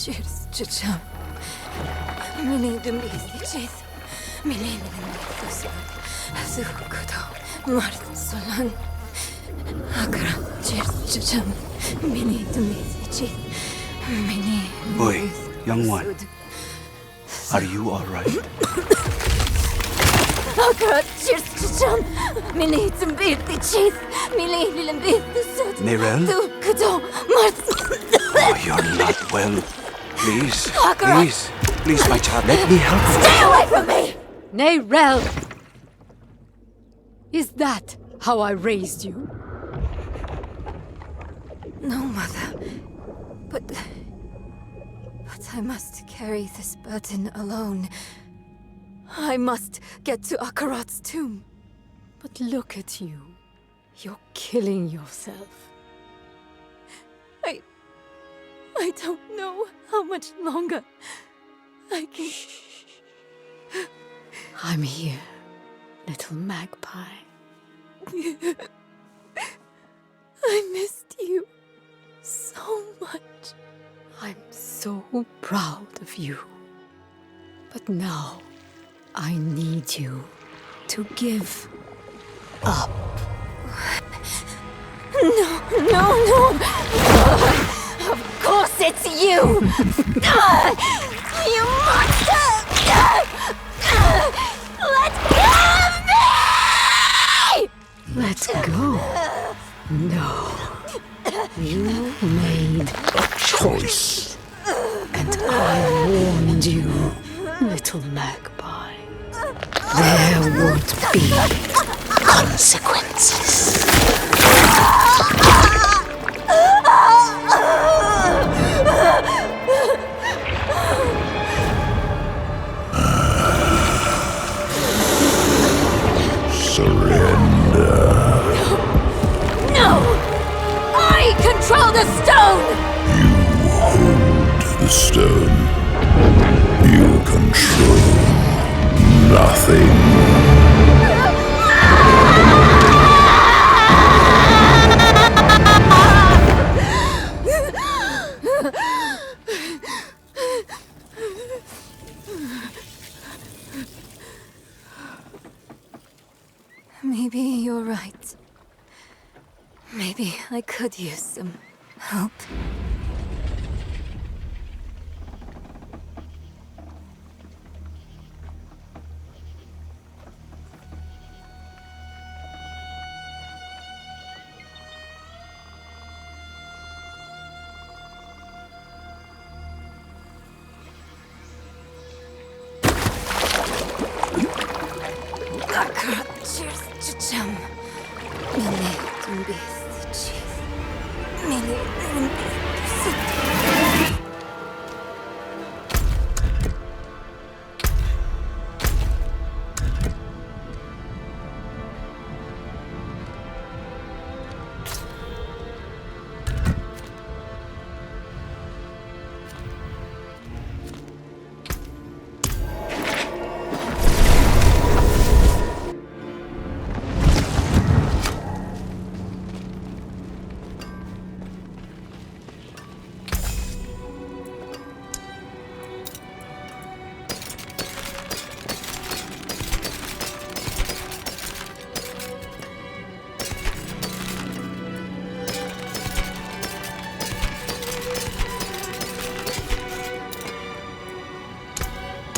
Cheers, Chicham. Mini Dumbisi, cheese. Mini Dumbisi, Azukudo, Martin Solan. Akarat, cheers, Chicham. Mini Dumbisi, cheese. Mini. Oi, young one. Are you alright? Akarat, cheers, Chicham. Mini Dumbisi, cheese. Mini Dumbisi, sud. Neyrelle? Azukudo, Martin. Oh, you're not well. Please, Akarat. please, my child, let me help you. Stay away from me! Neyrelle! Is that how I raised you? No, Mother. But I must carry this burden alone. I must get to Akarat's tomb. But look at you. You're killing yourself. I don't know how much longer I can... I'm here, little magpie. I missed you so much. I'm so proud of you. But now, I need you to give up. No. Of course it's you! You monster! Let go of me! Let go. No. You made a choice. And I warned you, little magpie. There would be consequences. Surrender. No! I control the stone! You hold the stone. You control nothing. Maybe you're right. Maybe I could use some help. Akarat, cheers, Chicham. Mini Dumbisi, cheese. Mini Dumbisi.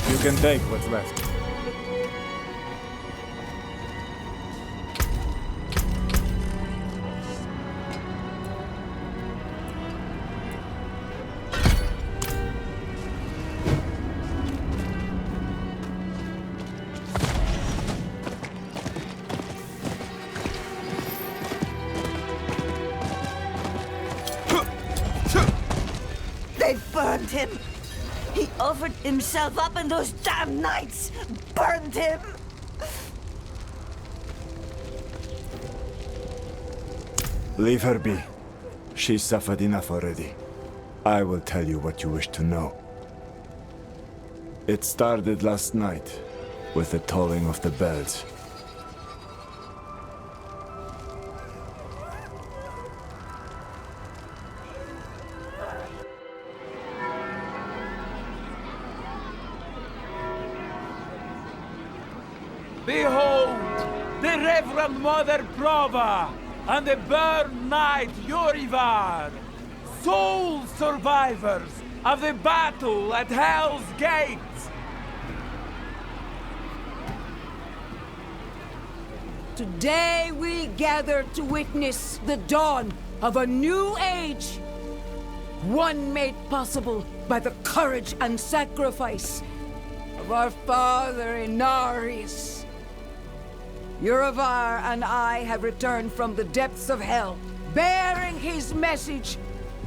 You can take what's left. They burned him! He offered himself up and those damn knights burned him! Leave her be. She suffered enough already. I will tell you what you wish to know. It started last night, with the tolling of the bells. Behold, the Reverend Mother Prova and the Burn Knight Urivar, sole survivors of the battle at Hell's Gate. Today we gather to witness the dawn of a new age. One made possible by the courage and sacrifice of our father Inarius. Urivar and I have returned from the depths of hell, bearing his message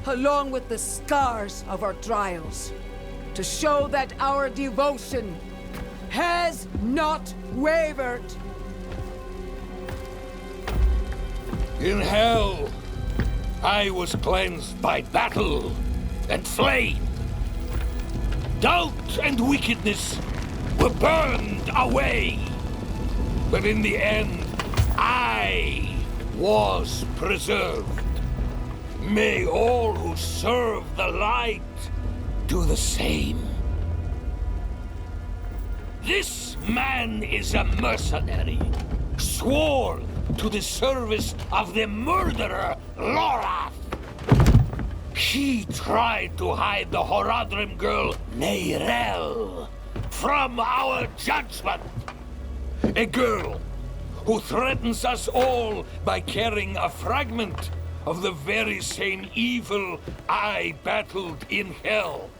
along with the scars of our trials, to show that our devotion has not wavered. In hell, I was cleansed by battle and flame. Doubt and wickedness were burned away. But in the end, I was preserved. May all who serve the light do the same. This man is a mercenary, sworn to the service of the murderer, Lorath. He tried to hide the Horadrim girl, Neyrelle, from our judgment. A girl who threatens us all by carrying a fragment of the very same evil I battled in hell.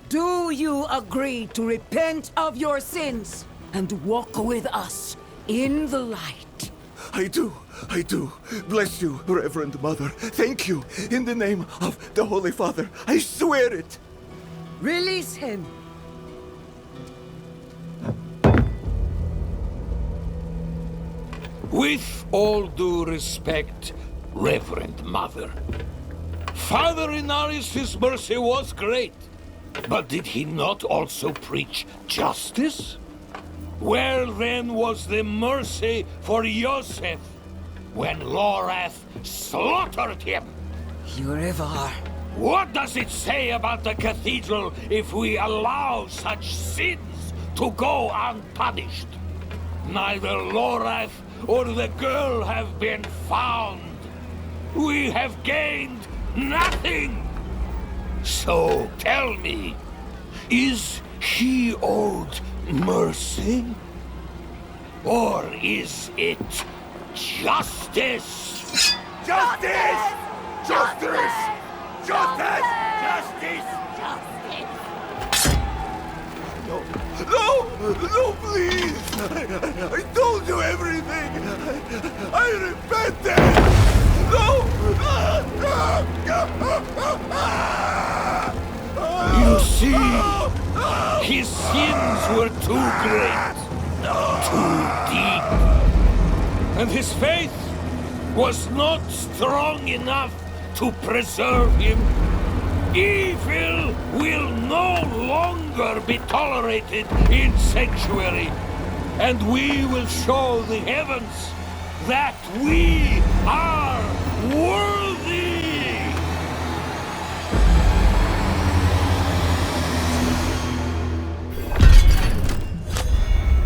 Do you agree to repent of your sins and walk with us in the light? I do. Bless you, Reverend Mother. Thank you. In the name of the Holy Father, I swear it. Release him. With all due respect, Reverend Mother, Father Inarius' mercy was great, but did he not also preach justice? Where then was the mercy for Yosef when Lorath slaughtered him? Urivar. What does it say about the Cathedral if we allow such sins to go unpunished? Neither Lorath or the girl have been found. We have gained nothing. So tell me, is he owed mercy? Or is it justice? Justice! Justice! Justice! Justice! No, please! I told you everything! I repented! No! You see, his sins were too great, too deep, and his faith was not strong enough to preserve him. Evil will no longer be tolerated in Sanctuary, and we will show the heavens that we are worthy!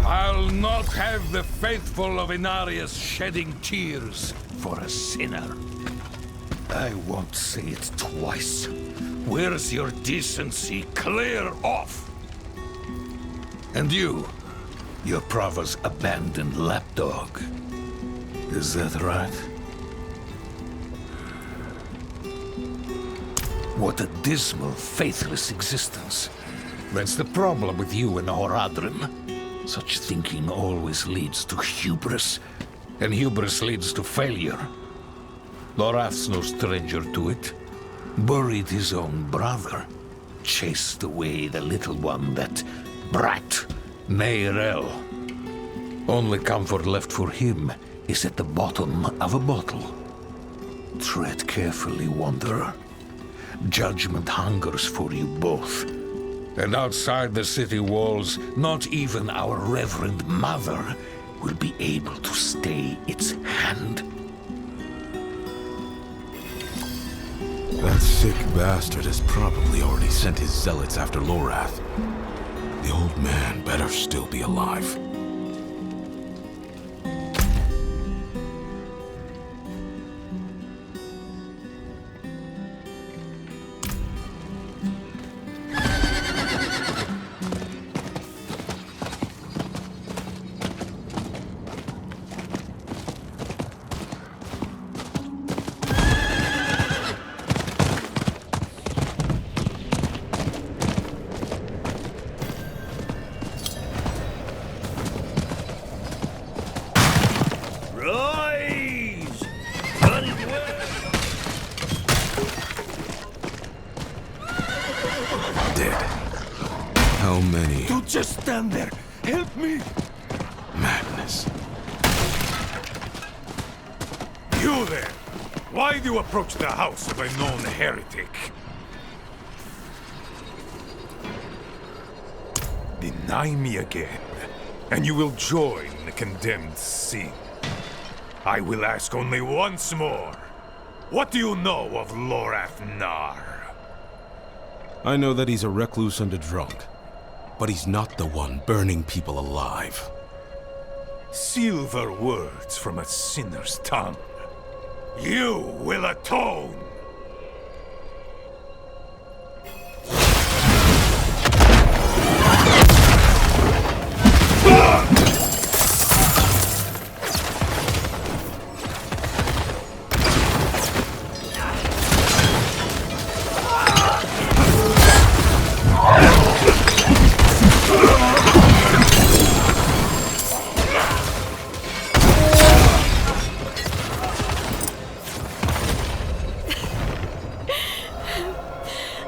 I'll not have the faithful of Inarius shedding tears for a sinner. I won't say it twice. Where's your decency? Clear off! And you, your Prova's abandoned lapdog. Is that right? What a dismal, faithless existence. That's the problem with you and Horadrim. Such thinking always leads to hubris, and hubris leads to failure. Lorath's no stranger to it. Buried his own brother. Chased away the little one, that brat, Neyrelle. Only comfort left for him is at the bottom of a bottle. Tread carefully, Wanderer. Judgment hungers for you both. And outside the city walls, not even our Reverend Mother will be able to stay its hand. That sick bastard has probably already sent his zealots after Lorath. The old man better still be alive. How many? Don't just stand there! Help me! Madness. You there! Why do you approach the house of a known heretic? Deny me again, and you will join the condemned sin. I will ask only once more. What do you know of Lorath Nar? I know that he's a recluse and a drunk. But he's not the one burning people alive. Silver words from a sinner's tongue. You will atone!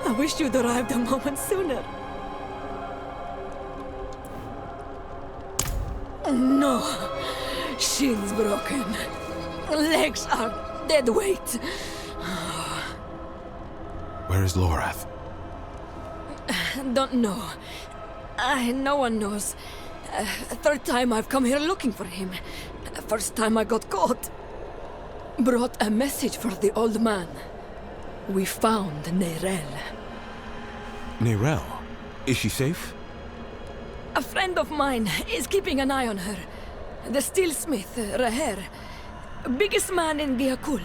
I wish you'd arrived a moment sooner. No. Shins broken. Legs are dead weight. Where is Lorath? Don't know. No one knows. Third time I've come here looking for him. First time I got caught. Brought a message for the old man. We found Neyrelle. Neyrelle? Is she safe? A friend of mine is keeping an eye on her. The steelsmith, Raher. Biggest man in Gea Kul.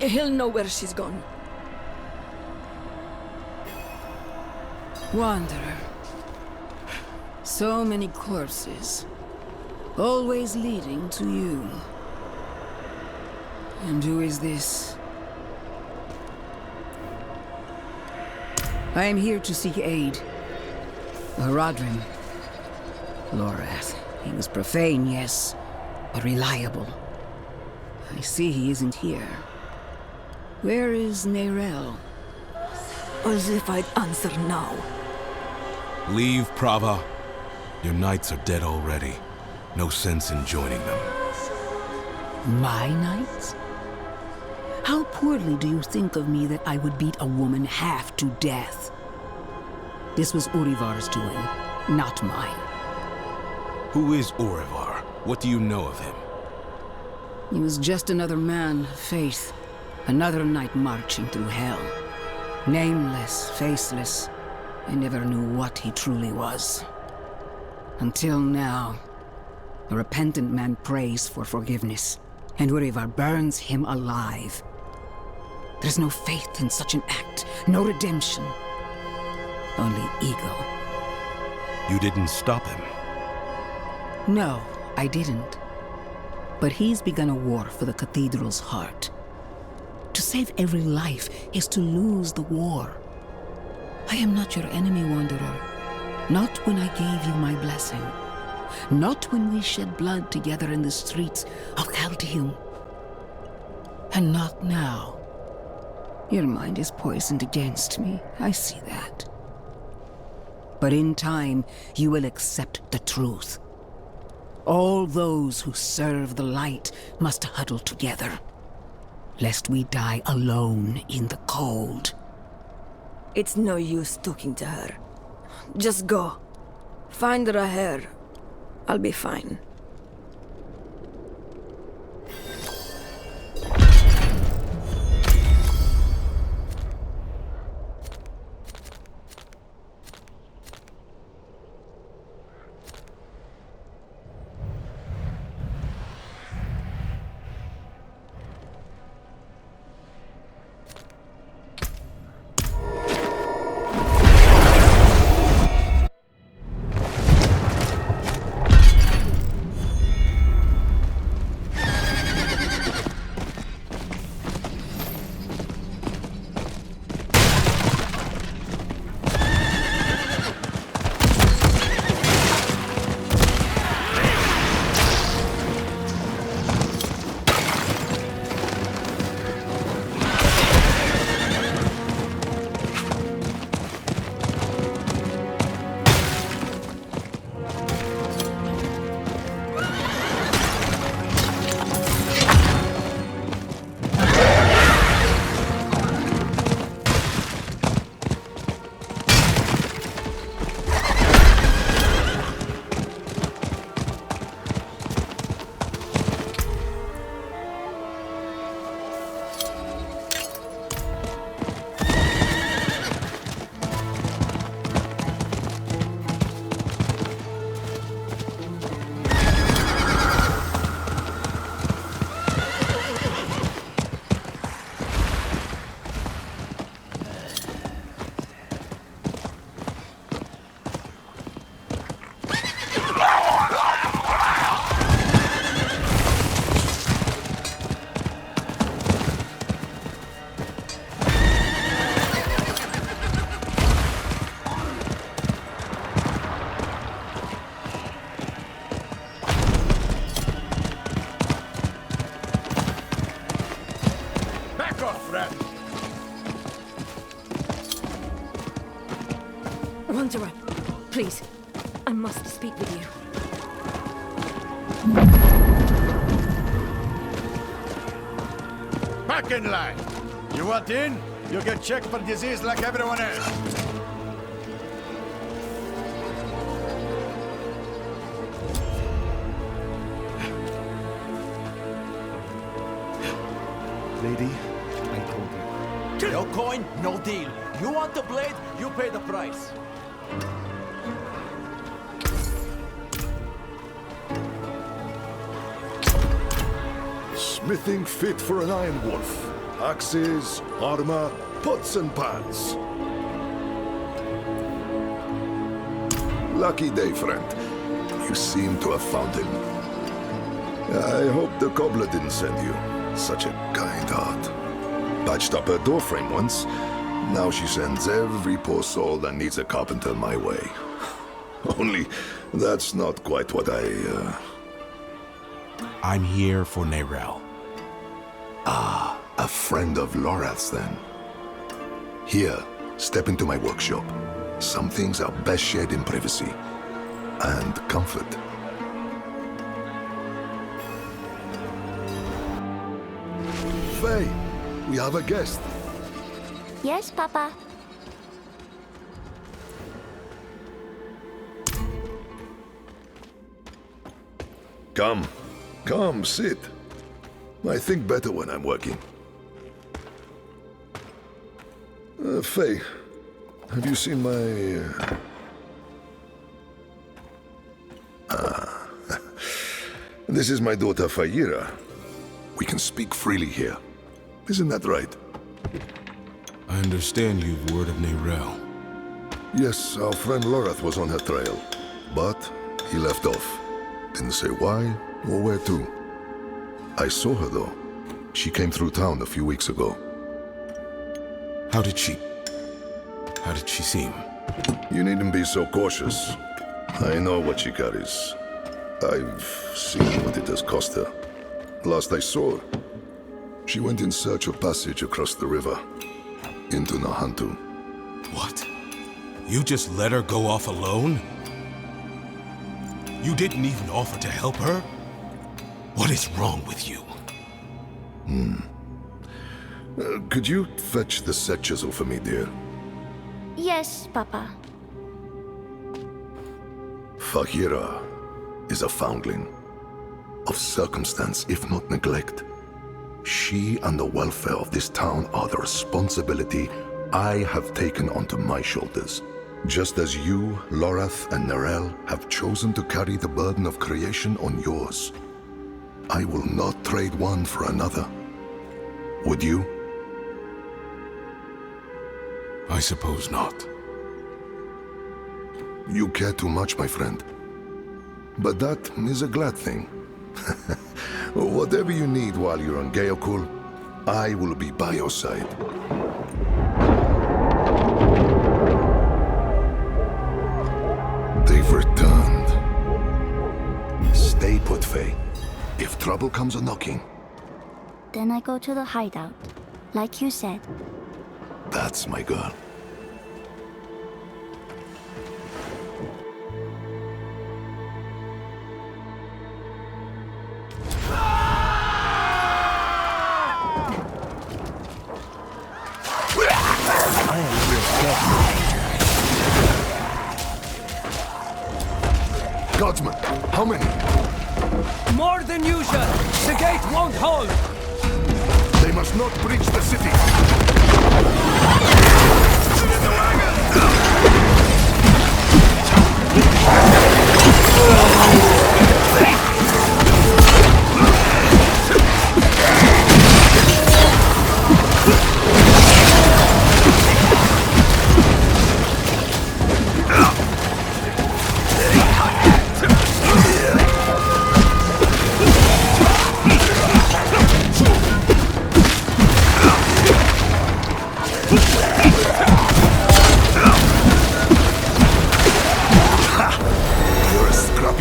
He'll know where she's gone. Wanderer. So many corpses. Always leading to you. And who is this? I am here to seek aid. Haradrim. Lorath. He was profane, yes, but reliable. I see he isn't here. Where is Neyrelle? As if I'd answer now. Leave, Prava. Your knights are dead already. No sense in joining them. My knights? How poorly do you think of me that I would beat a woman half to death? This was Urivar's doing, not mine. Who is Urivar? What do you know of him? He was just another man of faith. Another knight marching through hell. Nameless, faceless. I never knew what he truly was. Until now. A repentant man prays for forgiveness, and Urivar burns him alive. There's no faith in such an act, no redemption. Only ego. You didn't stop him. No, I didn't. But he's begun a war for the Cathedral's heart. To save every life is to lose the war. I am not your enemy, Wanderer. Not when I gave you my blessing. Not when we shed blood together in the streets of Chaldeum. And not now. Your mind is poisoned against me, I see that. But in time, you will accept the truth. All those who serve the light must huddle together, lest we die alone in the cold. It's no use talking to her. Just go. Find Raher. I'll be fine. friend. Wanderer, please. I must speak with you. Back in line. You want in? You get checked for disease like everyone else. Lady, I told you. No coin, no deal. You want the blade, you pay the price. Smithing fit for an iron wolf. Axes, armor, pots and pans. Lucky day, friend. You seem to have found him. I hope the cobbler didn't send you. Such a kind heart. Patched up her doorframe once. Now she sends every poor soul that needs a carpenter my way. Only, that's not quite what I'm here for Neyrelle. Ah, a friend of Lorath's then. Here, step into my workshop. Some things are best shared in privacy. And comfort. Faye, we have a guest. Yes, Papa. Come, sit. I think better when I'm working. Faye, have you seen my... This is my daughter, Fayira. We can speak freely here. Isn't that right? I understand you've word of Neyrelle. Yes, our friend Lorath was on her trail, but he left off. Didn't say why or where to. I saw her though. She came through town a few weeks ago. How did she seem? You needn't be so cautious. I know what she carries. I've seen what it has cost her. Last I saw her, she went in search of passage across the river, into Nahantu. What? You just let her go off alone? You didn't even offer to help her? What is wrong with you? Could you fetch the set chisel for me, dear? Yes, Papa. Fahira is a foundling. Of circumstance, if not neglect. She and the welfare of this town are the responsibility I have taken onto my shoulders. Just as you, Lorath, and Neyrelle have chosen to carry the burden of creation on yours. I will not trade one for another. Would you? I suppose not. You care too much, my friend. But that is a glad thing. Whatever you need while you're on Gea Kul, I will be by your side. They've returned. Stay put, Faye. If trouble comes a-knocking... Then I go to the hideout, like you said. That's my girl. Guardsmen, how many? More than usual. The gate won't hold. They must not breach the city.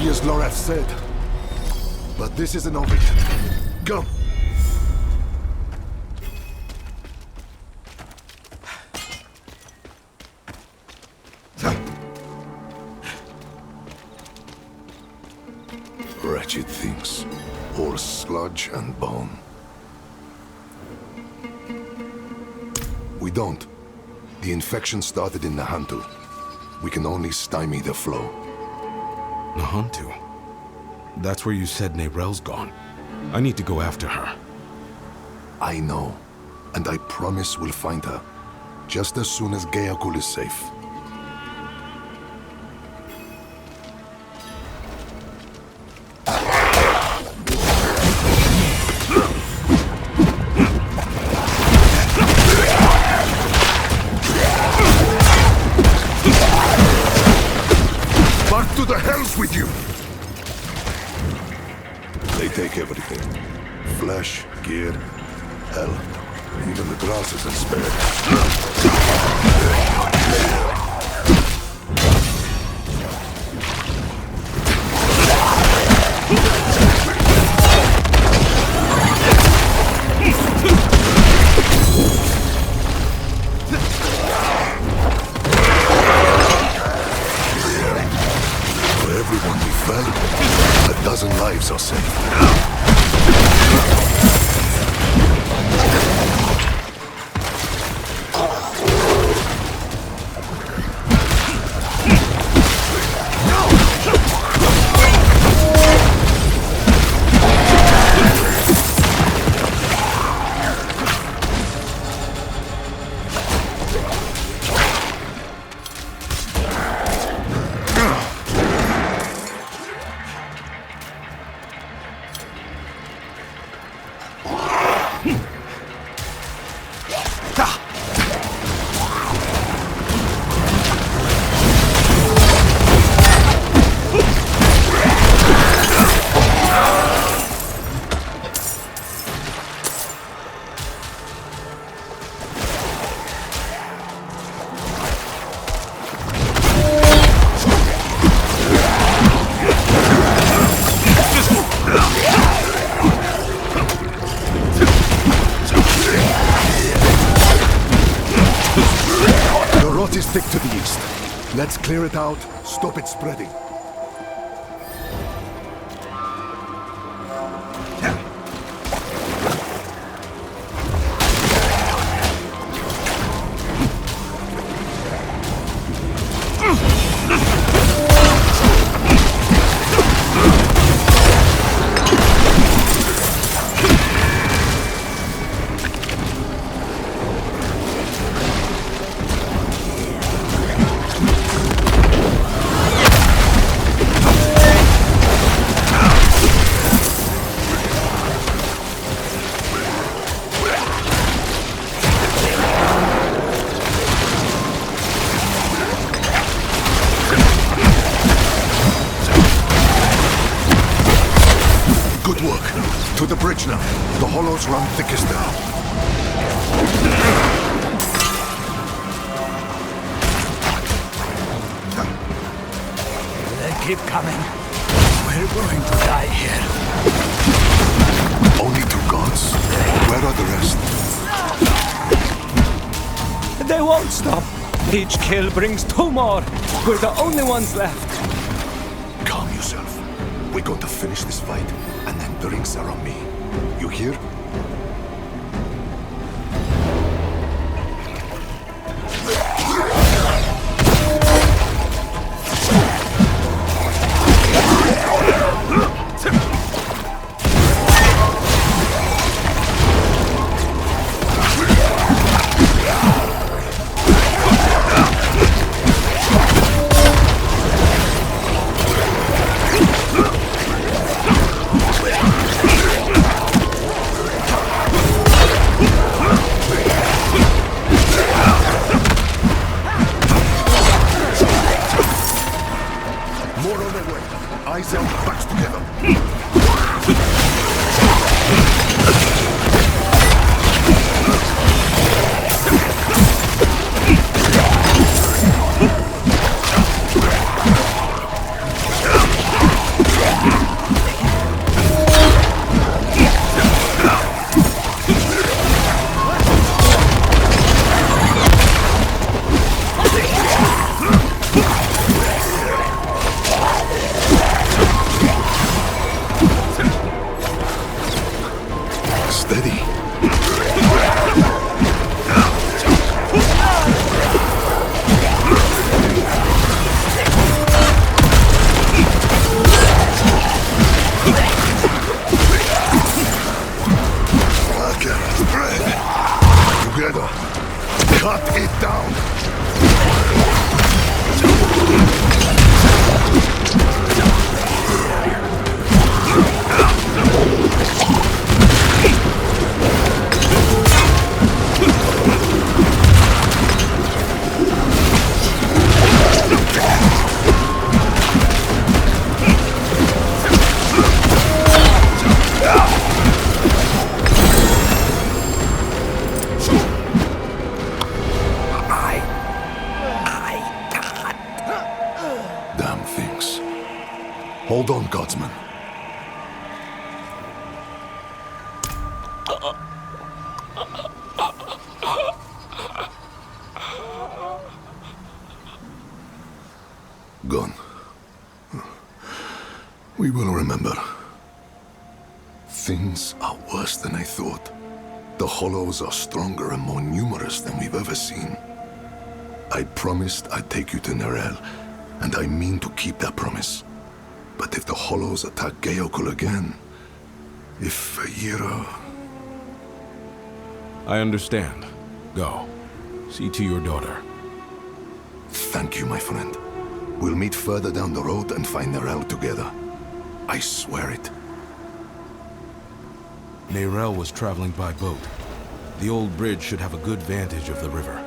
As Lorath said. But this isn't over yet. Go! wretched things, all sludge and bone. We don't. The infection started in Nahantu. We can only stymie the flow. Nahantu? That's where you said Neyrelle's gone. I need to go after her. I know, and I promise we'll find her, just as soon as Gea Kul is safe. Back to the hells with you! They take everything. Flesh, gear, hell, even the grass isn't spared. For everyone we fell, a dozen lives are saved. Stick to the east. Let's clear it out, stop it spreading. Good work. To the bridge now. The hollows run thickest now. They keep coming. We're going to die here. Only 2 gods? Where are the rest? They won't stop. Each kill brings 2 more. We're the only ones left. Calm yourself. We're going to finish this fight, and then drinks are on me. You hear? Gone. We will remember. Things are worse than I thought. The Hollows are stronger and more numerous than we've ever seen. I promised I'd take you to Neyrelle, and I mean to keep that promise. But if the Hollows attack Gea Kul again, if Urivar... I understand. Go. See to your daughter. Thank you, my friend. We'll meet further down the road and find Neyrelle together. I swear it. Neyrelle was traveling by boat. The old bridge should have a good vantage of the river.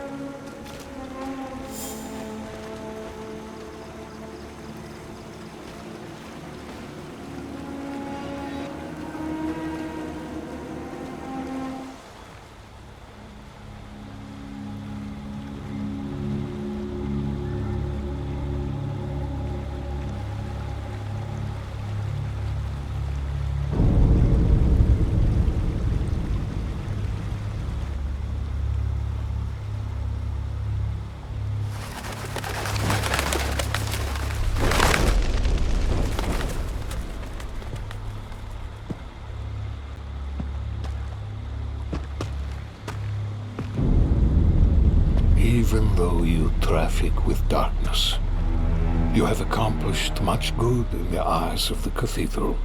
Even though you traffic with darkness, you have accomplished much good in the eyes of the Cathedral.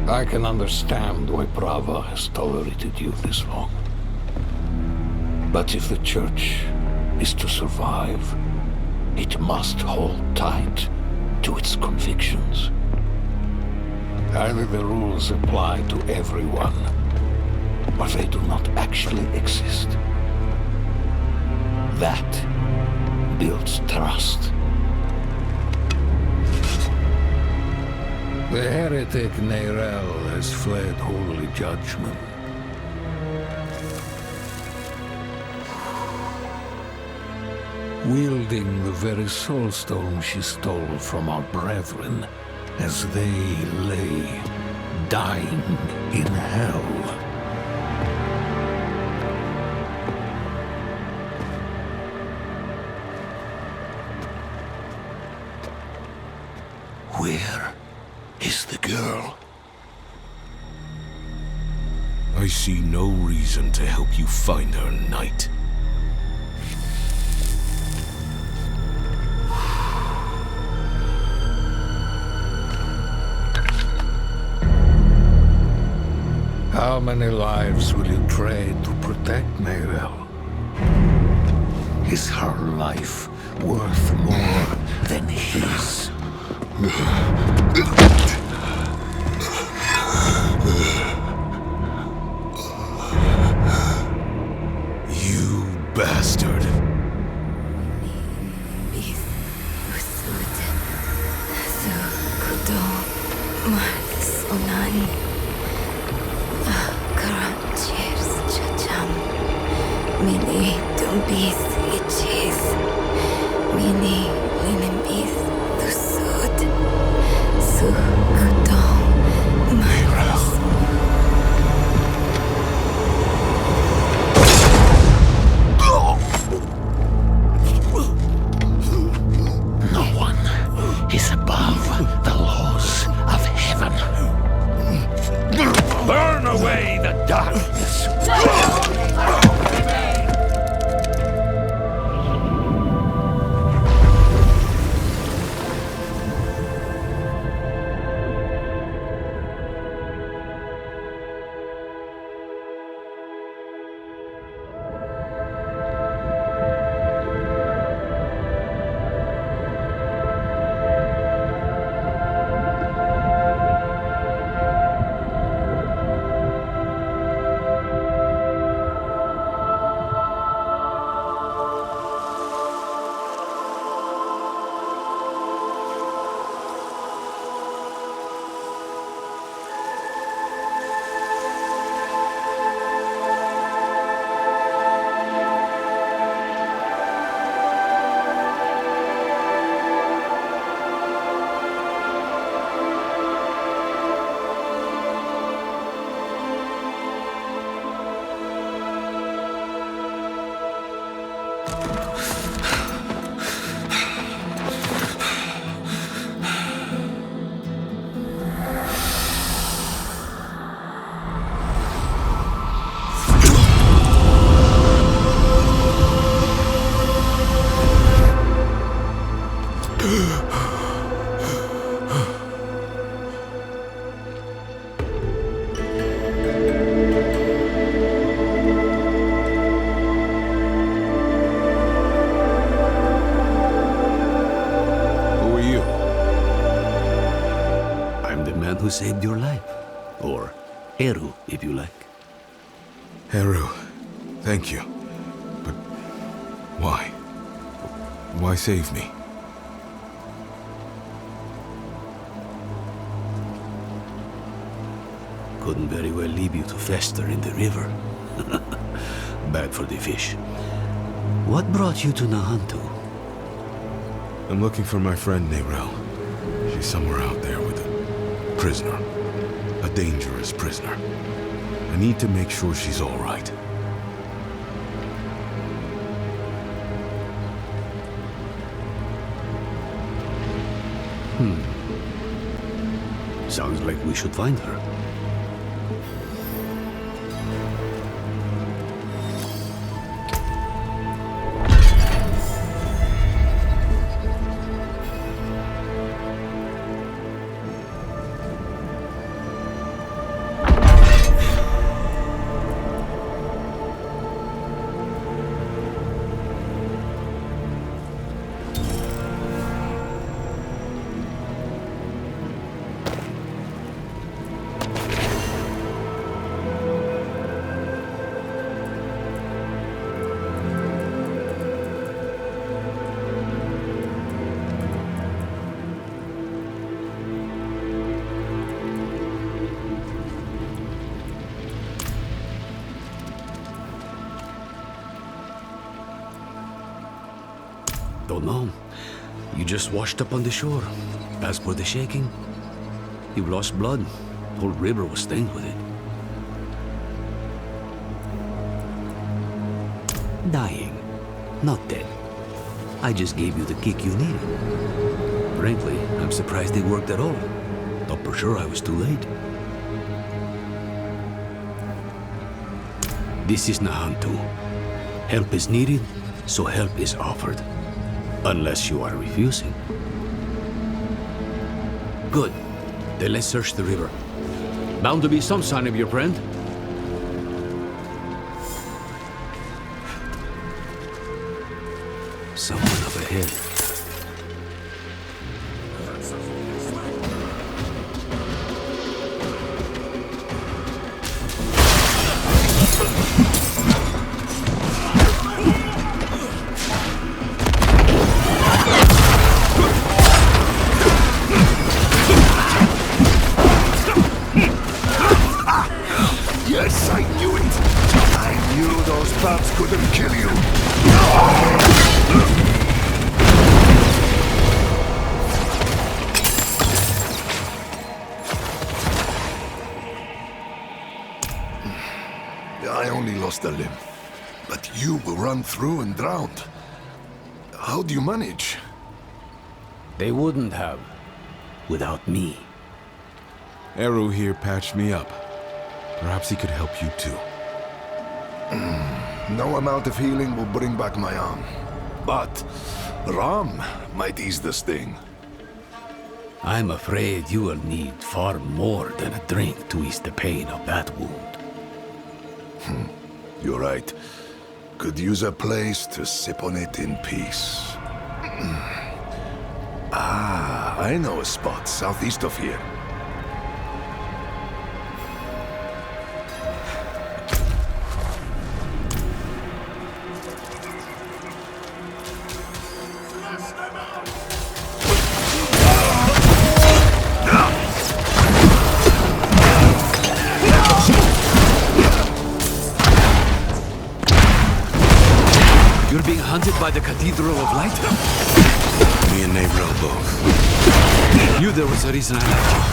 I can understand why Prava has tolerated you this long. But if the Church is to survive, it must hold tight to its convictions. Either the rules apply to everyone, or they do not actually exist. That builds trust. The heretic Neyrelle has fled holy judgment. Wielding the very soulstone she stole from our brethren as they lay dying in hell. Where is the girl? I see no reason to help you find her, Knight. How many lives will you trade to protect Neyrelle? Is her life worth more than his? You bastard. Burn away the darkness! saved your life. Or Eru, if you like. Eru, thank you. But why? Why save me? Couldn't very well leave you to fester in the river. Bad for the fish. What brought you to Nahantu? I'm looking for my friend Neyrelle. She's somewhere out there with a prisoner. A dangerous prisoner. I need to make sure she's all right. Sounds like we should find her. Don't know. You just washed up on the shore. As for the shaking, you lost blood. Whole river was stained with it. Dying, not dead. I just gave you the kick you needed. Frankly, I'm surprised it worked at all. Thought for sure I was too late. This is Nahantu. Help is needed, so help is offered. Unless you are refusing. Good. Then let's search the river. Bound to be some sign of your friend. Someone up ahead. Yes, I knew it! I knew those bats couldn't kill you! I only lost a limb, but you were run through and drowned. How do you manage? They wouldn't have, without me. Eru here patched me up. Perhaps he could help you too. No amount of healing will bring back my arm. But rum might ease the sting. I'm afraid you will need far more than a drink to ease the pain of that wound. You're right. Could use a place to sip on it in peace. I know a spot southeast of here. You're being hunted by the Cathedral of Light? Me and Neyrelle both. Knew there was a reason I left you.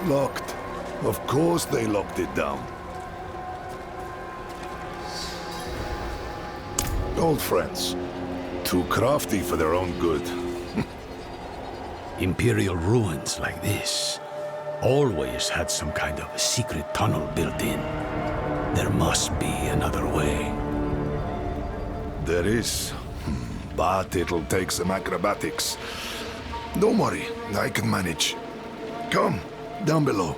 Locked. Of course they locked it down. Old friends. Too crafty for their own good. Imperial ruins like this always had some kind of a secret tunnel built in. There must be another way. There is. but it'll take some acrobatics. Don't worry, I can manage. Come, down below.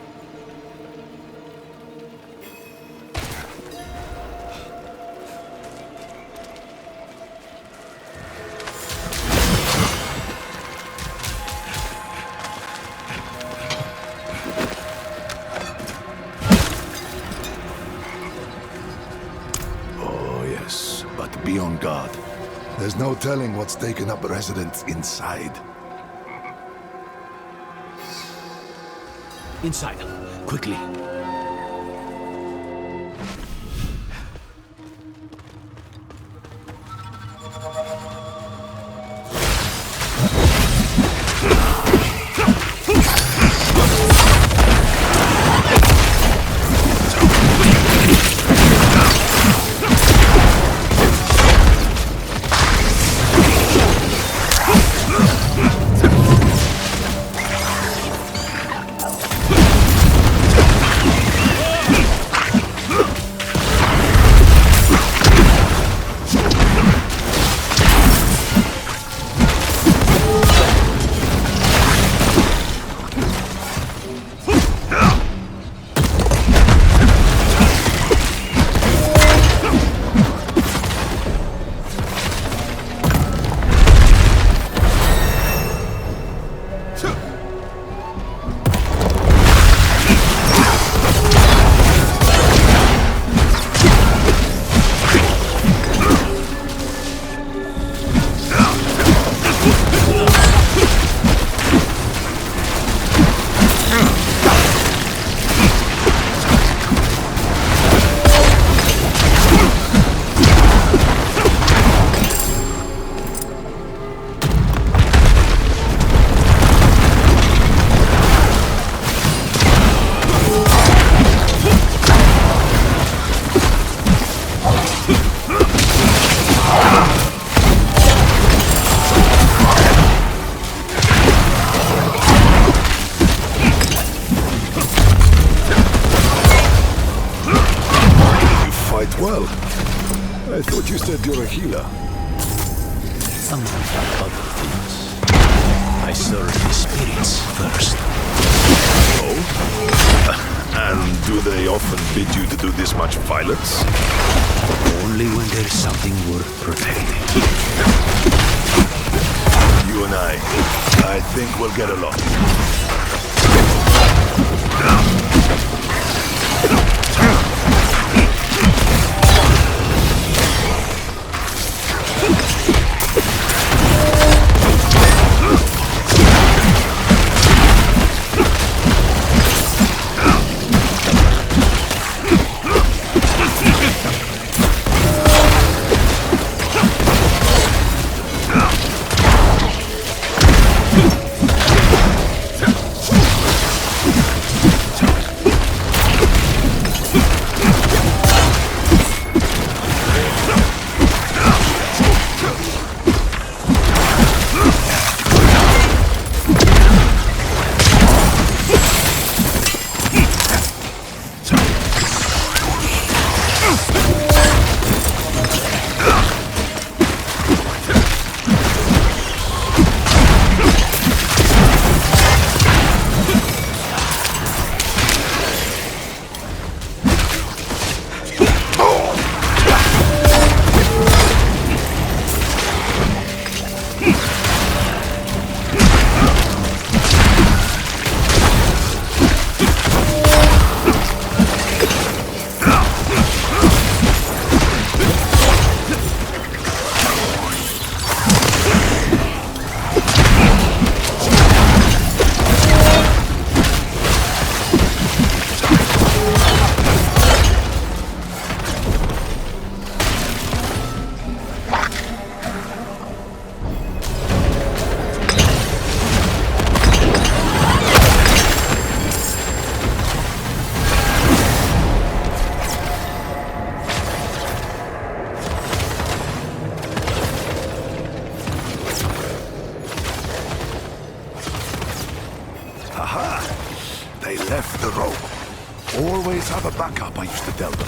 Be on guard. There's no telling what's taken up residence inside. Inside. Quickly. Well, I thought you said you're a healer. Among other things, I serve the spirits first. Oh? And do they often bid you to do this much violence? Only when there's something worth protecting. You and I think we'll get along. Always have a backup, I used to tell them.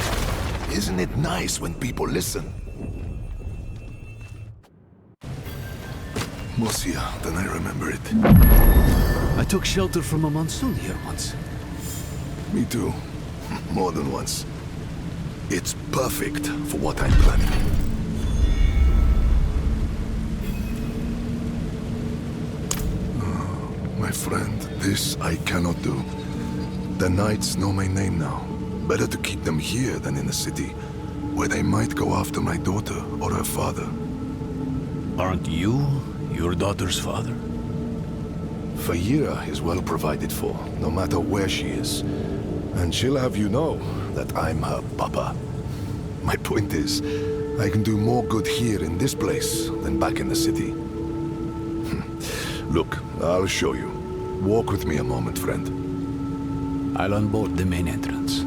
Isn't it nice when people listen? Mosia, then I remember it. I took shelter from a monsoon here once. Me too. More than once. It's perfect for what I'm planning. My friend, this I cannot do. The knights know my name now. Better to keep them here than in the city, where they might go after my daughter or her father. Aren't you your daughter's father? Fayira is well provided for, no matter where she is. And she'll have you know that I'm her papa. My point is, I can do more good here in this place than back in the city. Look, I'll show you. Walk with me a moment, friend. I'll unbolt the main entrance.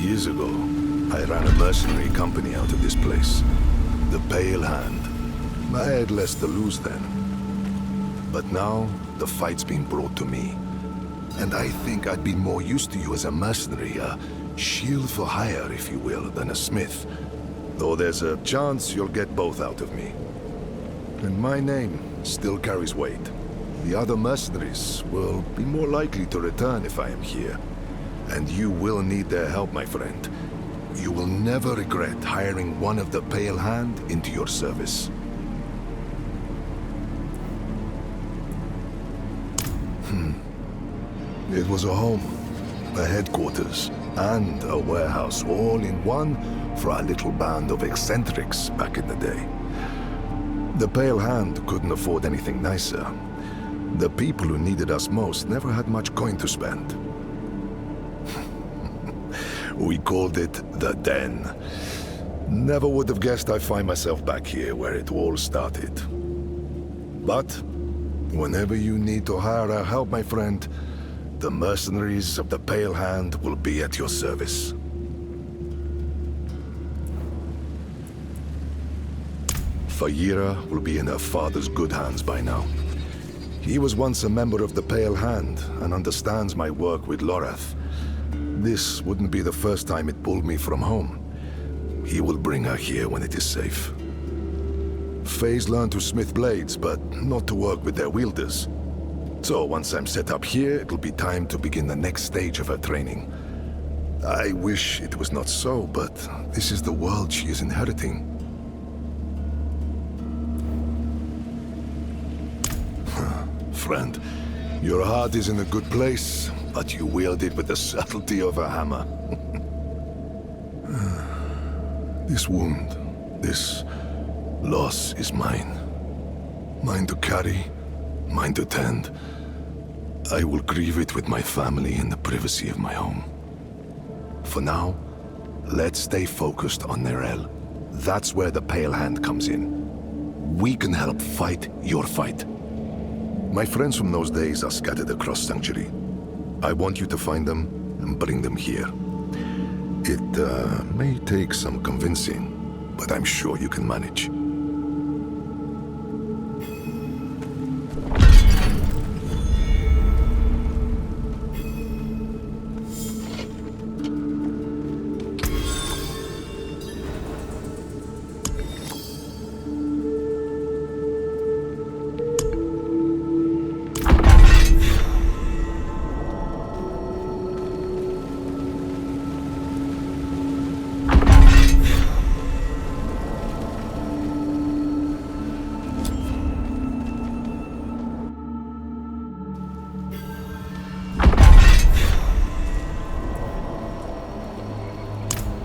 Years ago, I ran a mercenary company out of this place. The Pale Hand. I had less to lose then. But now, the fight's been brought to me. And I think I'd be more used to you as a mercenary, a shield for hire, if you will, than a smith. Though there's a chance you'll get both out of me. And my name still carries weight. The other mercenaries will be more likely to return if I am here. And you will need their help, my friend. You will never regret hiring one of the Pale Hand into your service. It was a home, a headquarters, and a warehouse all in one for a little band of eccentrics back in the day. The Pale Hand couldn't afford anything nicer. The people who needed us most never had much coin to spend. We called it the Den. Never would have guessed I'd find myself back here where it all started. But whenever you need to hire our help, my friend, the mercenaries of the Pale Hand will be at your service. Fayira will be in her father's good hands by now. He was once a member of the Pale Hand and understands my work with Lorath. This wouldn't be the first time it pulled me from home. He will bring her here when it is safe. Faye's learned to smith blades, but not to work with their wielders. So once I'm set up here, it'll be time to begin the next stage of her training. I wish it was not so, but this is the world she is inheriting. Friend, your heart is in a good place, but you wield it with the subtlety of a hammer. This wound, this loss is mine. Mine to carry, mine to tend. I will grieve it with my family in the privacy of my home. For now, let's stay focused on Neyrelle. That's where the Pale Hand comes in. We can help fight your fight. My friends from those days are scattered across Sanctuary. I want you to find them and bring them here. It may take some convincing, but I'm sure you can manage.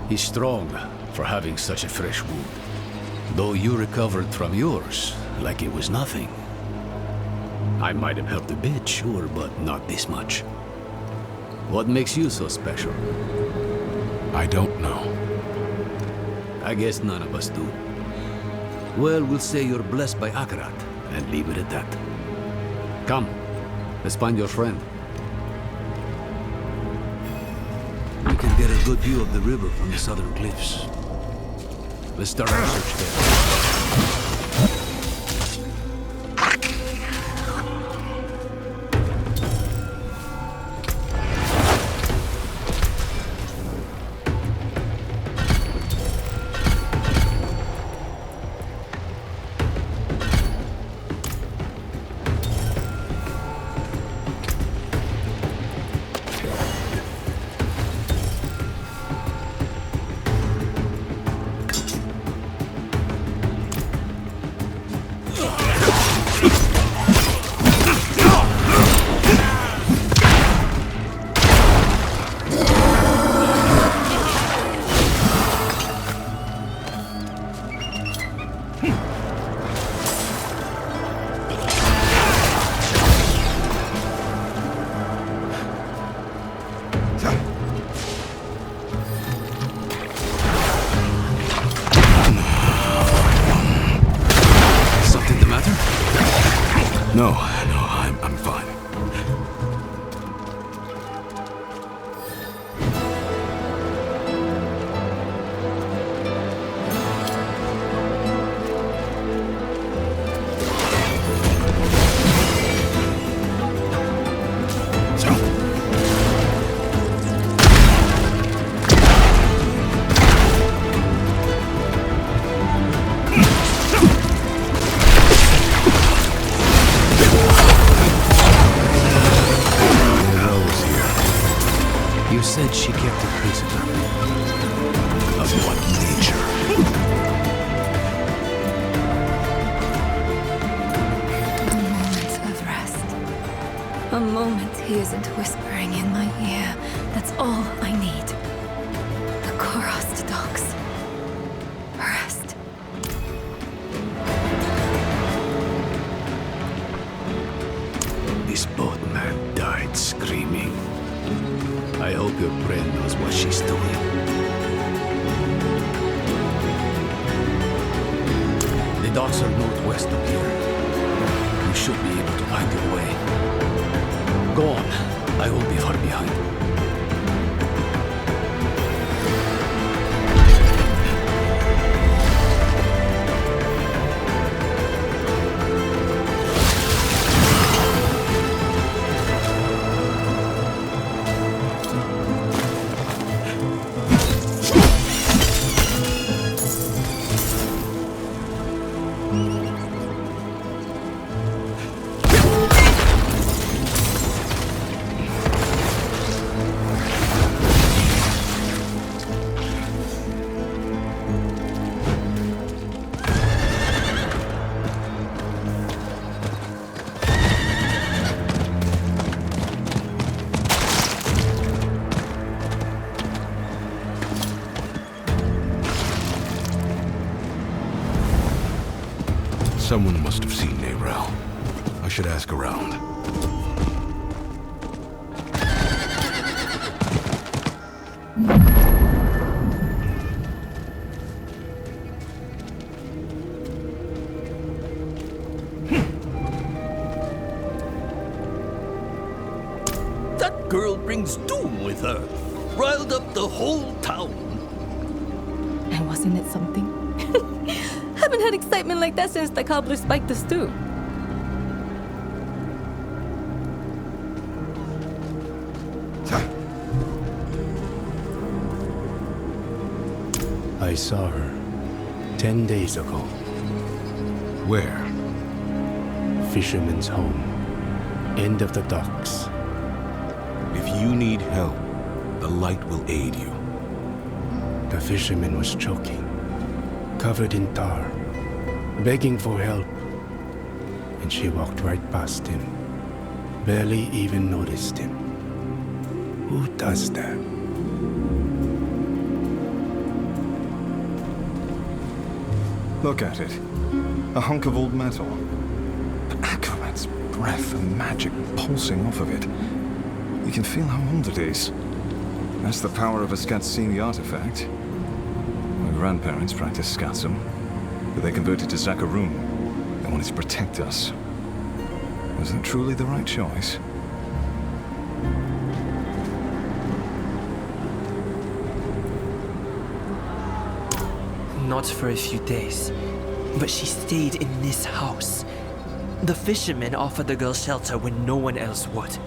He's strong for having such a fresh wound. Though you recovered from yours like it was nothing. I might have helped a bit, sure, but not this much. What makes you so special? I don't know. I guess none of us do. Well, we'll say you're blessed by Akarat, and leave it at that. Come, let's find your friend. We can get a good view of the river from the southern cliffs. Let's start our search there. No, I'm fine. Said she kept a prisoner. Of what nature? A moment of rest. A moment he isn't whispering in my ear. That's all I need. The Korost dogs. Rest. This boatman died screaming. I hope your friend knows what she's doing. The docks are northwest of here. You should be able to find your way. Go on. I won't be far behind. Someone must have seen Neyrelle. I should ask around. That girl brings doom with her. Riled up the whole town. And wasn't it something? Haven't had excitement like that since the cobbler spiked the stew. I saw her 10 days ago. Where? Fisherman's home. End of the docks. If you need help, the light will aid you. The fisherman was choking, covered in tar, begging for help. And she walked right past him. Barely even noticed him. Who does that? Look at it. A hunk of old metal. But Akarat's breath and magic pulsing off of it. You can feel how old it is. That's the power of a Skatsini artifact. My grandparents practiced Skatsum, but they converted to Zakarum. They wanted to protect us. Was that truly the right choice? Not for a few days, but she stayed in this house. The fisherman offered the girl shelter when no one else would.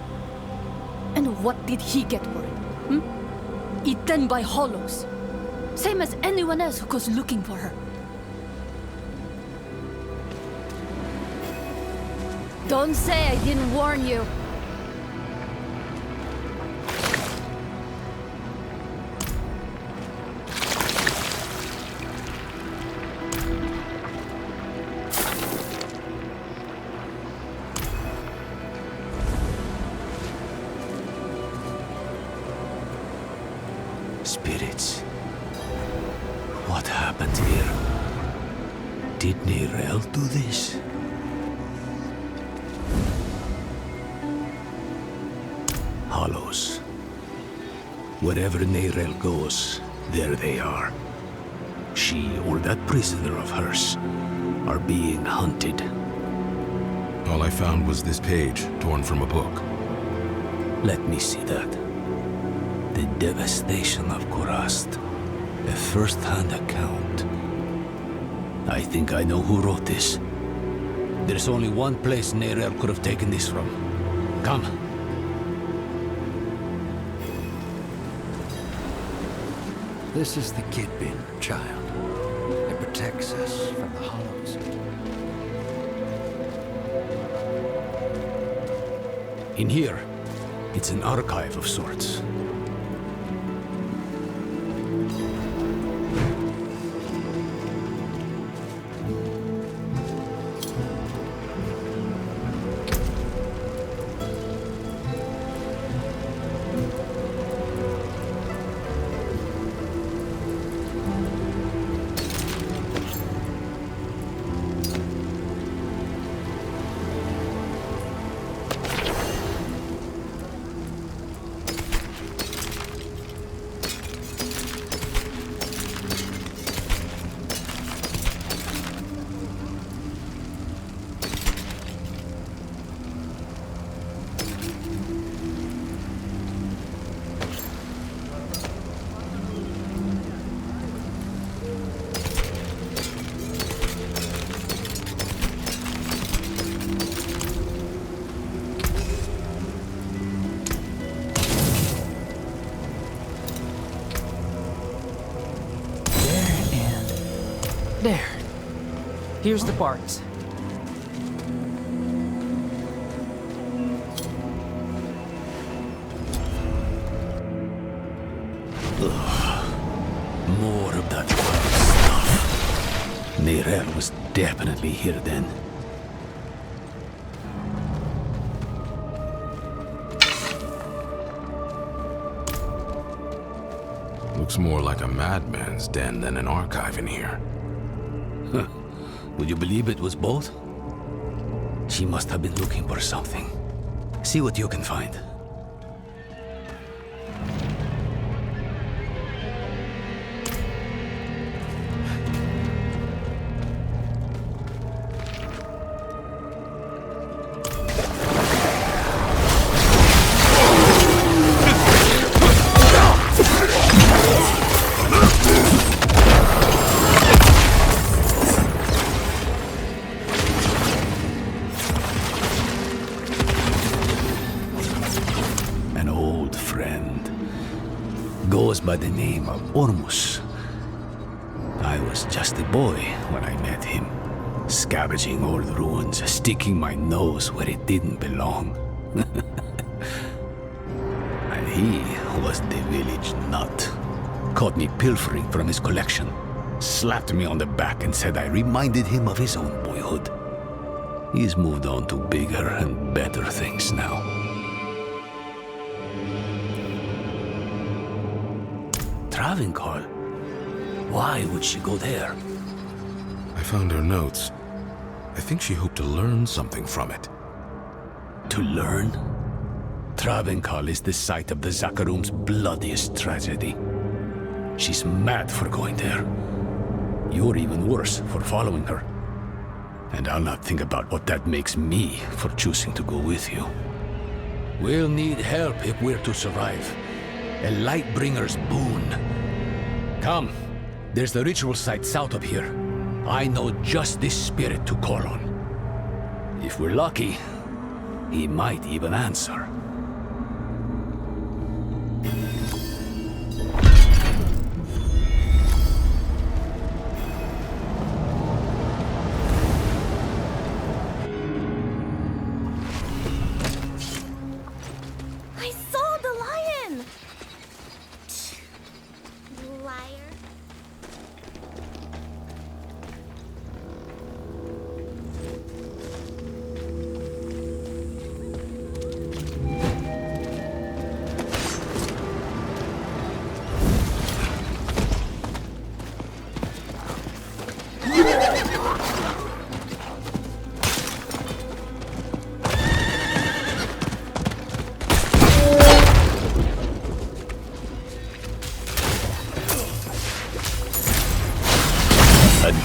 And what did he get for it? Eaten by hollows. Same as anyone else who goes looking for her. Don't say I didn't warn you. Spirits. What happened here? Did Neyrelle do this? Hollows. Wherever Neyrelle goes, there they are. She or that prisoner of hers are being hunted. All I found was this page, torn from a book. Let me see that. The devastation of Kurast. A first-hand account. I think I know who wrote this. There's only one place Neyrelle could have taken this from. Come. This is the kid bin, child. It protects us from the hollows. In here, it's an archive of sorts. There. Here's the parts. More of that foul stuff. Neyrelle was definitely here then. Looks more like a madman's den than an archive in here. Huh. Would you believe it was both? She must have been looking for something. See what you can find. By the name of Ormus. I was just a boy when I met him, scavenging old ruins, sticking my nose where it didn't belong. And he was the village nut. Caught me pilfering from his collection, slapped me on the back and said I reminded him of his own boyhood. He's moved on to bigger and better things now. Travincal? Why would she go there? I found her notes. I think she hoped to learn something from it. To learn? Travincal is the site of the Zakarum's bloodiest tragedy. She's mad for going there. You're even worse for following her. And I'll not think about what that makes me for choosing to go with you. We'll need help if we're to survive. A Lightbringer's boon. Come, there's the ritual site south of here. I know just this spirit to call on. If we're lucky, he might even answer.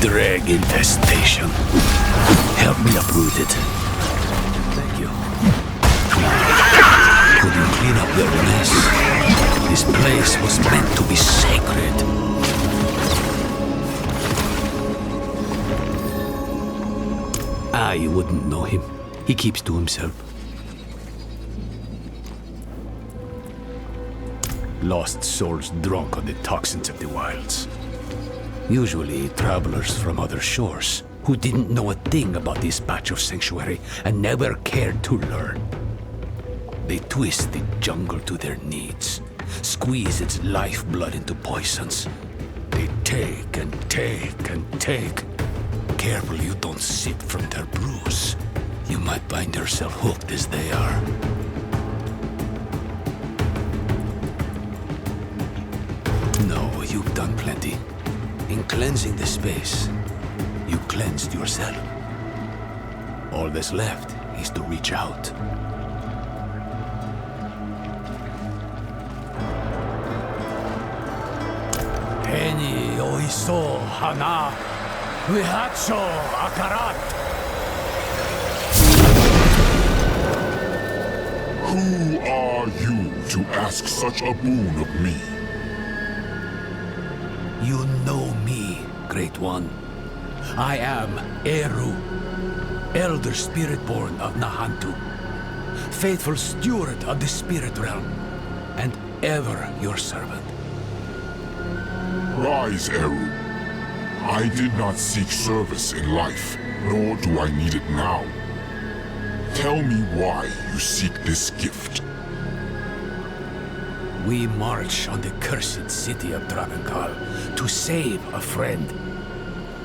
Drag infestation. Help me uproot it. place was meant to be sacred. You wouldn't know him. He keeps to himself. Lost souls drunk on the toxins of the wilds. Usually travelers from other shores who didn't know a thing about this patch of sanctuary and never cared to learn. They twist the jungle to their needs, squeeze its lifeblood into poisons. They take and take and take. Careful you don't sip from their brews. You might find yourself hooked as they are. No, you've done plenty. In cleansing the space, you cleansed yourself. All that's left is to reach out. Heni oiso hana, vihacho akarat. Who are you to ask such a boon of me? You know me, Great One. I am Eru, Elder Spirit-born of Nahantu, faithful steward of the Spirit Realm, and ever your servant. Rise, Eru. I did not seek service in life, nor do I need it now. Tell me why you seek this gift. We march on the cursed city of Travincal to save a friend.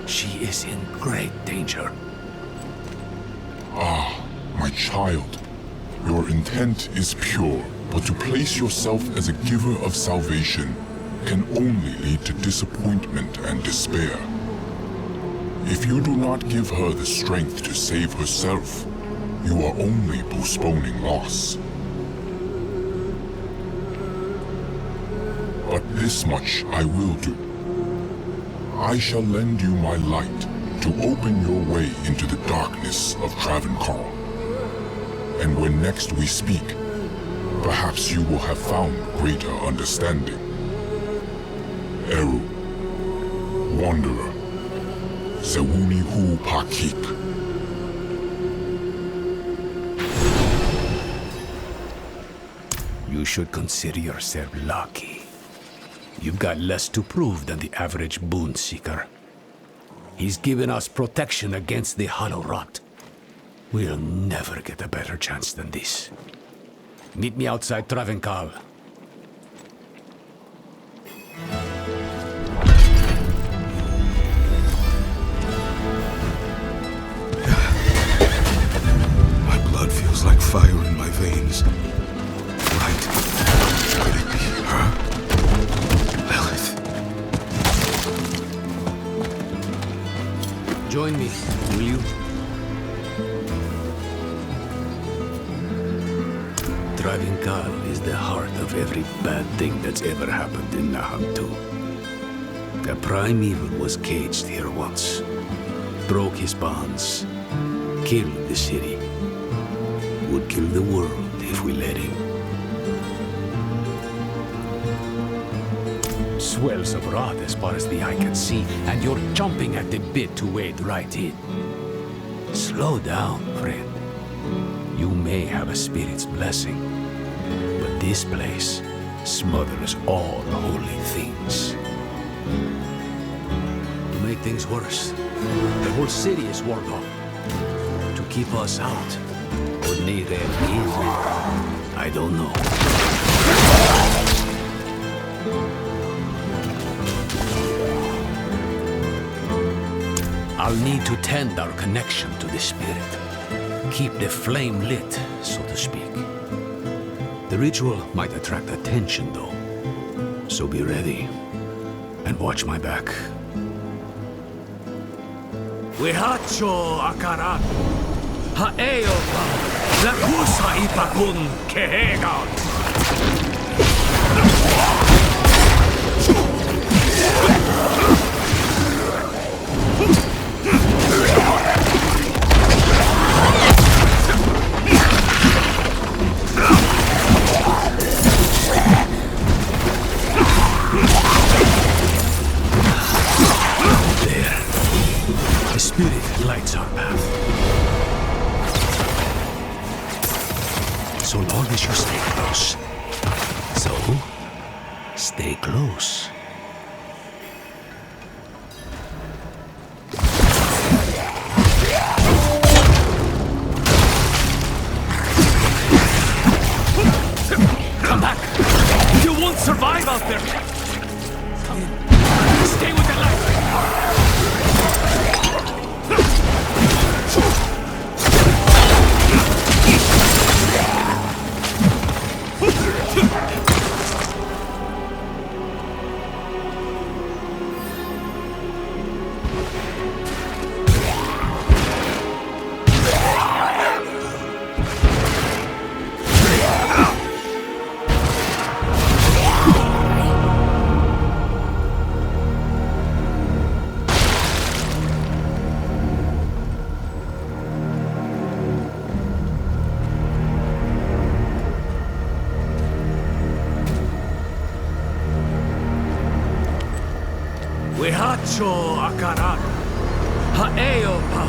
She is in great danger. Ah, my child. Your intent is pure, but to place yourself as a giver of salvation can only lead to disappointment and despair. If you do not give her the strength to save herself, you are only postponing loss. But this much I will do. I shall lend you my light to open your way into the darkness of Travincal. And when next we speak, perhaps you will have found greater understanding. Eru, Wanderer, Zewuni Hu Pakik. You should consider yourself lucky. You've got less to prove than the average boon seeker. He's given us protection against the hollow rot. We'll never get a better chance than this. Meet me outside Travincal. My blood feels like fire in my veins. Right. Could it be her? Lilith. Join me, will you? Travincal is the heart of every bad thing that's ever happened in Nahantu. The primeval was caged here once, broke his bonds, killed the city, would kill the world if we let him. Swells of rot as far as the eye can see, and you're jumping at the bit to wade right in. Slow down, friend. You may have a spirit's blessing, but this place smothers all holy things. To make things worse, the whole city is walled off. To keep us out, or Neyrelle in, I don't know. I'll need to tend our connection to the spirit. Keep the flame lit, so to speak. The ritual might attract attention, though. So be ready, and watch my back. Wihacho Akarat, Haeopa, Lakusa Ipakun Kehegan. so long as you stay close. So, stay close. Come back! You won't survive out there! Stay with the light! Hacho Akarat, Haeopa,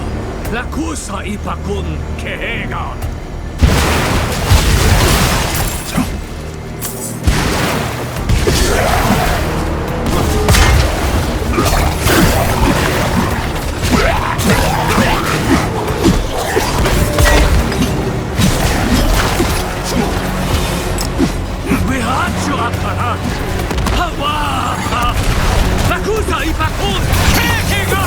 Lakusa Ipakun Kehega. Vihacho Akarat, Hawa, Lakusa Ipakun Kehega.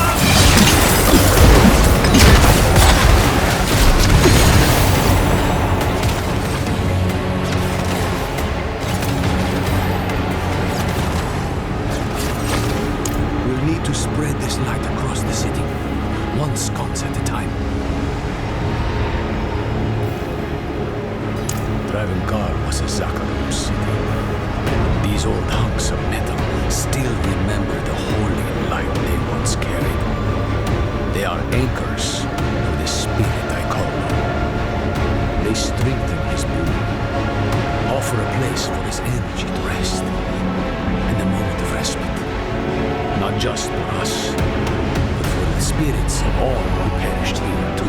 We'll need to spread this light across the city, one sconce at a time. Travincal was a Zakharov city. These old hunks of metal still remember the holy light they once carried. They are anchors for the spirit I call them. They strengthen his being, offer a place for his energy to rest, and a moment of respite. Not just for us, but for the spirits of all who perished here too.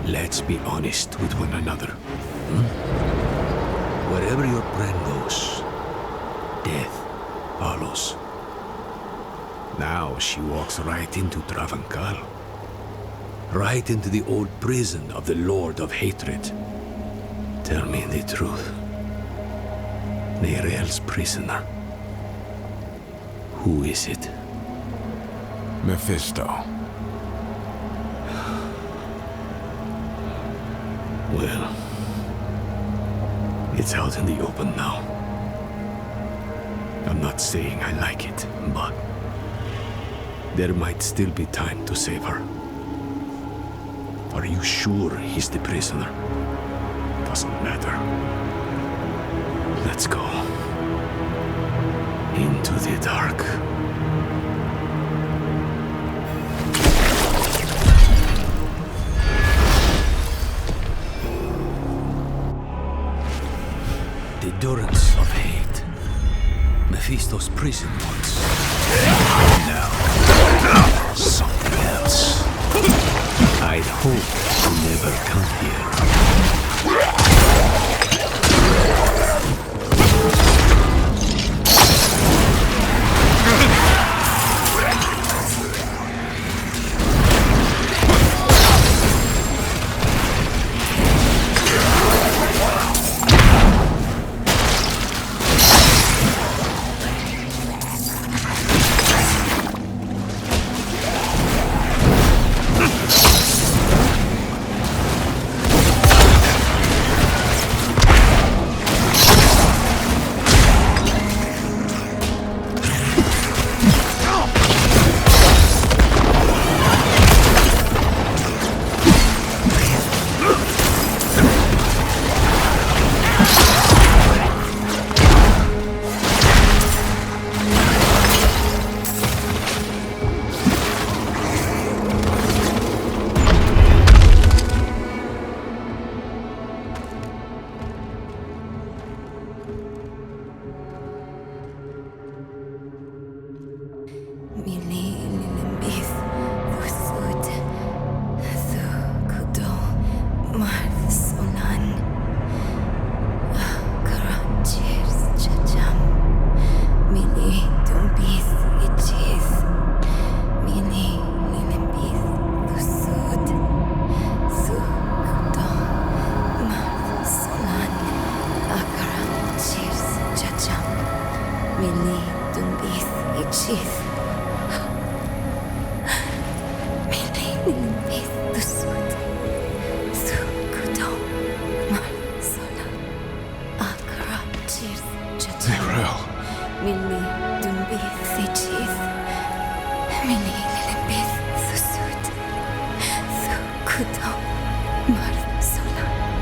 Let's be honest with one another. Wherever your friend goes, death follows. Now she walks right into Travincal. Right into the old prison of the Lord of Hatred. Tell me the truth. Neyrelle's prisoner. Who is it? Mephisto. Well, it's out in the open now. I'm not saying I like it, but There might still be time to save her. Are you sure he's the prisoner? Doesn't matter. Let's go. Into the dark. The durance of hate. Mephisto's prison once. Now, something else. I'd hope to never come here.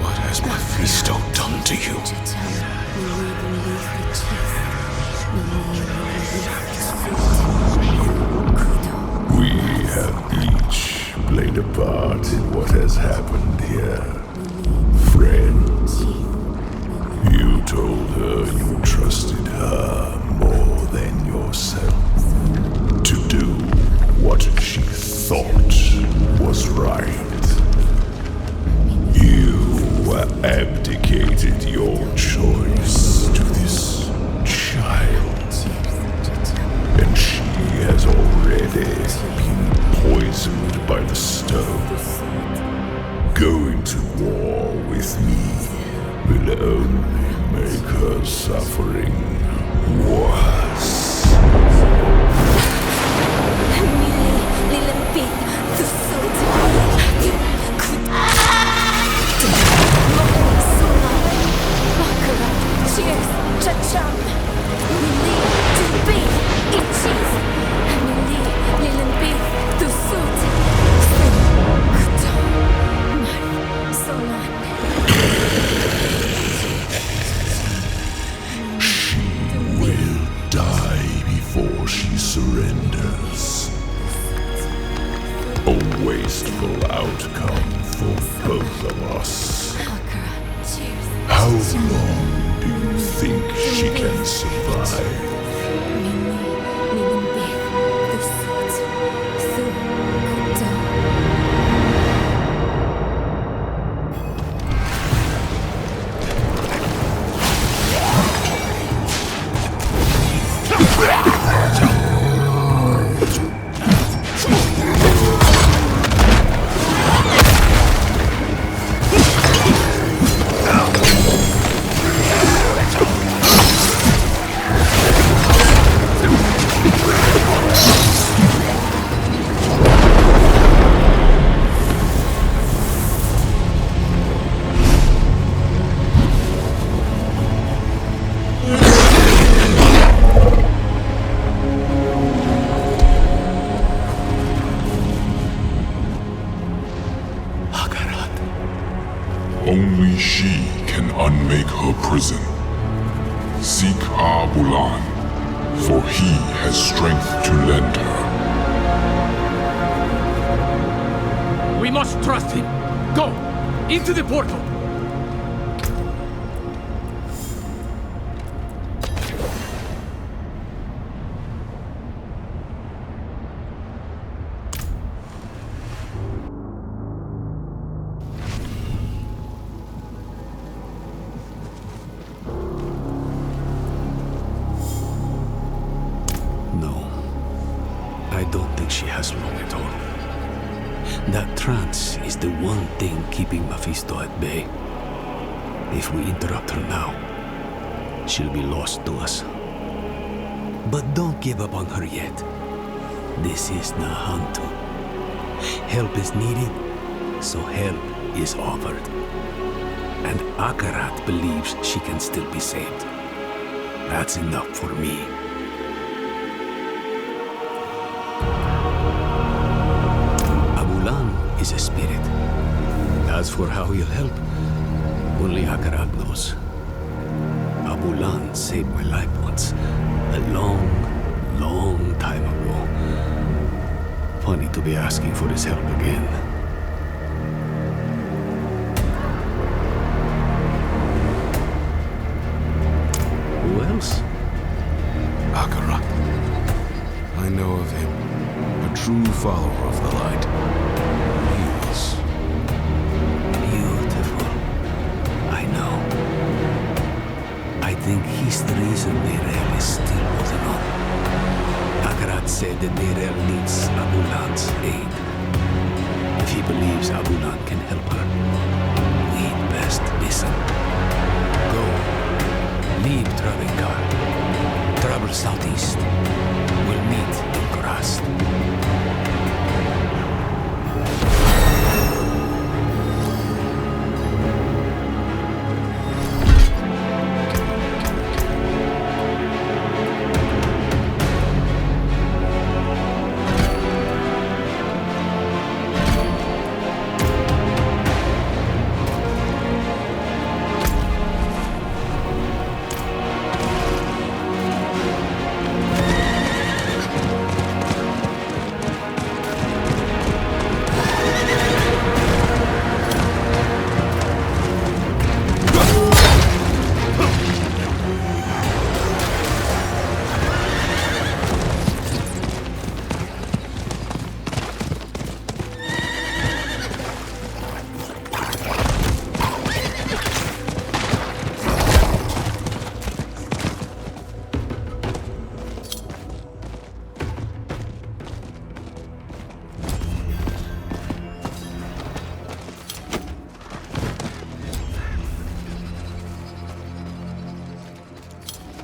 What has Mephisto done to you? We have each played a part in what has happened here. Friend, you told her you trusted her more than yourself to do what she thought was right. You abdicated your choice to this child, and she has already been poisoned by the stone. Going to war with me will only make her suffering worse. Surrenders. A wasteful outcome for both of us. How long do you think she can survive? prison. Seek Abulan, for he has strength to lend her. We must trust him. Go! Into the portal! That trance is the one thing keeping Mephisto at bay. If we interrupt her now, she'll be lost to us. But don't give up on her yet. This is Nahantu. Help is needed, so help is offered. And Akarat believes she can still be saved. That's enough for me. Abulan is a spirit. As for how he'll help, only Akarat knows. Abulan saved my life once, a long, long time ago. Funny to be asking for his help again. Who else? Akarat. I know of him. A true follower of the light. He was beautiful. I know. I think he's the reason Neyrelle is still holding on. Akarat said that Neyrelle needs Abulan's aid. If he believes Abulan can help her, we'd best listen. Go. Leave Travincal. Travel southeast. We'll meet in Kurast.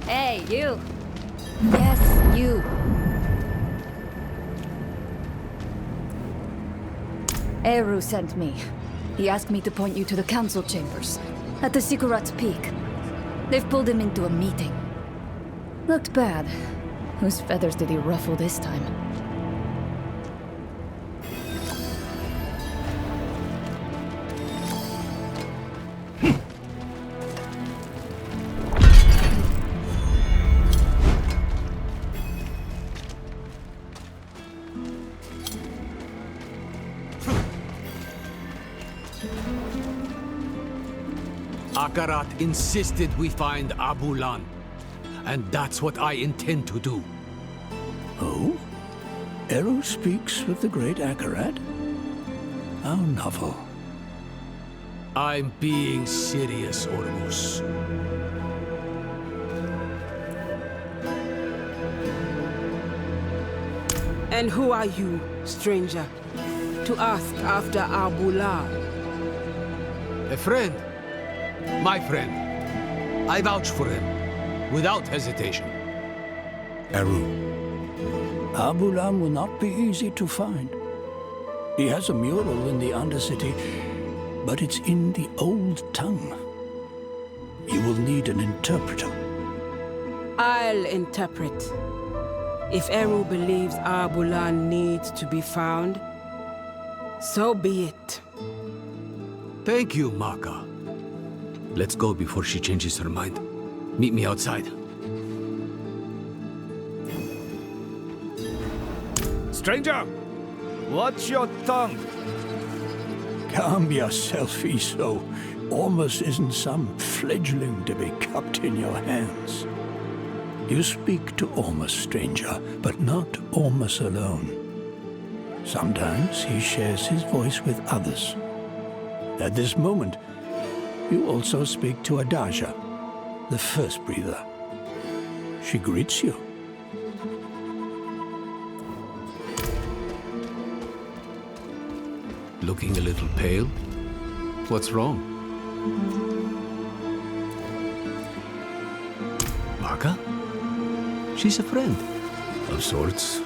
Hey, you! Yes, you. Eru sent me. He asked me to point you to the council chambers, at the Sikurat's Peak. They've pulled him into a meeting. Looked bad. Whose feathers did he ruffle this time? Akarat insisted we find Abulan, and that's what I intend to do. Oh? Eru speaks with the great Akarat? How novel. I'm being serious, Ormus. And who are you, stranger, to ask after Abulan? A friend. My friend. I vouch for him, without hesitation. Eru. Abulan will not be easy to find. He has a mural in the Undercity, but it's in the old tongue. You will need an interpreter. I'll interpret. If Eru believes Abulan needs to be found, so be it. Thank you, Maka. Let's go before she changes her mind. Meet me outside. Stranger! Watch your tongue! Calm yourself, Iso. Ormus isn't some fledgling to be cupped in your hands. You speak to Ormus, stranger, but not Ormus alone. Sometimes he shares his voice with others. At this moment, you also speak to Adaja, the first breather. She greets you. Looking a little pale? What's wrong? Maka? She's a friend. Of sorts.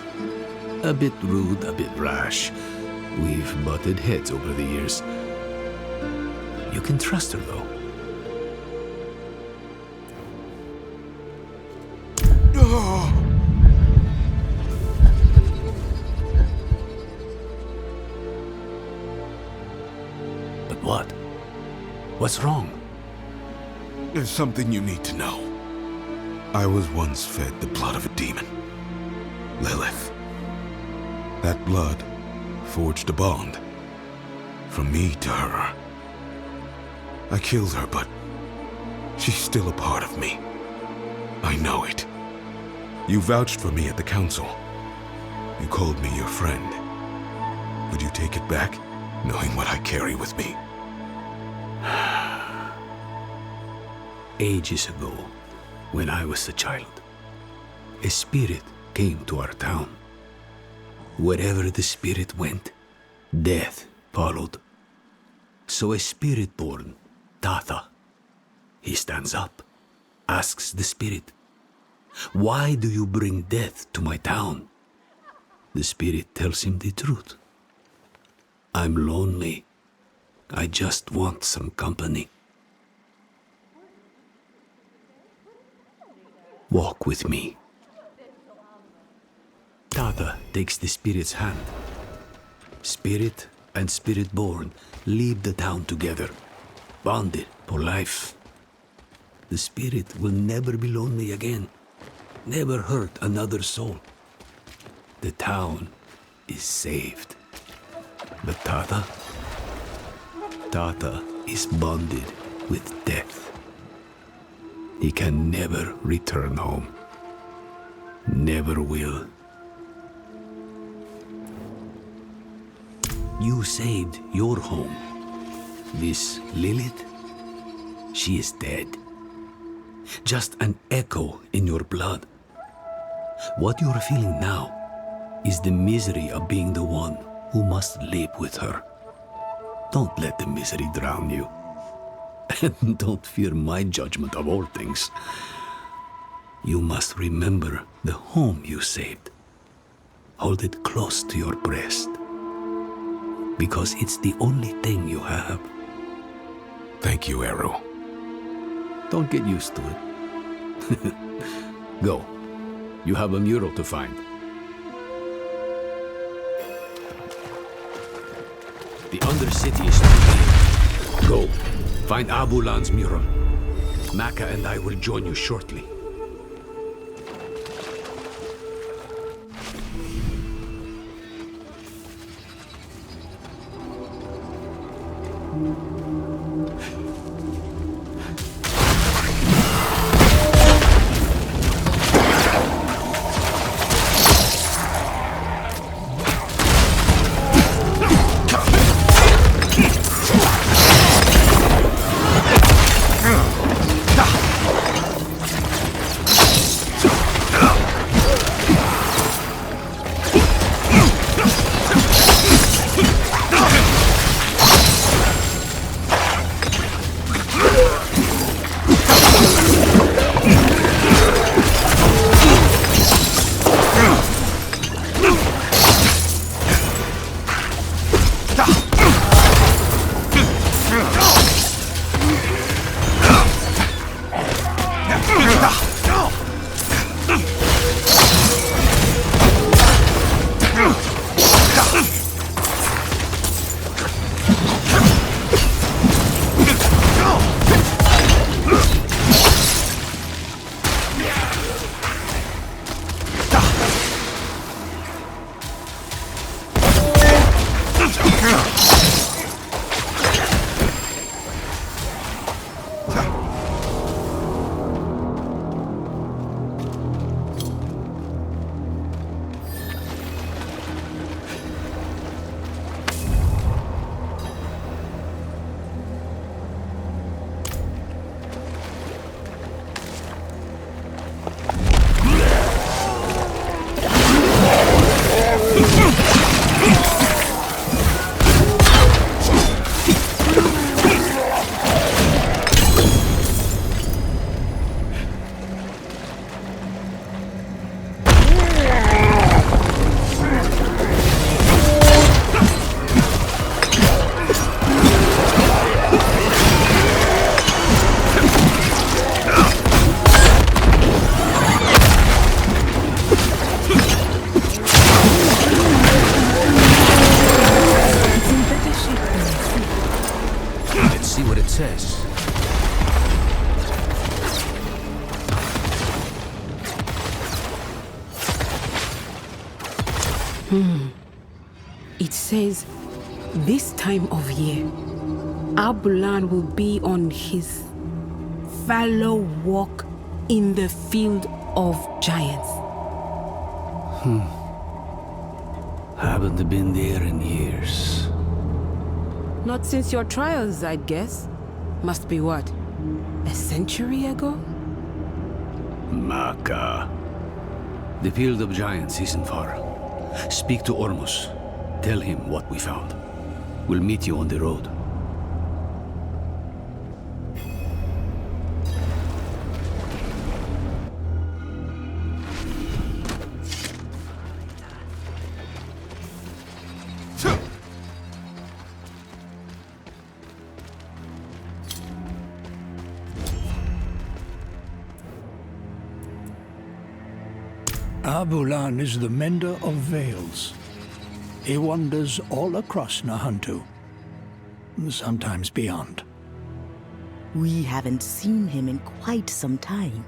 A bit rude, a bit rash. We've butted heads over the years. You can trust her, though. But what? What's wrong? There's something you need to know. I was once fed the blood of a demon. Lilith. That blood forged a bond. From me to her. I killed her, but she's still a part of me. I know it. You vouched for me at the council. You called me your friend. Would you take it back, knowing what I carry with me? Ages ago, when I was a child, a spirit came to our town. Wherever the spirit went, death followed. So a spirit born, Tata, he stands up, asks the spirit, "Why do you bring death to my town?" The spirit tells him the truth. "I'm lonely. I just want some company. Walk with me." Tata takes the spirit's hand. Spirit and spirit-born leave the town together, bonded for life. The spirit will never be lonely again, never hurt another soul. The town is saved. But Tata is bonded with death. He can never return home. Never will. You saved your home. This Lilith, she is dead. Just an echo in your blood. What you're feeling now is the misery of being the one who must live with her. Don't let the misery drown you. And don't fear my judgment of all things. You must remember the home you saved. Hold it close to your breast. Because it's the only thing you have. Thank you, Eru. Don't get used to it. Go. You have a mural to find. The Undercity is too big. Go. Find Abulan's mural. Maka and I will join you shortly. It says, this time of year, Abulan will be on his fallow walk in the field of giants. Haven't been there in years. Not since your trials, I'd guess. Must be what? A century ago? Maka. The field of giants isn't far. Speak to Ormus. Tell him what we found. We'll meet you on the road. Abulan is the mender of veils. He wanders all across Nahantu, sometimes beyond. We haven't seen him in quite some time.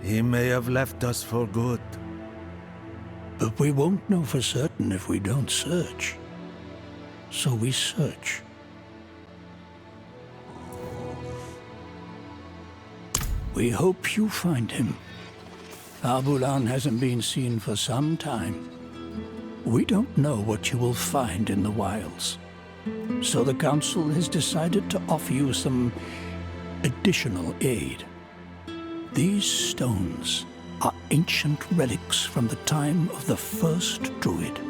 He may have left us for good. But we won't know for certain if we don't search. So we search. We hope you find him. Abulan hasn't been seen for some time. We don't know what you will find in the wilds. So the Council has decided to offer you some additional aid. These stones are ancient relics from the time of the first Druid.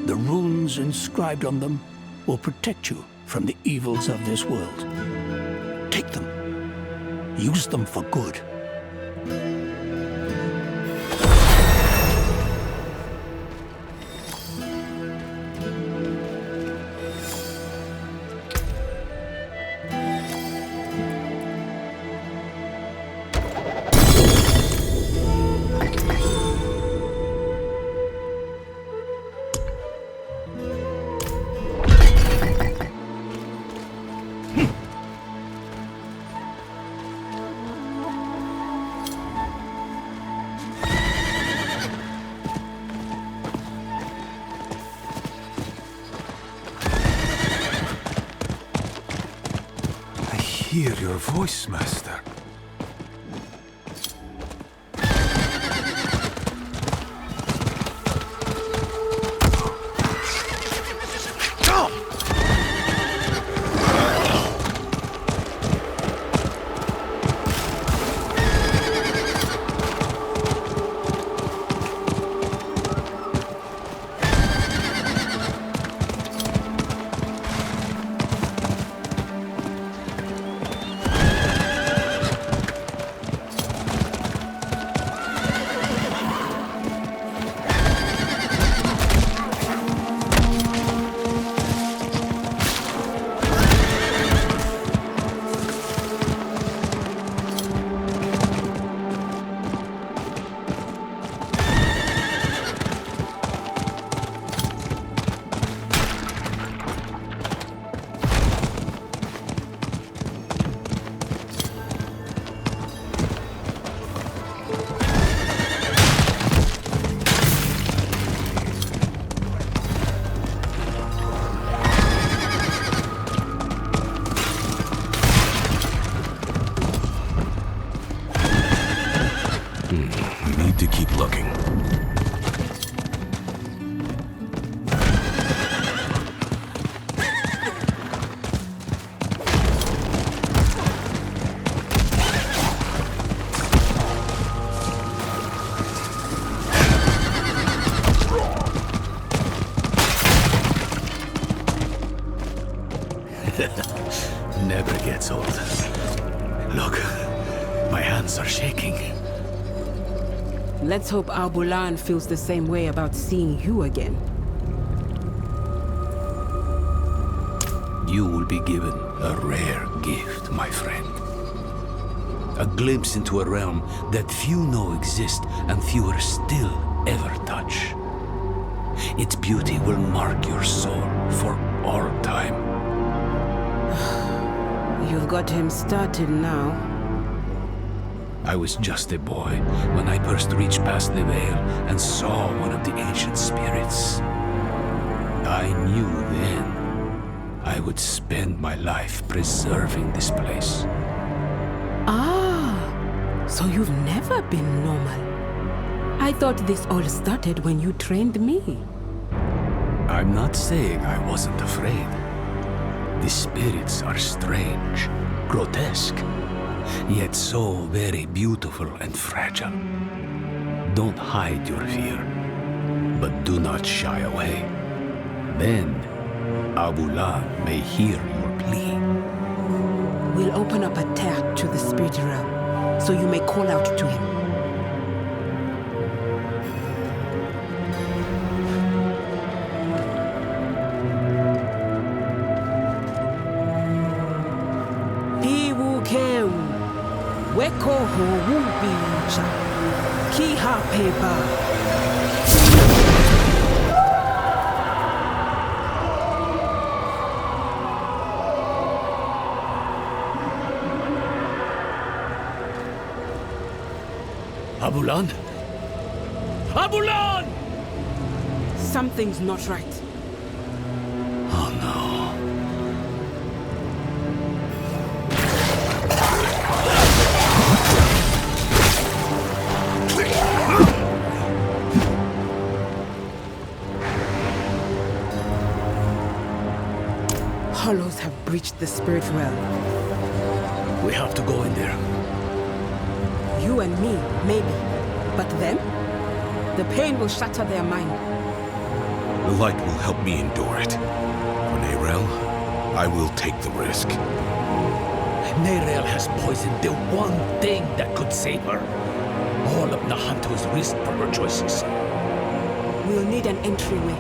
The runes inscribed on them will protect you from the evils of this world. Take them. Use them for good. Hear your voice, Master. To keep looking. Never gets old. Look, my hands are shaking. Let's hope Abulan feels the same way about seeing you again. You will be given a rare gift, my friend. A glimpse into a realm that few know exists and fewer still ever touch. Its beauty will mark your soul for all time. You've got him started now. I was just a boy when I first reached past the veil and saw one of the ancient spirits. I knew then I would spend my life preserving this place. Ah, so you've never been normal. I thought this all started when you trained me. I'm not saying I wasn't afraid. The spirits are strange, grotesque, yet so very beautiful and fragile. Don't hide your fear, but do not shy away. Then, Abulan may hear your plea. We'll open up a tear to the spirit realm, so you may call out to him. Weko ho wubicha, ki ha peba. Abulan? Abulan! Something's not right. Oh no. Hollows have breached the spirit realm. We have to go in there. You and me, maybe. But them? The pain will shatter their mind. The light will help me endure it. For Neyrelle, I will take the risk. Neyrelle has poisoned the one thing that could save her. All of Nahantu's reason for her choices. We'll need an entryway.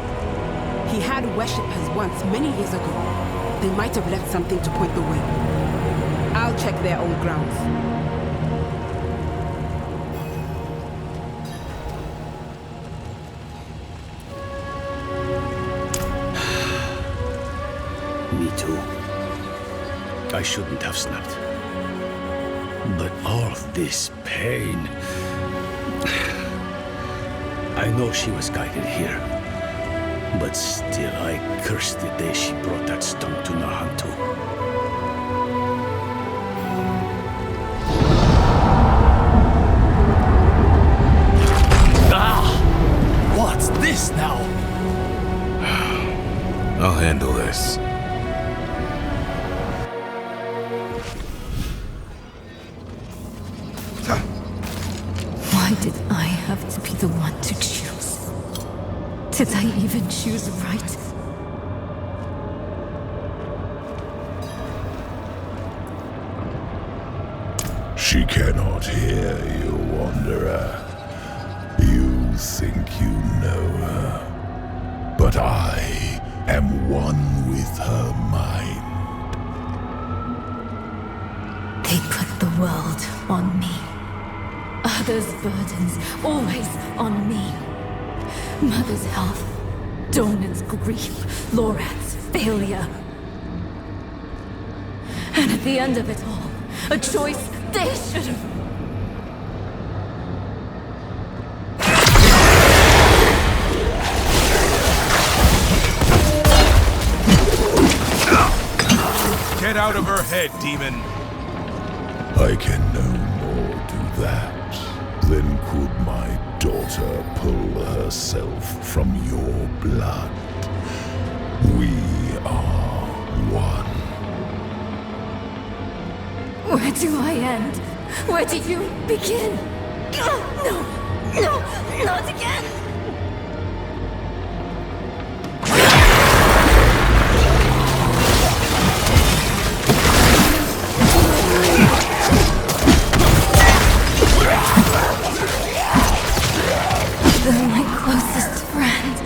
He had worshippers once, many years ago. They might have left something to point the way. I'll check their old grounds. Me too. I shouldn't have slept. But all this pain... I know she was guided here. But still, I curse the day she brought that stone to Nahantu. Ah! What's this now? I'll handle this. Why did I have to be the one to choose? Did I even choose right? She cannot hear you, Wanderer. You think you know her, but I am one with her mind. They put the world on me. Others' burdens always on me. Mother's health, Dornan's grief, Lorath's failure. And at the end of it all, a choice they should have... Get out of her head, demon! I can no more do that than could my daughter pull herself from your blood. We are one. Where do I end? Where do you begin? No! No! Not again! They're my closest friend.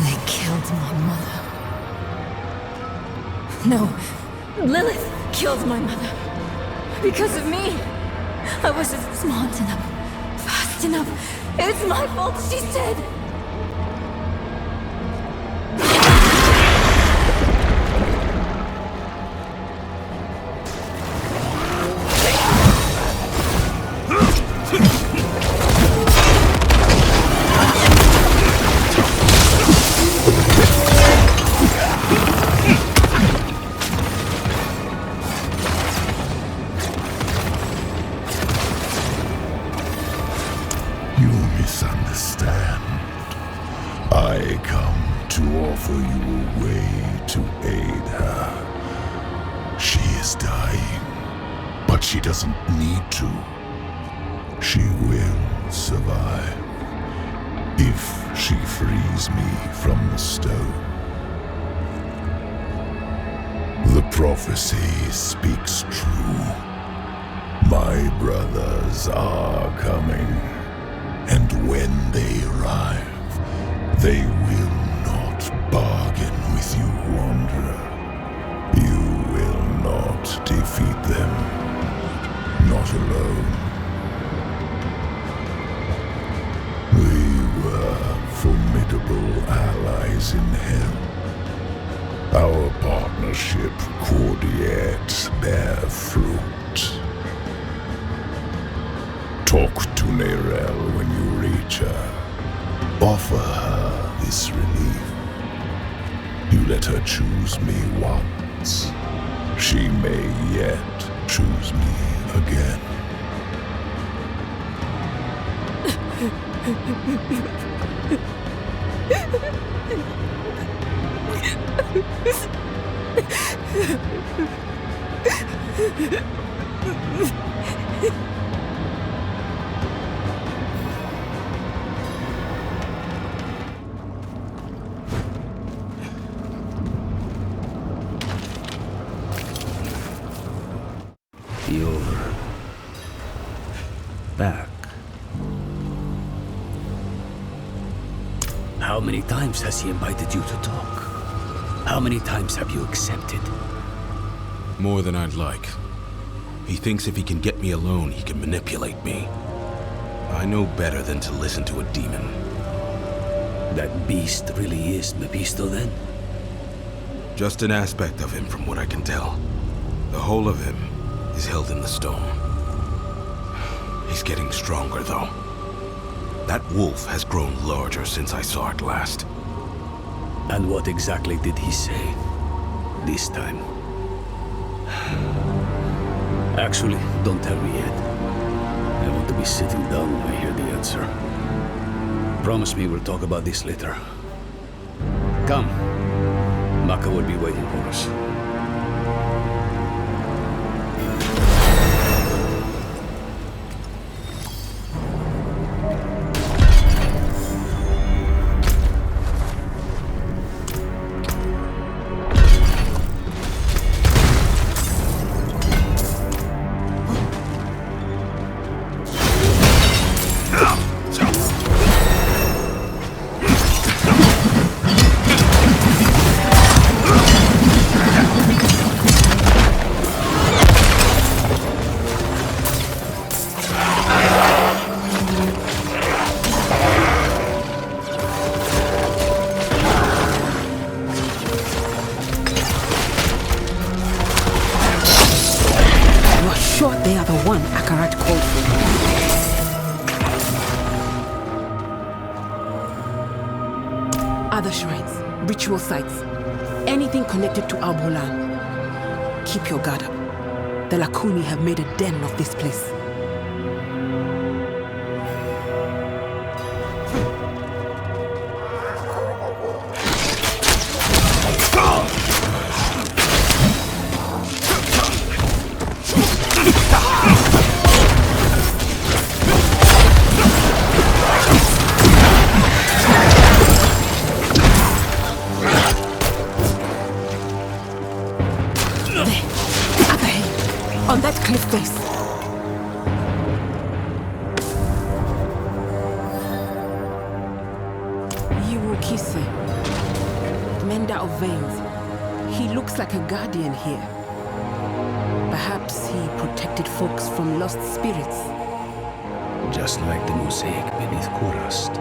They killed my mother. No, Lilith killed my mother. Because of me. I wasn't smart enough, fast enough. It's my fault she's dead. misunderstand. I come to offer you a way to aid her. She is dying, but she doesn't need to. She will survive if she frees me from the stone. The prophecy speaks true. My brothers are coming, and when they arrive, they will not bargain with you, Wanderer. You will not defeat them, not alone. We were formidable allies in hell. Our partnership could yet bear fruit. Talk to Neyrelle when you reach her. Offer her this relief. You let her choose me once. She may yet choose me again. You're back. How many times has he invited you to talk? How many times have you accepted? More than I'd like. He thinks if he can get me alone, he can manipulate me. I know better than to listen to a demon. That beast really is Mephisto then? Just an aspect of him from what I can tell. The whole of him is held in the stone. He's getting stronger though. That wolf has grown larger since I saw it last. And what exactly did he say this time? Actually, don't tell me yet. I want to be sitting down when I hear the answer. Promise me we'll talk about this later. Come. Maka will be waiting for us. They are the one Akarat called for. Other shrines, ritual sites, anything connected to Abulan. Keep your guard up. The Lakuni have made a den of this place. On that cliff face. Yiwukise, mender of veins. He looks like a guardian here. Perhaps he protected folks from lost spirits. Just like the mosaic beneath Kurast.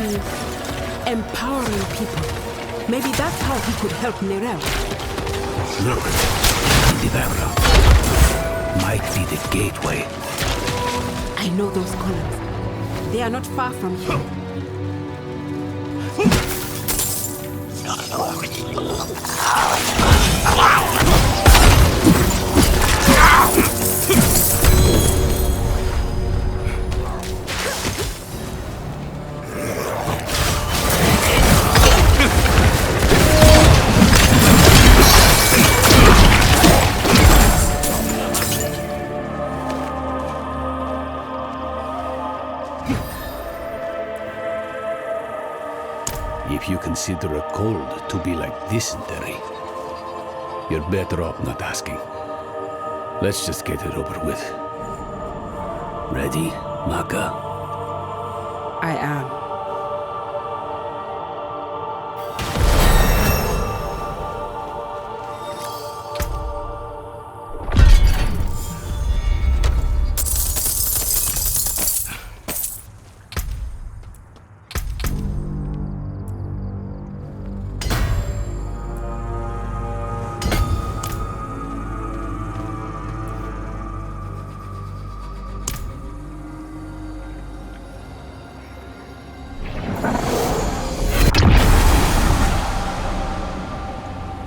be empowering people. Maybe that's how he could help Neyrelle. Look, Diablo might be the gateway. I know those columns. They are not far from here. If you consider a cold to be like dysentery, you're better off not asking. Let's just get it over with. Ready, Maka? I am.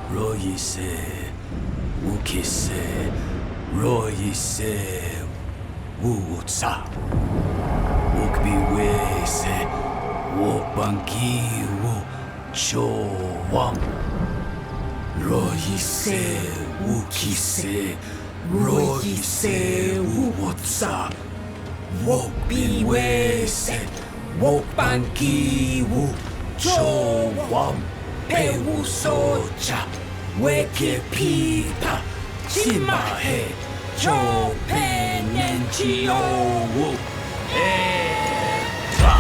Royise, Wukise, Royise, Wutsa, Wukbiwese, Wobangi, Wu Chowam, Royise, Wukise, Royise, Wutsa, Wukbiwese, Wobangi, Wu Chowam. Pewu socha, weke pita, chimahe, cho penenchi owu, etra.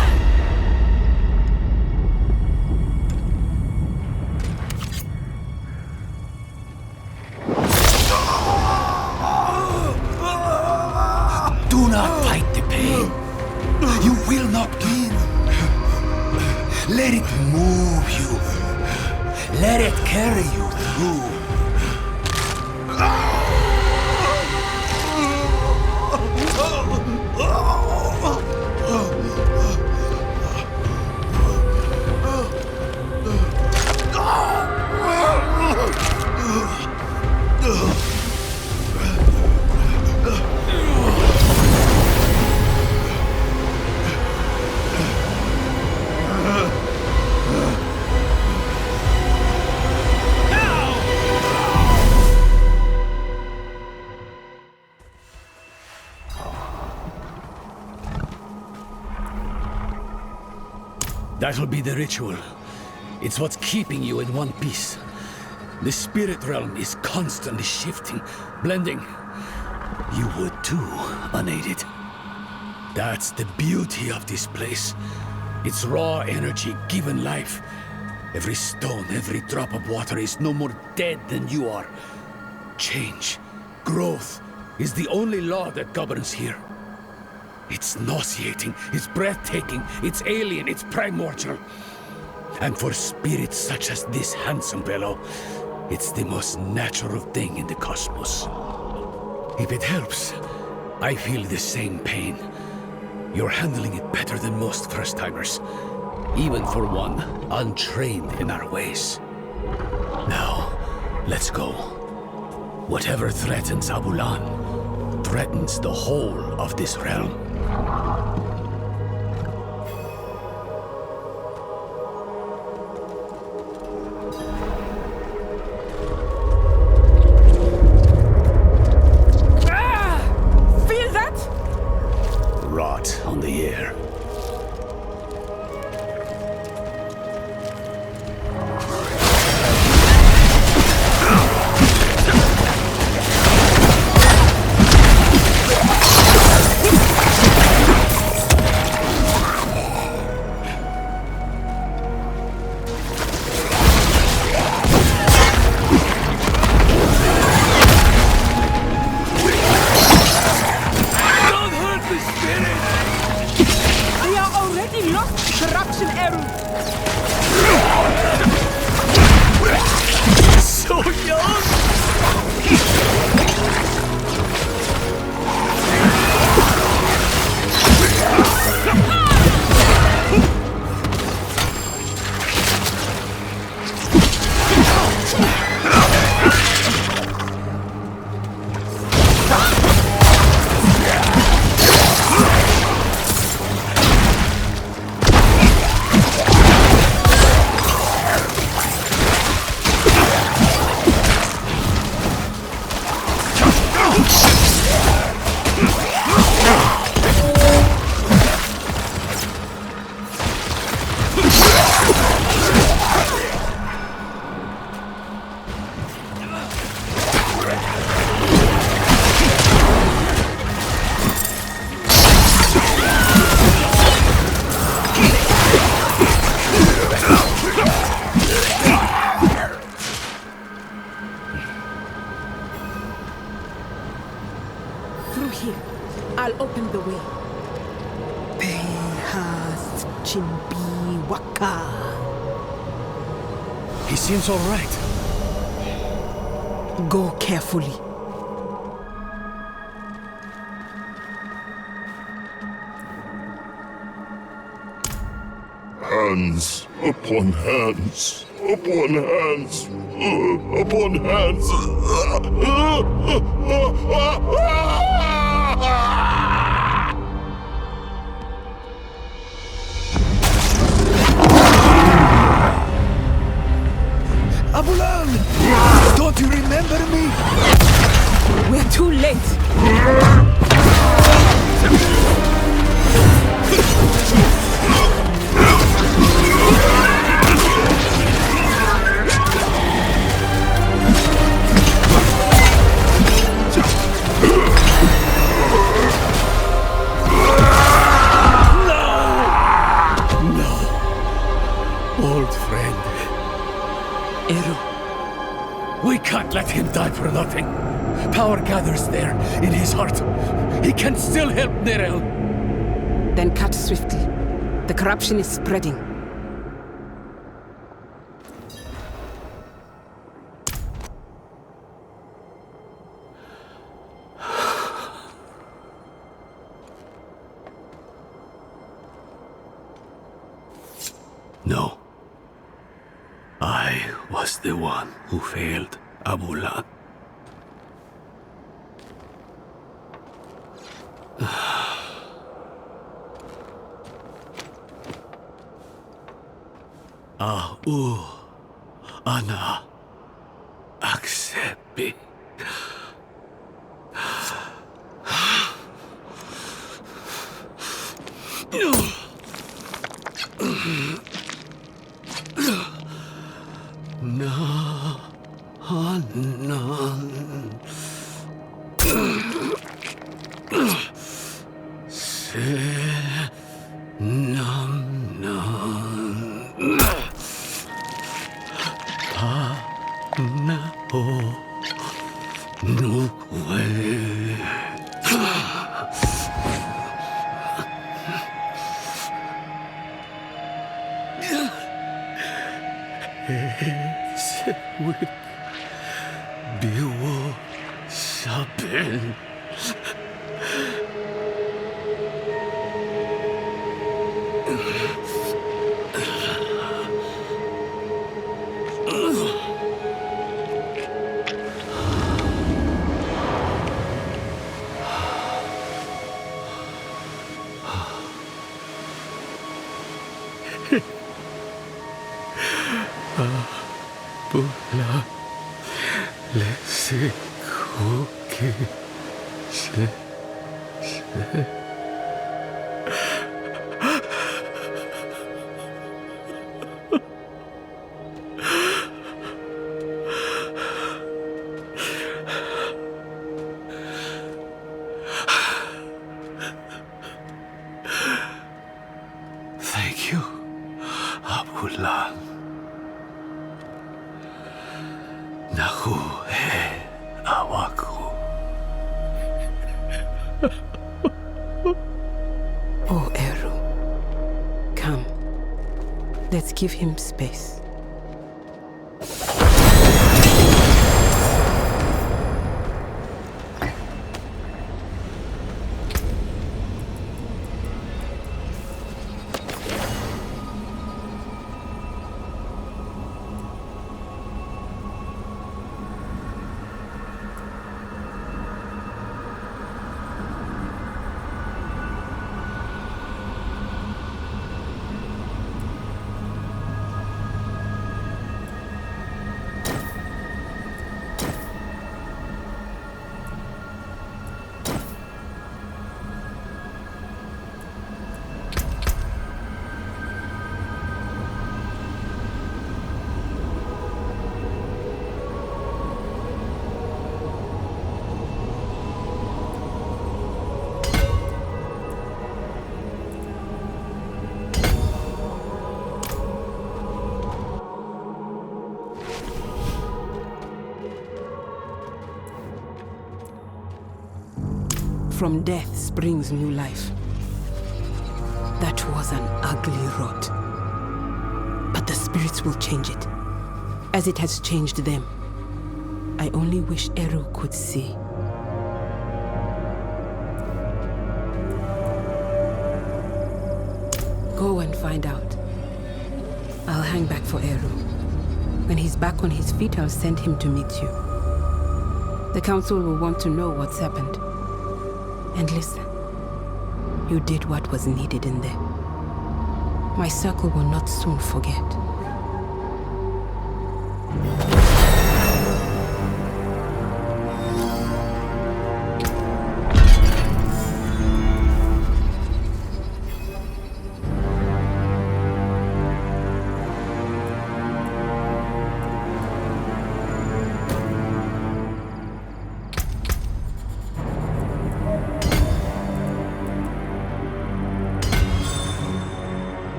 Do not fight the pain. You will not win. Let it move you. Let it carry you through. That'll be the ritual. It's what's keeping you in one piece. The spirit realm is constantly shifting, blending. You would too, unaided. That's the beauty of this place. It's raw energy given life. Every stone, every drop of water is no more dead than you are. Change, growth, is the only law that governs here. It's nauseating, it's breathtaking, it's alien, it's primordial. And for spirits such as this handsome fellow, it's the most natural thing in the cosmos. If it helps, I feel the same pain. You're handling it better than most first-timers, even for one untrained in our ways. Now, let's go. Whatever threatens Abulan threatens the whole of this realm. Feel that? Rot on the air. So young! Through here. I'll open the way. Behas Chimbi Waka. He seems all right. Go carefully. Hands upon hands, upon hands, upon hands. Abulan! Don't you remember me? We're too late. Old friend. Eru. We can't let him die for nothing. Power gathers there, in his heart. He can still help Neyrelle. Then cut swiftly. The corruption is spreading. No. I was the one who failed Abulan. Ana accept. Abulan, lesi kuki se. Thank you, Abulan. Nahu he awaku. Oh, Eru, come. Let's give him space. From death springs new life. That was an ugly rot. But the spirits will change it, as it has changed them. I only wish Eru could see. Go and find out. I'll hang back for Eru. When he's back on his feet, I'll send him to meet you. The council will want to know what's happened. And listen, you did what was needed in there. My circle will not soon forget.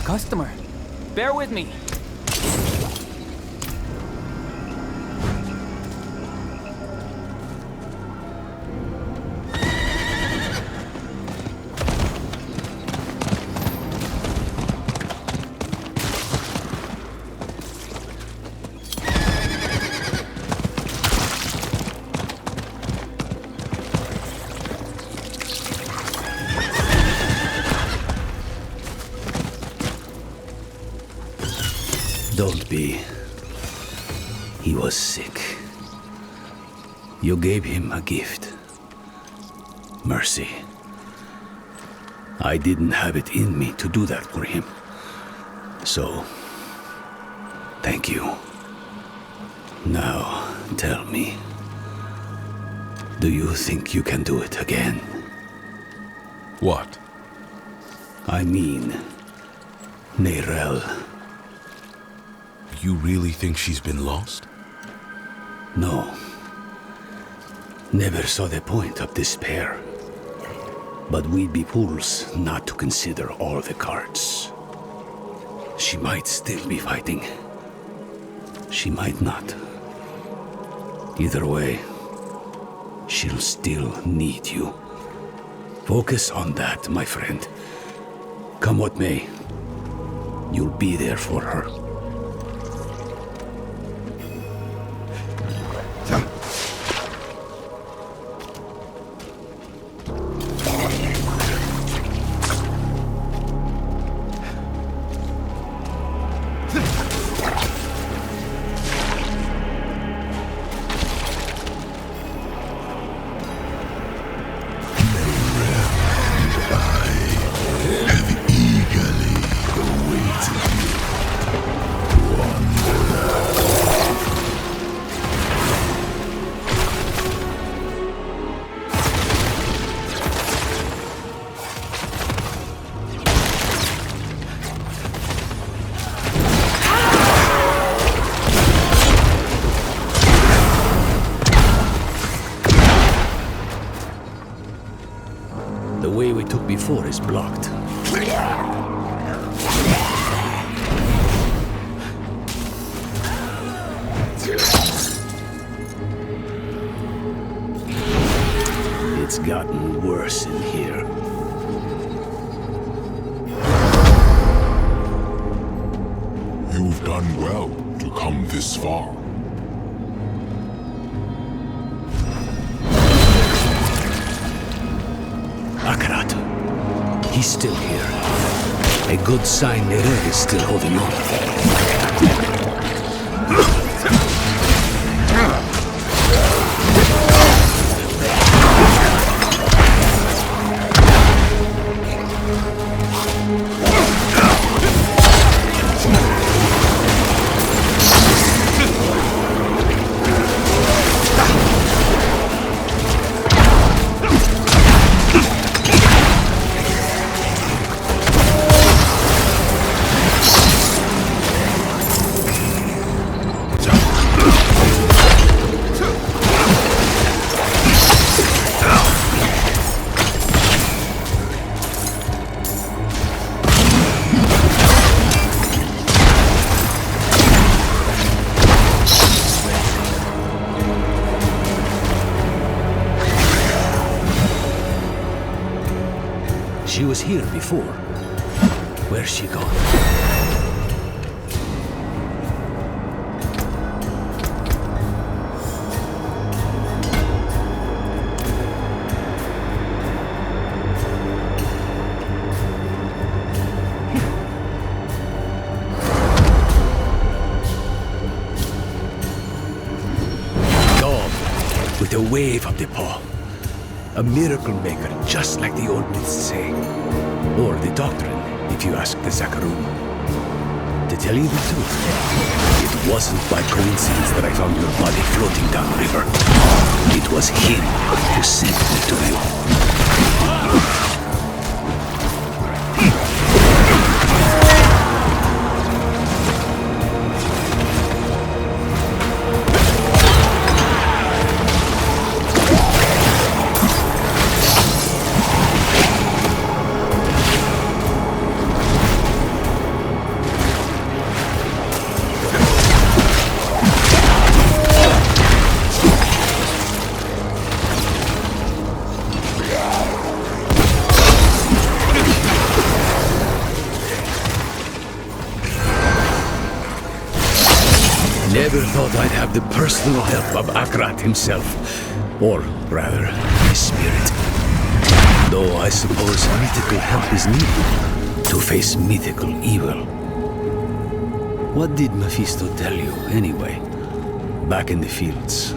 Customer, bear with me. Don't be. He was sick. You gave him a gift. Mercy. I didn't have it in me to do that for him. So, thank you. Now, tell me. Do you think you can do it again? What? I mean, Neyrelle. You really think she's been lost? No. Never saw the point of despair. But we'd be fools not to consider all the cards. She might still be fighting. She might not. Either way, she'll still need you. Focus on that, my friend. Come what may, you'll be there for her. took before is blocked. It's gotten worse in here. You've done well to come this far. Akarat. He's still here. A good sign Neyrelle is still holding on. She was here before. Where's she gone? Dog with a wave of the paw. A miracle maker, just like the old myths say. Or the doctrine, if you ask the Zakarum. To tell you the truth, it wasn't by coincidence that I found your body floating down the river. It was him who sent me to you. Never thought I'd have the personal help of Akarat himself. Or, rather, his spirit. Though I suppose mythical help is needed to face mythical evil. What did Mephisto tell you, anyway? Back in the fields.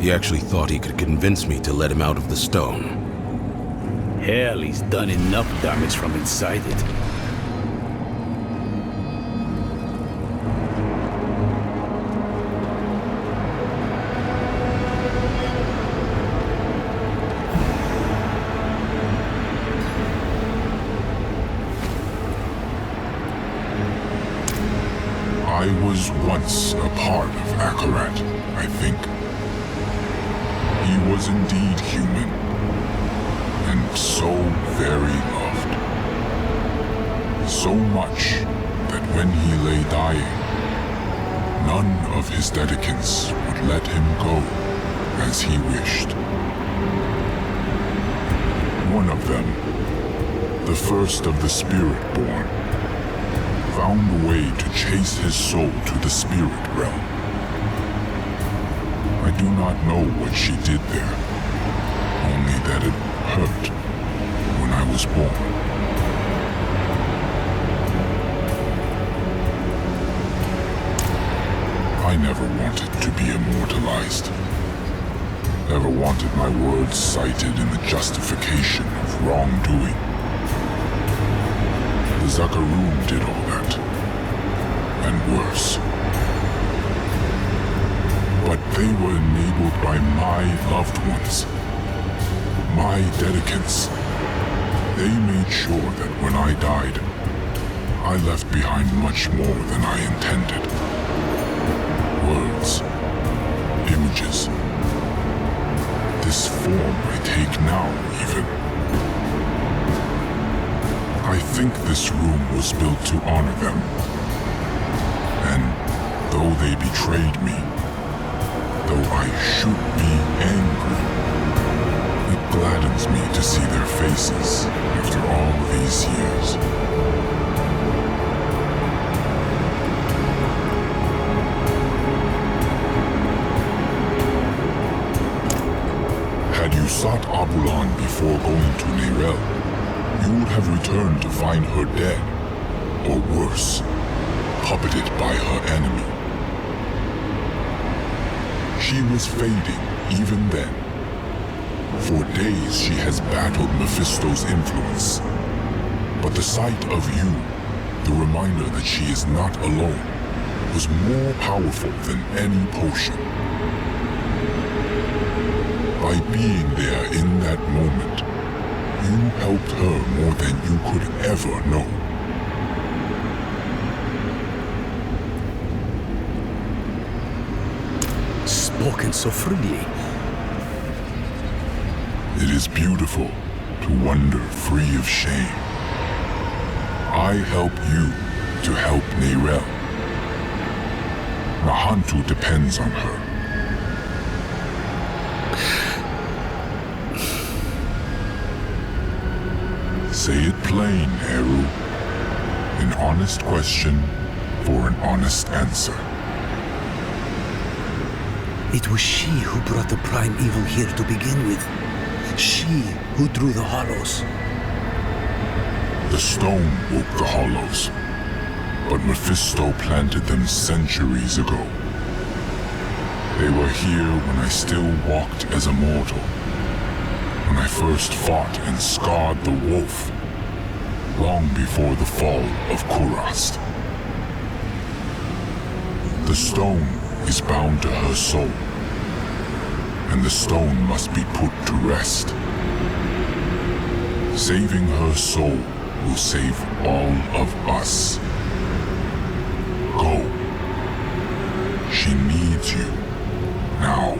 He actually thought he could convince me to let him out of the stone. Hell, he's done enough damage from inside it. I was once a part of Akarat, I think. He was indeed human, and so very loved. So much that when he lay dying, none of his dedicants would let him go as he wished. One of them, the first of the Spirit-born, found a way to chase his soul to the spirit realm. I do not know what she did there, only that it hurt when I was born. I never wanted to be immortalized. Never wanted my words cited in the justification of wrongdoing. The Zakarum did all that, and worse. But they were enabled by my loved ones, my dedicants. They made sure that when I died, I left behind much more than I intended. Words, images, this form I take now even. I think this room was built to honor them. And though they betrayed me, though I should be angry, it gladdens me to see their faces after all these years. Had you sought Abulan before going to Neyrelle, you would have returned to find her dead, or worse, puppeted by her enemy. She was fading even then. For days she has battled Mephisto's influence. But the sight of you, the reminder that she is not alone, was more powerful than any potion. By being there in that moment, you helped her more than you could ever know. Spoken so freely. It is beautiful to wander free of shame. I help you to help Neyrelle. Nahantu depends on her. Say it plain, Eru. An honest question for an honest answer. It was she who brought the prime evil here to begin with. She who drew the hollows. The stone woke the hollows, but Mephisto planted them centuries ago. They were here when I still walked as a mortal. When I first fought and scarred the wolf, long before the fall of Kurast. The stone is bound to her soul, and the stone must be put to rest. Saving her soul will save all of us. Go. She needs you now.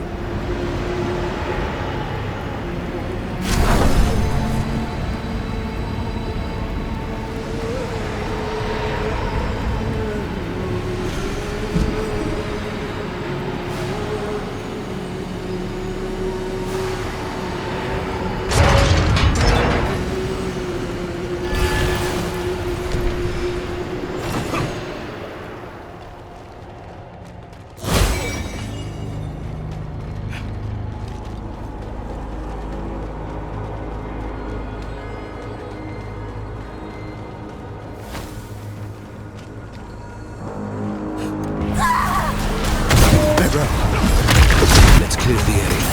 Let's clear the area.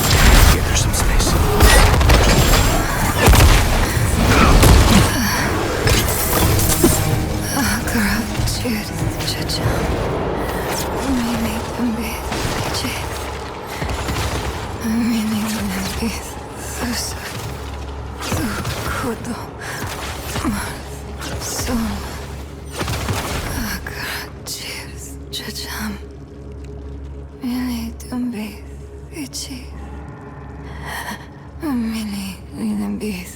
Give her some space. Akarat, Chacha. Mini Gambit, Chase. Mini Gambit, Susa. Sukudo. Son. Akarat, Chacha. Mini Gambit, Chase. Mini Gambit,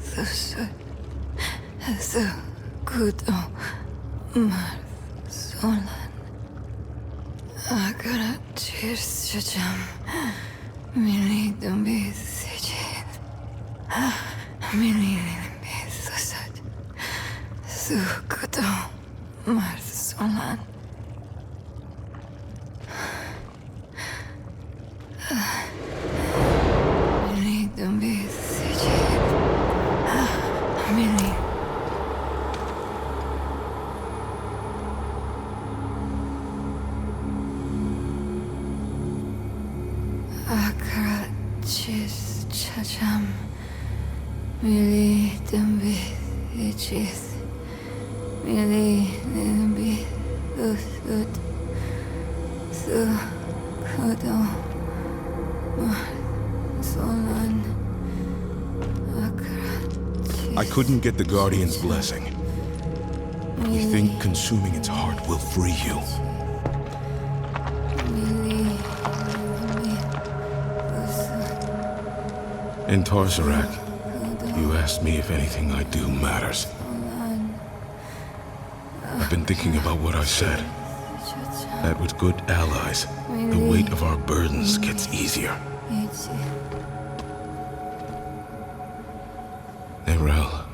Susa. Sukudo. Solan. Akarat, Chacham. Mili Dumbi Sijit. Mili Susad. Sukudo. Solan. Mili Dumbi Sijit. Mili. Akarat, Chacham, Mili Dumbi Ichis, Mili Dumbi Usud, Sukudo, Solan, Akarat. I couldn't get the Guardian's blessing. You think consuming its heart will free you? In Tarsarak, you asked me if anything I do matters. been thinking about what I said. That with good allies, the weight of our burdens gets easier. Neyrelle.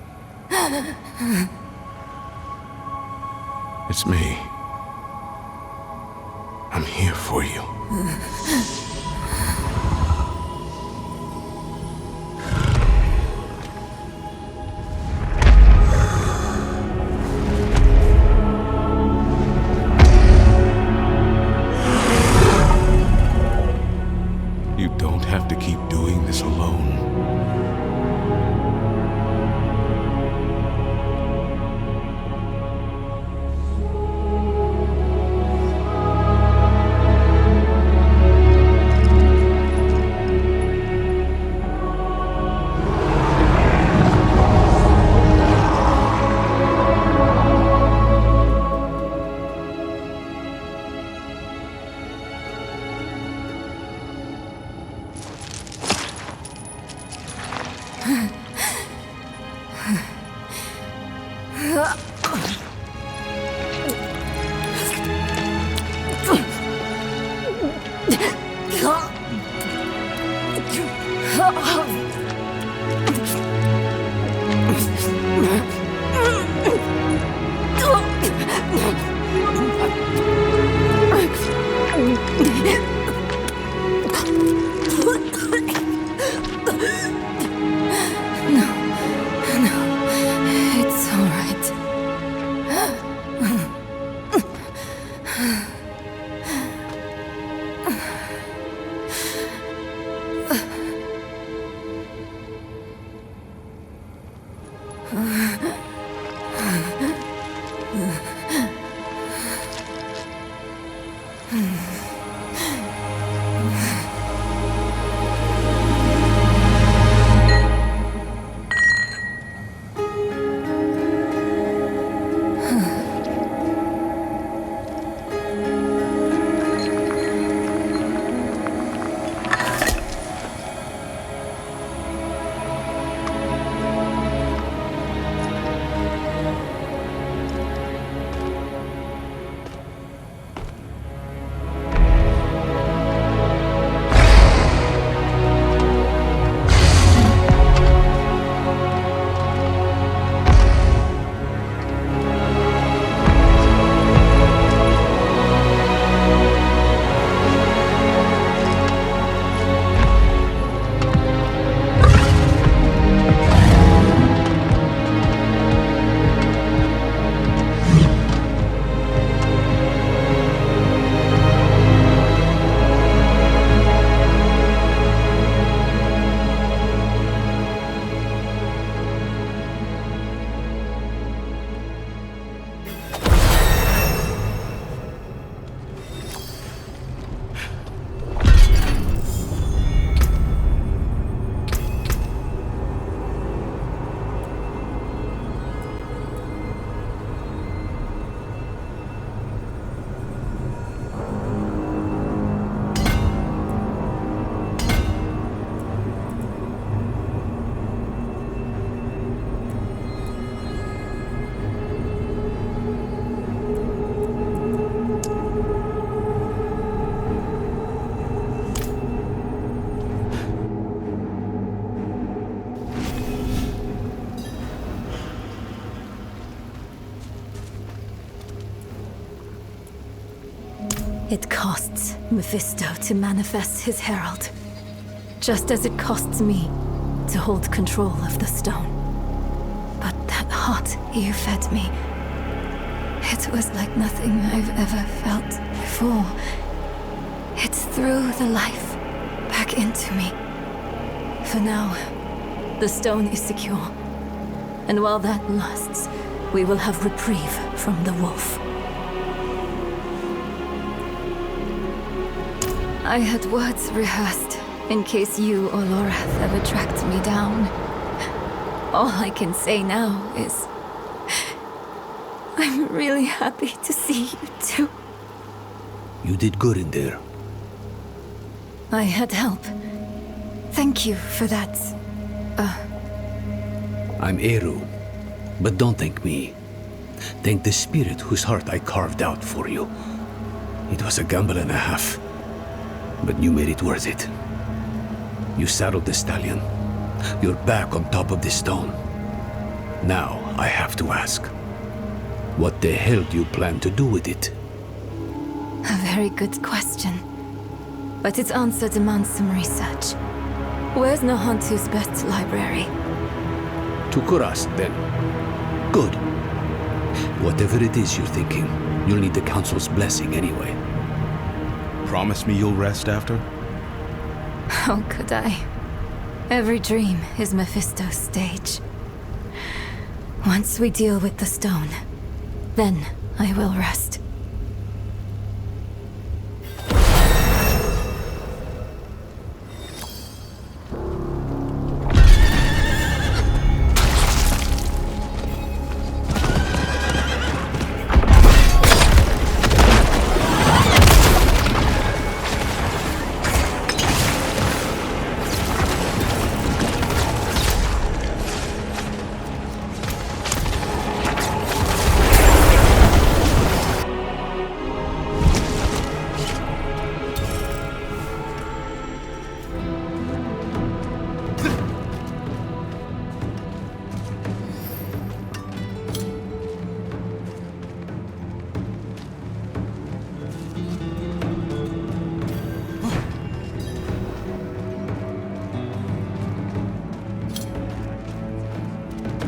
It's me. I'm here for you. You don't have to keep doing this alone. It costs Mephisto to manifest his herald, just as it costs me to hold control of the stone. But that heart you fed me, it was like nothing I've ever felt before. It threw the life back into me. For now, the stone is secure. And while that lasts, we will have reprieve from the wolf. I had words rehearsed in case you or Lorath ever tracked me down. All I can say now is I'm really happy to see you too. You did good in there. I had help. Thank you for that. I'm Eru, but don't thank me. Thank the spirit whose heart I carved out for you. It was a gamble and a half, but you made it worth it. You saddled the stallion. You're back on top of the stone. Now, I have to ask, what the hell do you plan to do with it? A very good question. But its answer demands some research. Where's Nahantu's best library? To Kurast, then. Good. Whatever it is you're thinking, you'll need the Council's blessing anyway. Promise me you'll rest after? How could I? Every dream is Mephisto's stage. Once we deal with the stone, then I will rest.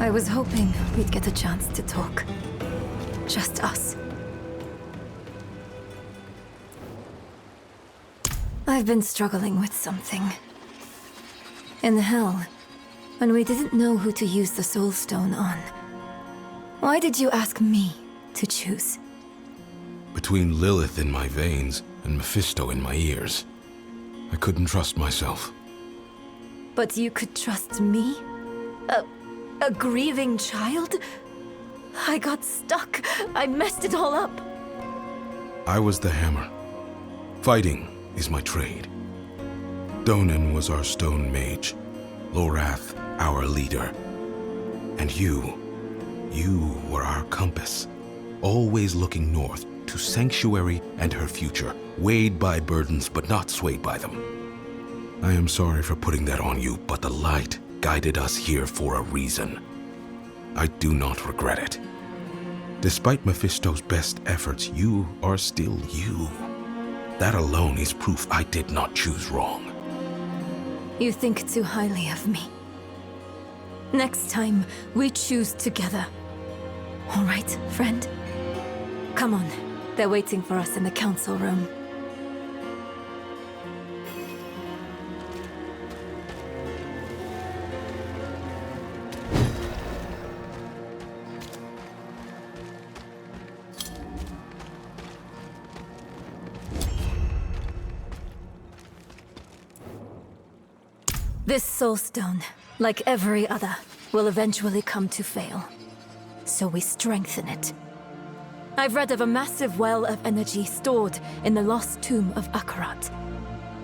I was hoping we'd get a chance to talk. Just us. I've been struggling with something. In hell, when we didn't know who to use the Soul Stone on, why did you ask me to choose? Between Lilith in my veins and Mephisto in my ears, I couldn't trust myself. But you could trust me? A grieving child? I got stuck. I messed it all up. I was the hammer. Fighting is my trade. Donan was our stone mage. Lorath, our leader. And you were our compass. Always looking north to Sanctuary and her future. Weighed by burdens, but not swayed by them. I am sorry for putting that on you, but the light guided us here for a reason. I do not regret it. Despite Mephisto's best efforts, you are still you. That alone is proof I did not choose wrong. You think too highly of me. Next time, we choose together. All right, friend? Come on. They're waiting for us in the council room. This soul stone, like every other, will eventually come to fail. So we strengthen it. I've read of a massive well of energy stored in the lost tomb of Akarat.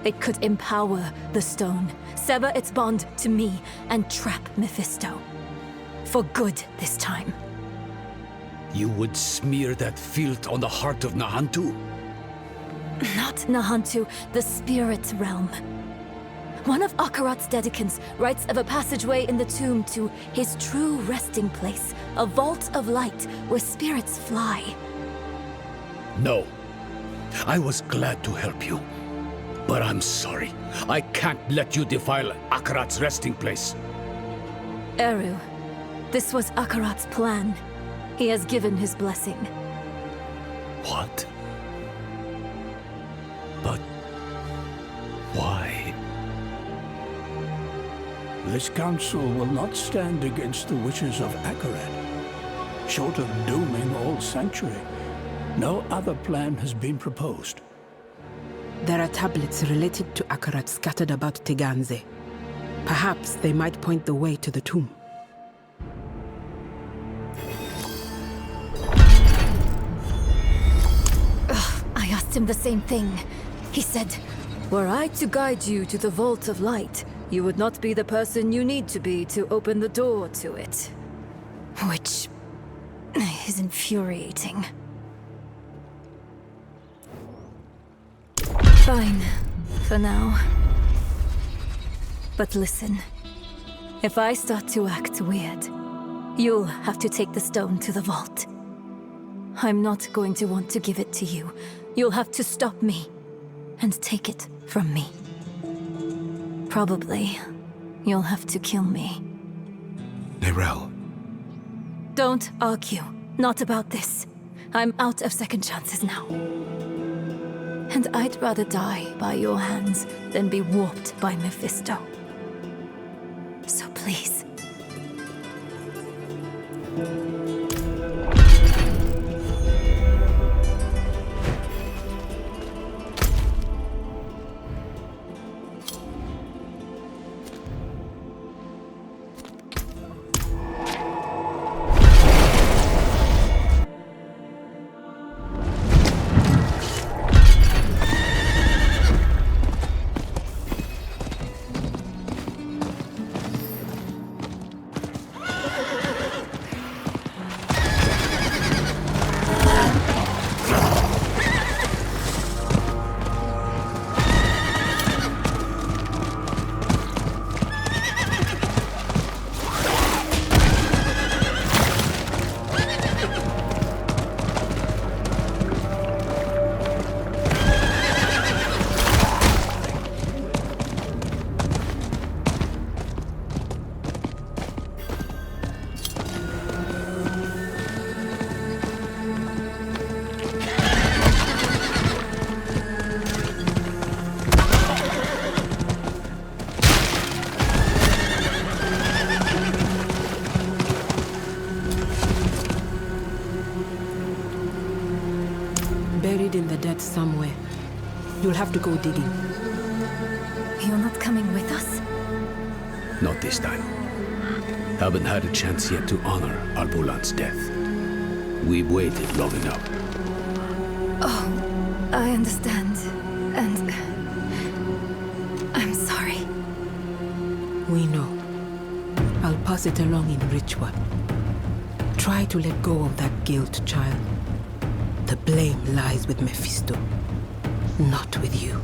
It could empower the stone, sever its bond to me, and trap Mephisto. For good this time. You would smear that filth on the heart of Nahantu? Not Nahantu, the spirit realm. One of Akarat's dedicants writes of a passageway in the tomb to his true resting place, a vault of light where spirits fly. No. I was glad to help you. But I'm sorry. I can't let you defile Akarat's resting place. Eru, this was Akarat's plan. He has given his blessing. What? But why? This council will not stand against the wishes of Akarat. Short of dooming all Sanctuary, no other plan has been proposed. There are tablets related to Akarat scattered about Teganze. Perhaps they might point the way to the tomb. I asked him the same thing. He said, were I to guide you to the Vault of Light, you would not be the person you need to be to open the door to it. Which is infuriating. Fine, for now. But listen, if I start to act weird, you'll have to take the stone to the vault. I'm not going to want to give it to you. You'll have to stop me and take it from me. Probably, you'll have to kill me. Neyrelle. Don't argue. Not about this. I'm out of second chances now. And I'd rather die by your hands than be warped by Mephisto. So please. Buried in the dead somewhere. You'll have to go digging. You're not coming with us? Not this time. Haven't had a chance yet to honor Abulan's death. We've waited long enough. Oh, I understand. And... I'm sorry. We know. I'll pass it along in ritual. Try to let go of that guilt, child. The blame lies with Mephisto, not with you.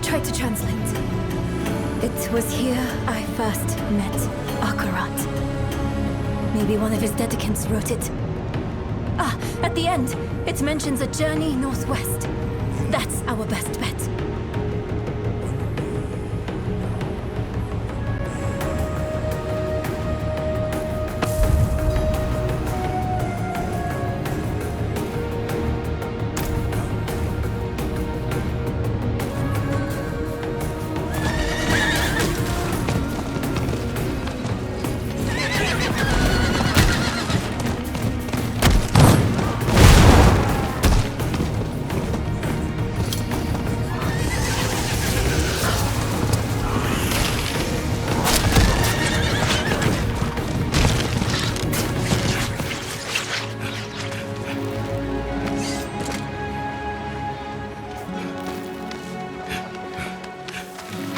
Try to translate. It was here I first met Akarat. Maybe one of his dedicants wrote it. Ah, at the end, it mentions a journey northwest. That's our best bet.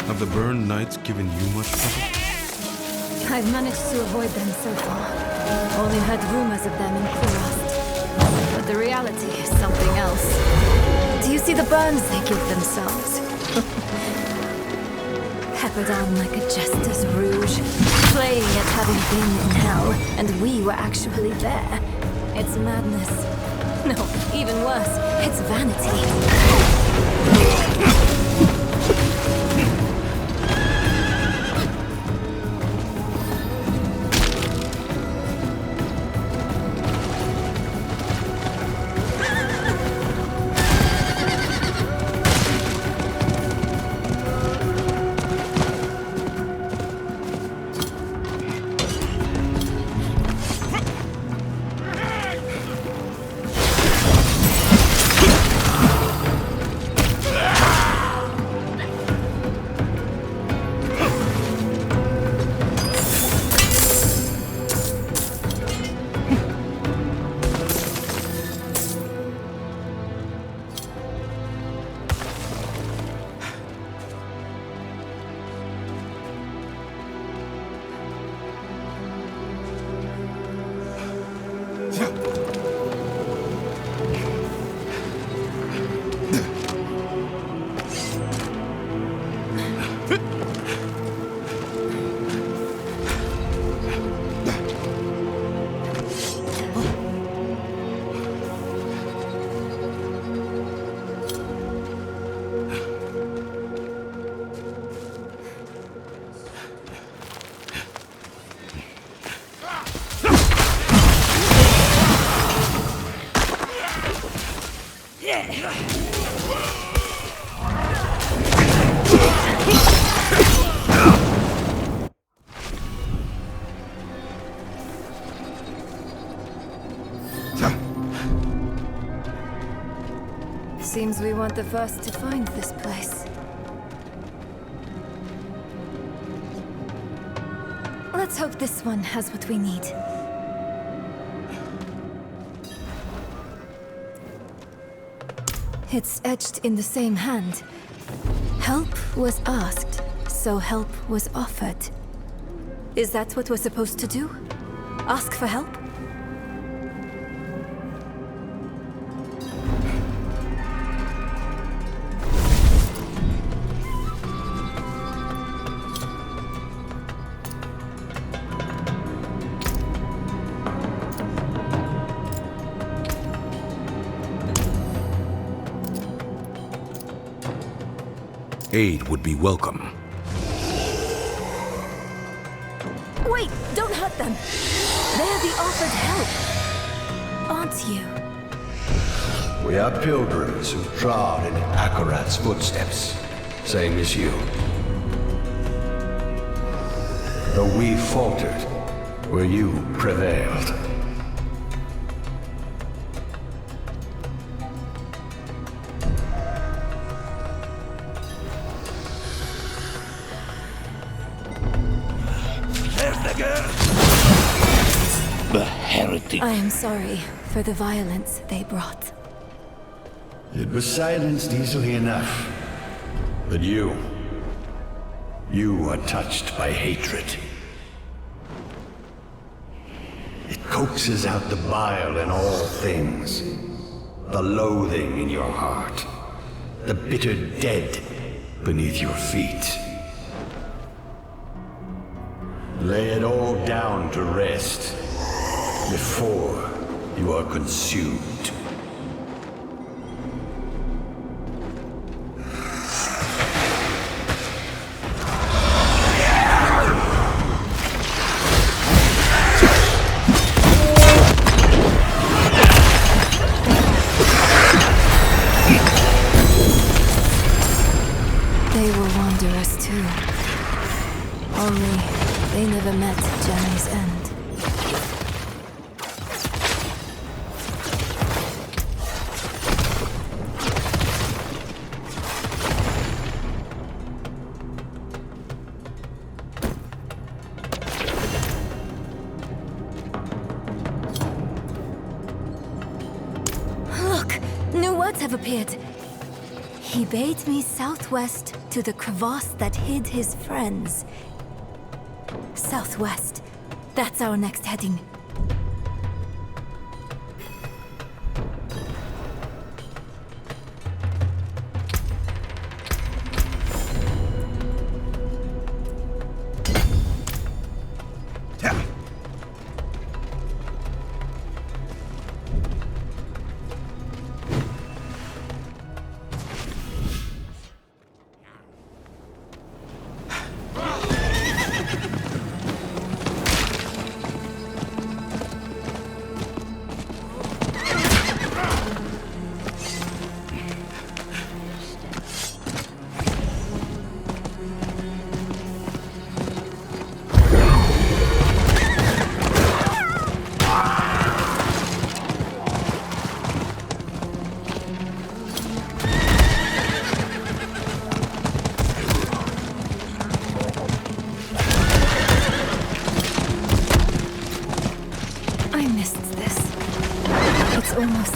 Have the burned knights given you much trouble? I've managed to avoid them so far. Only heard rumors of them in Kurast. But the reality is something else. Do you see the burns they give themselves? Peppered on like a jester's rouge, playing at having been in hell, and we were actually there. It's madness. No, even worse, it's vanity. Seems we weren't the first to find this place. Let's hope this one has what we need. It's etched in the same hand. Help was asked, so help was offered. Is that what we're supposed to do? Ask for help? Aid would be welcome. Wait, don't hurt them. They're the offered help, aren't you? We are pilgrims who trod in Akarat's footsteps, same as you. Though we faltered, where you prevailed. The heretic. I am sorry for the violence they brought. It was silenced easily enough. But you are touched by hatred. It coaxes out the bile in all things, the loathing in your heart, the bitter dead beneath your feet. Lay it all down to rest before you are consumed. They were wanderers too. Only they never met Journey's end. Look! New words have appeared. He bade me southwest to the crevasse that hid his friends. Southwest. That's our next heading.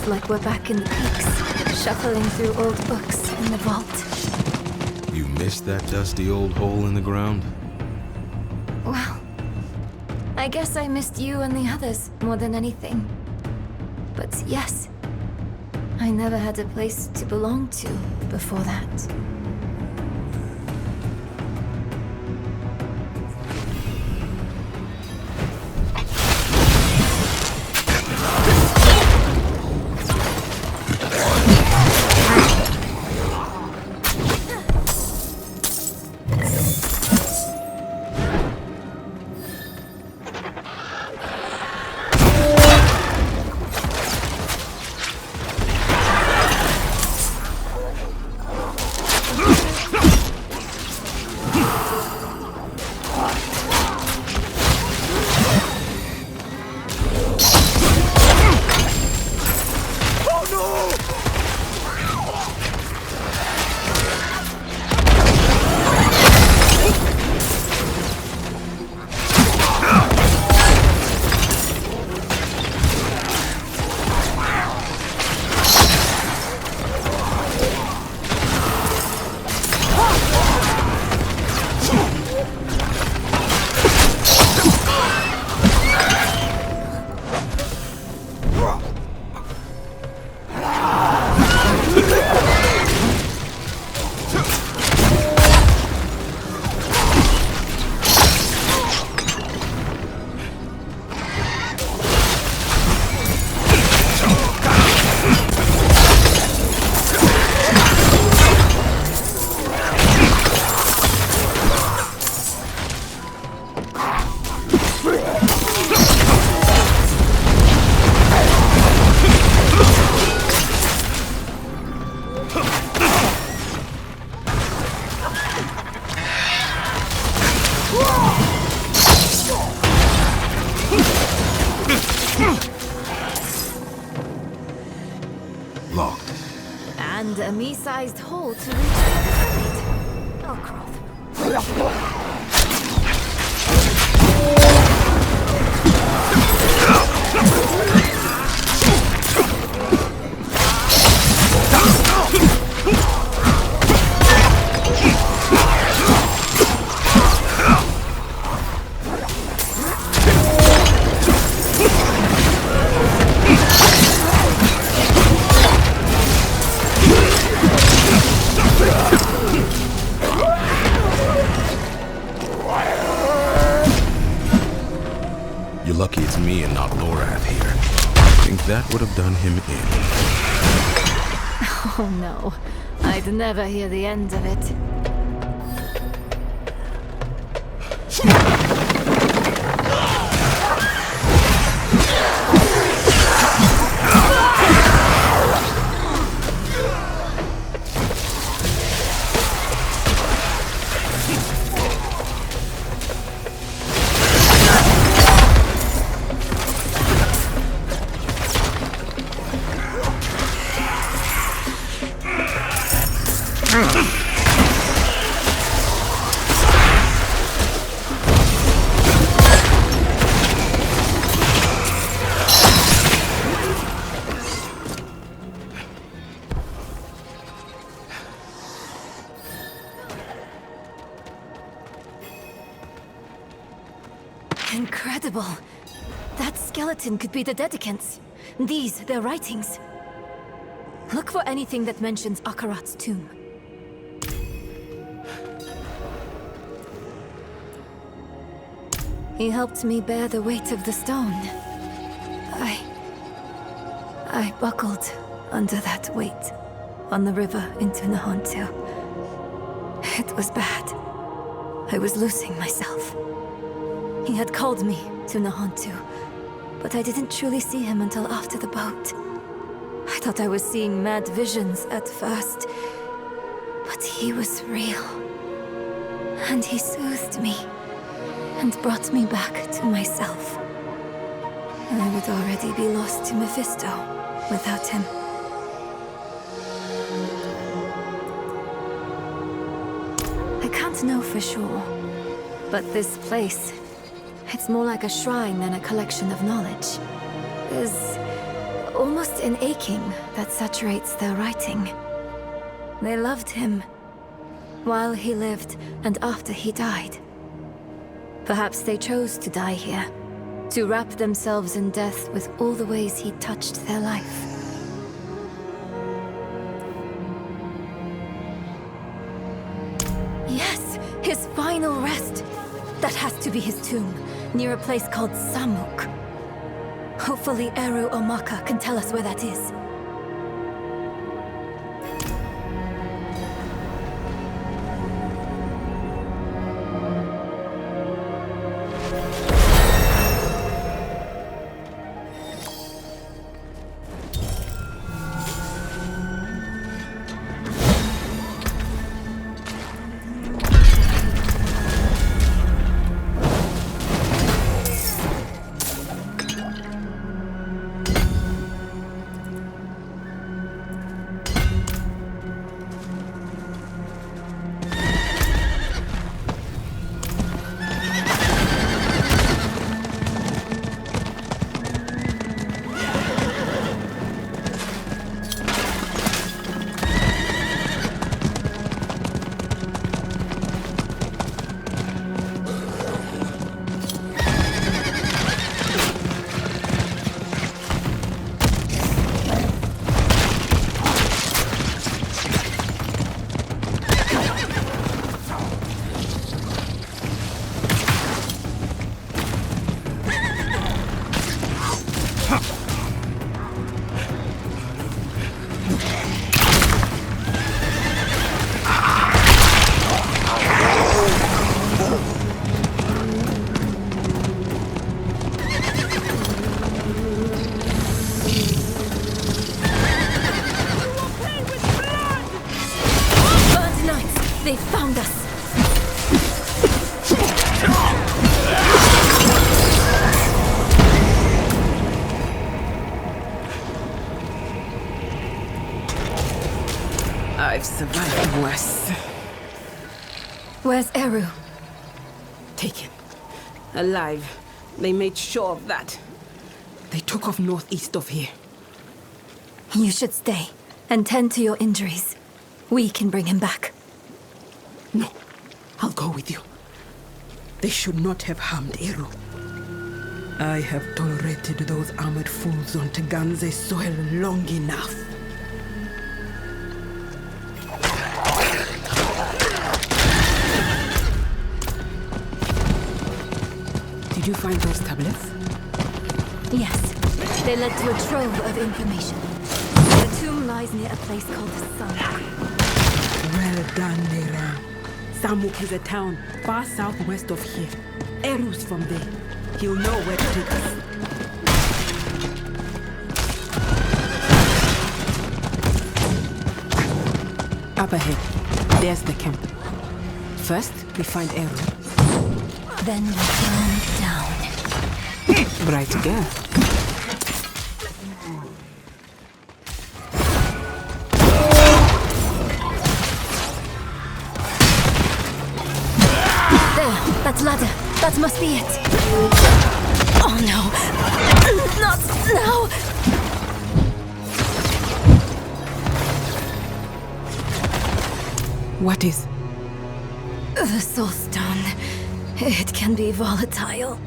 Like we're back in the peaks, shuffling through old books in the vault. You missed that dusty old hole in the ground? Well, I guess I missed you and the others more than anything. But yes, I never had a place to belong to before that. Locked. And a me-sized hole to reach the other side. I'll crawl through. You're lucky it's me and not Lorath here. I think that would have done him in. Oh no, I'd never hear the end of it. Incredible. That skeleton could be the Dedicants. These, their writings. Look for anything that mentions Akarat's tomb. He helped me bear the weight of the stone. I buckled under that weight on the river into Nahantu. It was bad. I was losing myself. He had called me to Nahantu, but I didn't truly see him until after the boat. I thought I was seeing mad visions at first, but he was real. And he soothed me, and brought me back to myself. I would already be lost to Mephisto without him. I can't know for sure, but this place, it's more like a shrine than a collection of knowledge. There's almost an aching that saturates their writing. They loved him while he lived and after he died. Perhaps they chose to die here, to wrap themselves in death with all the ways he touched their life. Yes, his final rest. That has to be his tomb, near a place called Samuk. Hopefully Eru or Maka can tell us where that is. I've survived worse. Where's Eru? Taken. Alive. They made sure of that. They took off northeast of here. You should stay and tend to your injuries. We can bring him back. No, I'll go with you. They should not have harmed Eru. I have tolerated those armored fools on Teganze soil long enough. Did you find those tablets? Yes. They led to a trove of information. The tomb lies near a place called Samuk. Well done, Neyrelle. Samuk is a town far southwest of here. Eru's from there. He'll know where to take us. Up ahead, there's the camp. First, we find Eru. Then we burn down. Bright girl. There, that ladder. That must be it. Oh no. Not now. What is? The soul stone. It can be volatile.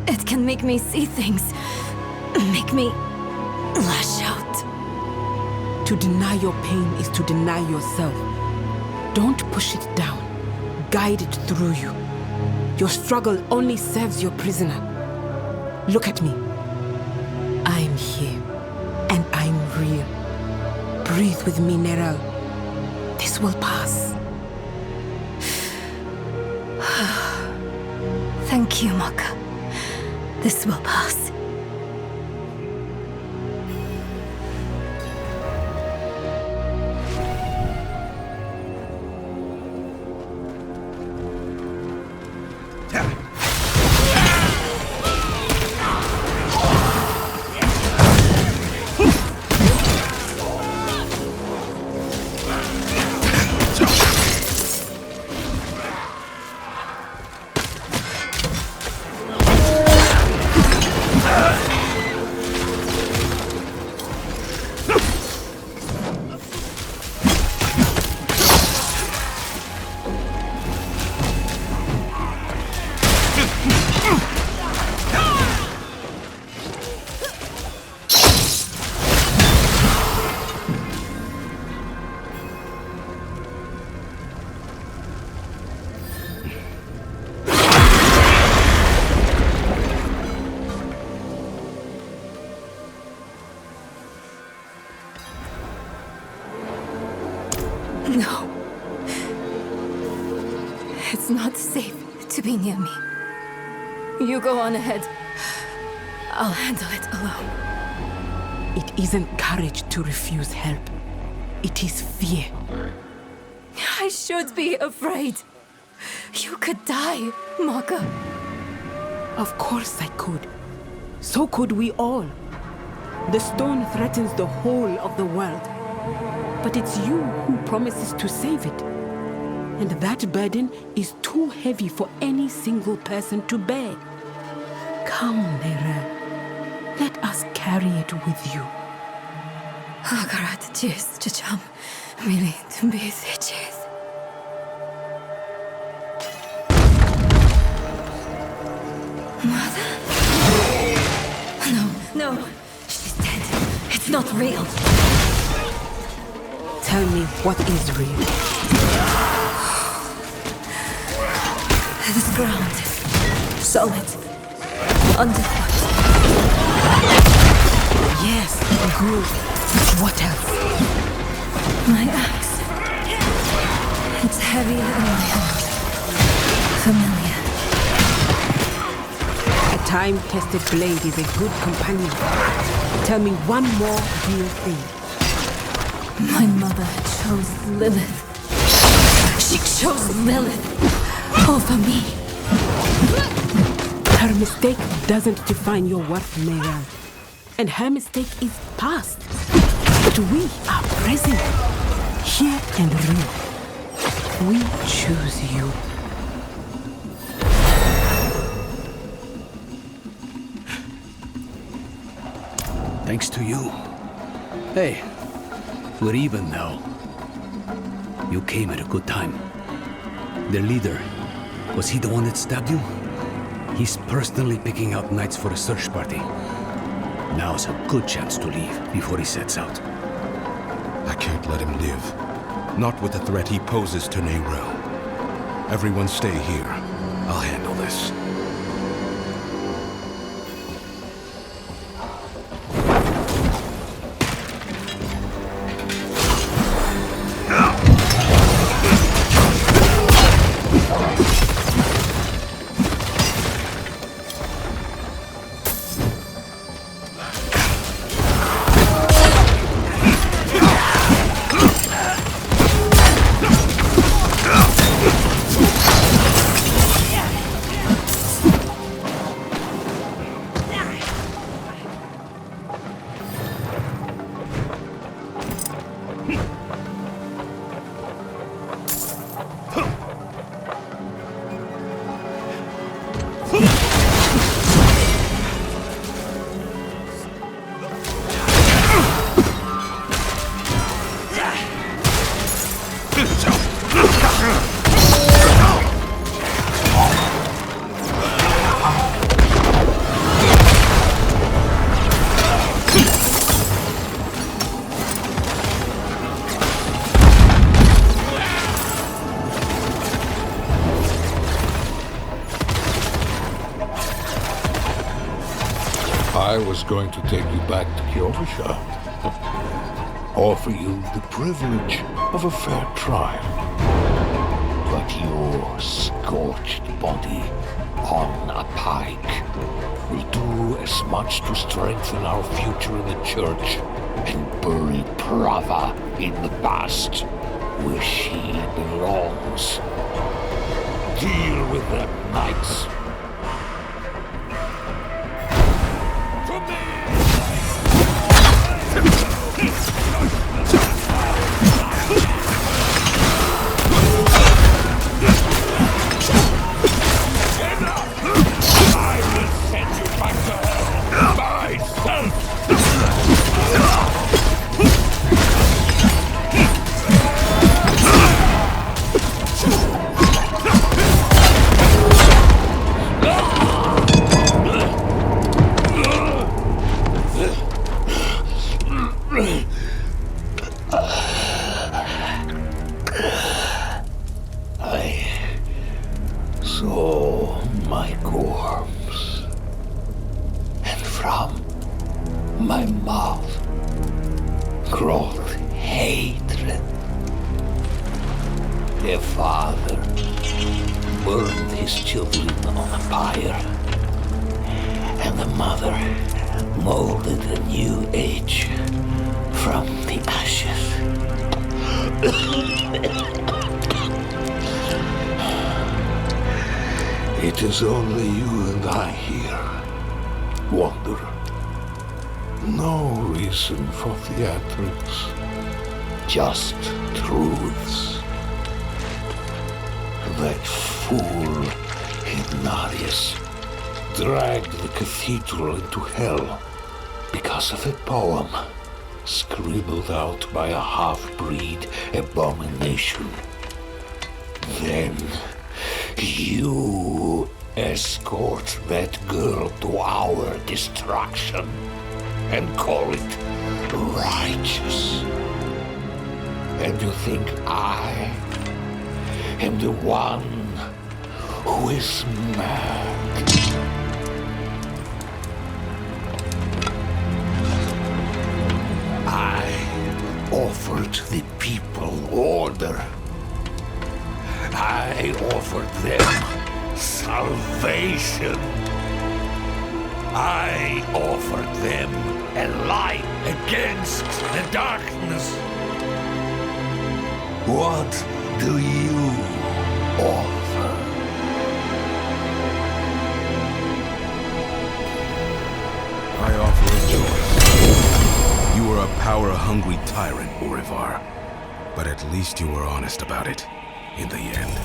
It can make me see things. Make me lash out. To deny your pain is to deny yourself. Don't push it down. Guide it through you. Your struggle only serves your prisoner. Look at me. I'm here. And I'm real. Breathe with me, Neyrelle. This will pass. Thank you, Maka. This will pass. No. It's not safe to be near me. You go on ahead. I'll handle it alone. It isn't courage to refuse help. It is fear. I should be afraid. You could die, Maka. Of course I could. So could we all. The stone threatens the whole of the world. But it's you who promises to save it. And that burden is too heavy for any single person to bear. Come, Neyrelle. Let us carry it with you. Akarat, cheers, Chacham. Really, to be cheers. Mother? No. She's dead. It's not real. Tell me what is real. This ground. Solid. Underfoot. Yes, good. What else? My axe. It's heavier in my hand. Familiar. A time-tested blade is a good companion. Tell me one more real thing. My mother chose Lilith. She chose Lilith over me. Her mistake doesn't define your worth, Neyrelle. And her mistake is past. But we are present. Here in Rio, we choose you. Thanks to you. Hey, we're even now. You came at a good time. Their leader, was he the one that stabbed you? He's personally picking out knights for a search party. Now's a good chance to leave before he sets out. I can't let him live. Not with the threat he poses to Neyrelle. Everyone stay here. I'll handle this. I was going to take you back to Kyovisha. Offer you the privilege of a fair trial. But your scorched body on a pike will do as much to strengthen our future in the church and bury Prava in the past, where she belongs. Deal with them, knights. It is only you and I here, Wanderer. No reason for theatrics, just truths. That fool Ignatius dragged the cathedral into hell because of a poem scribbled out by a half-breed abomination. Then you escort that girl to our destruction and call it righteous. And you think I am the one who is mad? I offered the people order. I offered them salvation. I offered them a light against the darkness. What do you offer? I offer a choice. You are a power-hungry tyrant, Urivar. But at least you were honest about it, in the end.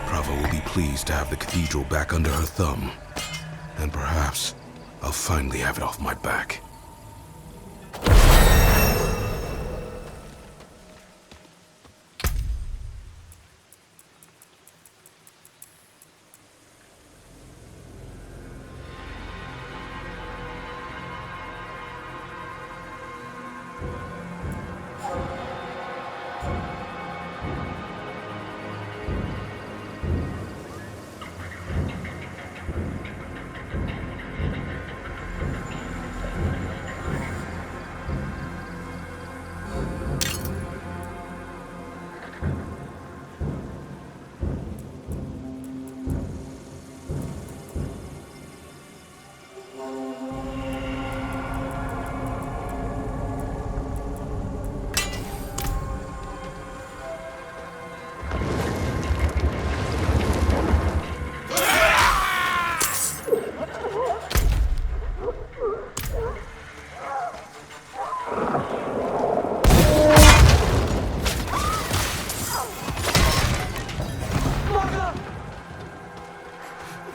Prava will be pleased to have the Cathedral back under her thumb. And perhaps I'll finally have it off my back.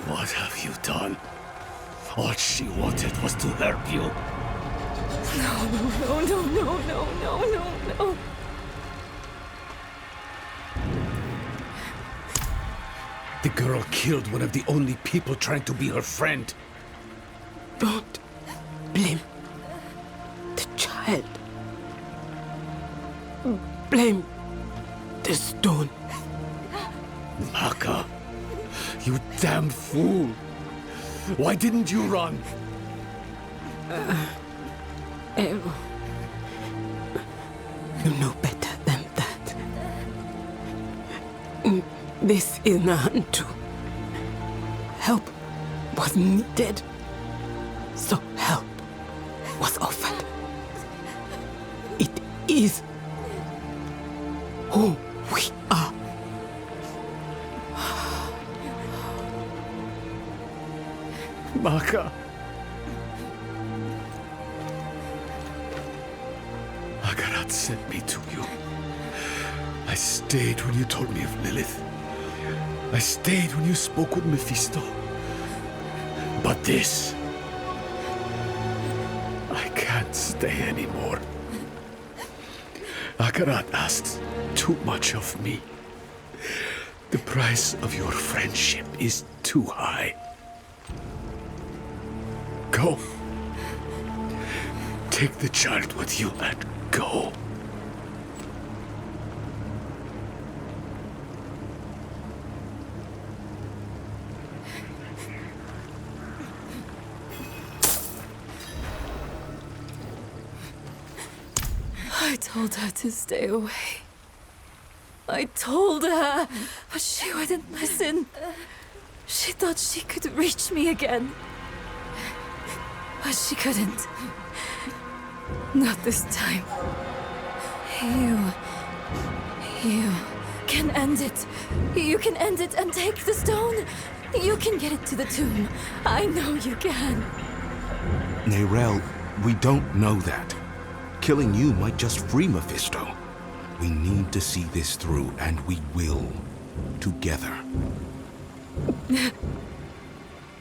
What have you done? All she wanted was to hurt you. No. The girl killed one of the only people trying to be her friend. Don't blame the child. Blame the stone. Maka, you damn fool! Why didn't you run? Eru, you know better than that. This is Nahantu. Help was needed, so help was offered. It is who we are. Maka. Akarat sent me to you. I stayed when you told me of Lilith. I stayed when you spoke with Mephisto. But this... I can't stay anymore. Akarat asks too much of me. The price of your friendship is too high. Go. Take the child with you and go. I told her to stay away. I told her, but she wouldn't listen. She thought she could reach me again. But she couldn't. Not this time. You can end it. You can end it and take the stone. You can get it to the tomb. I know you can. Neyrelle, we don't know that. Killing you might just free Mephisto. We need to see this through, and we will. Together.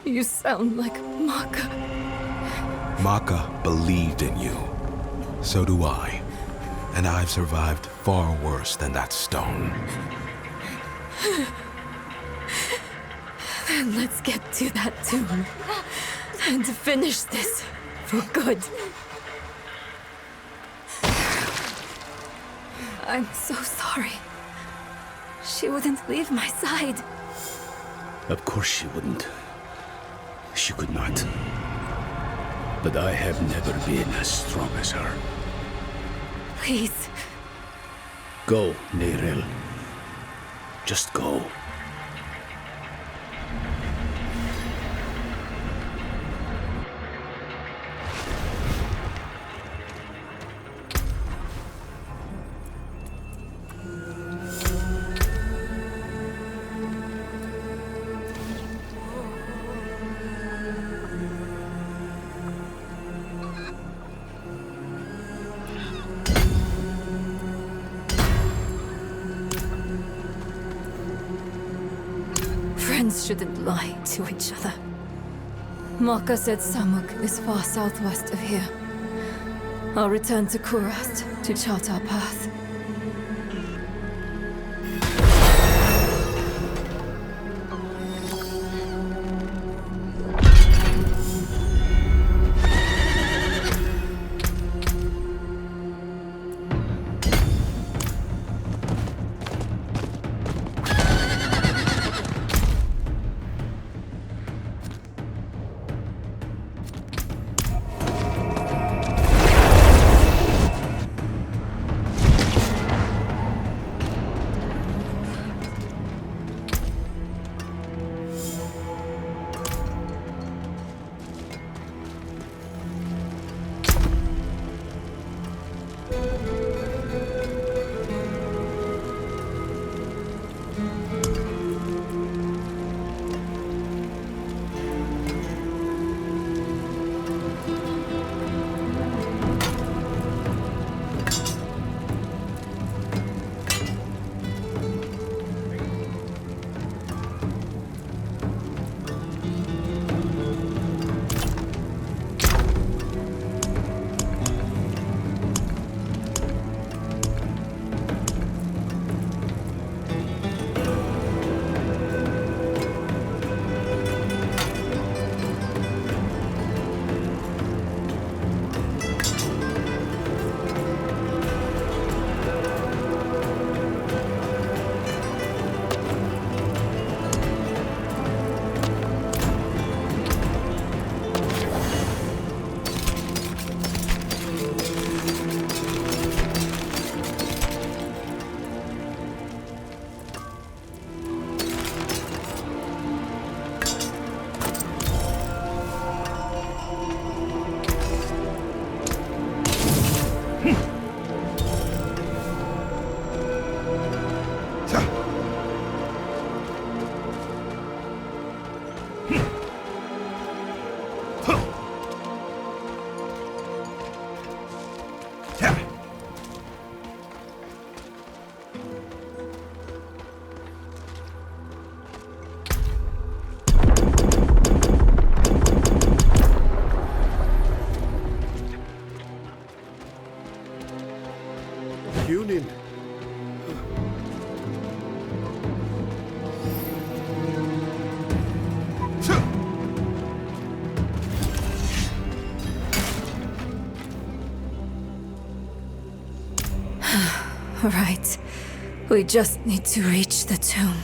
You sound like Maka. Maka believed in you. So do I. And I've survived far worse than that stone. Then let's get to that tomb. And finish this for good. I'm so sorry. She wouldn't leave my side. Of course she wouldn't. She could not. But I have never been as strong as her. Please. Go, Neyrelle. Just go. Friends shouldn't lie to each other. Maka said Samuk is far southwest of here. I'll return to Kurast to chart our path. Union. Right. We just need to reach the tomb.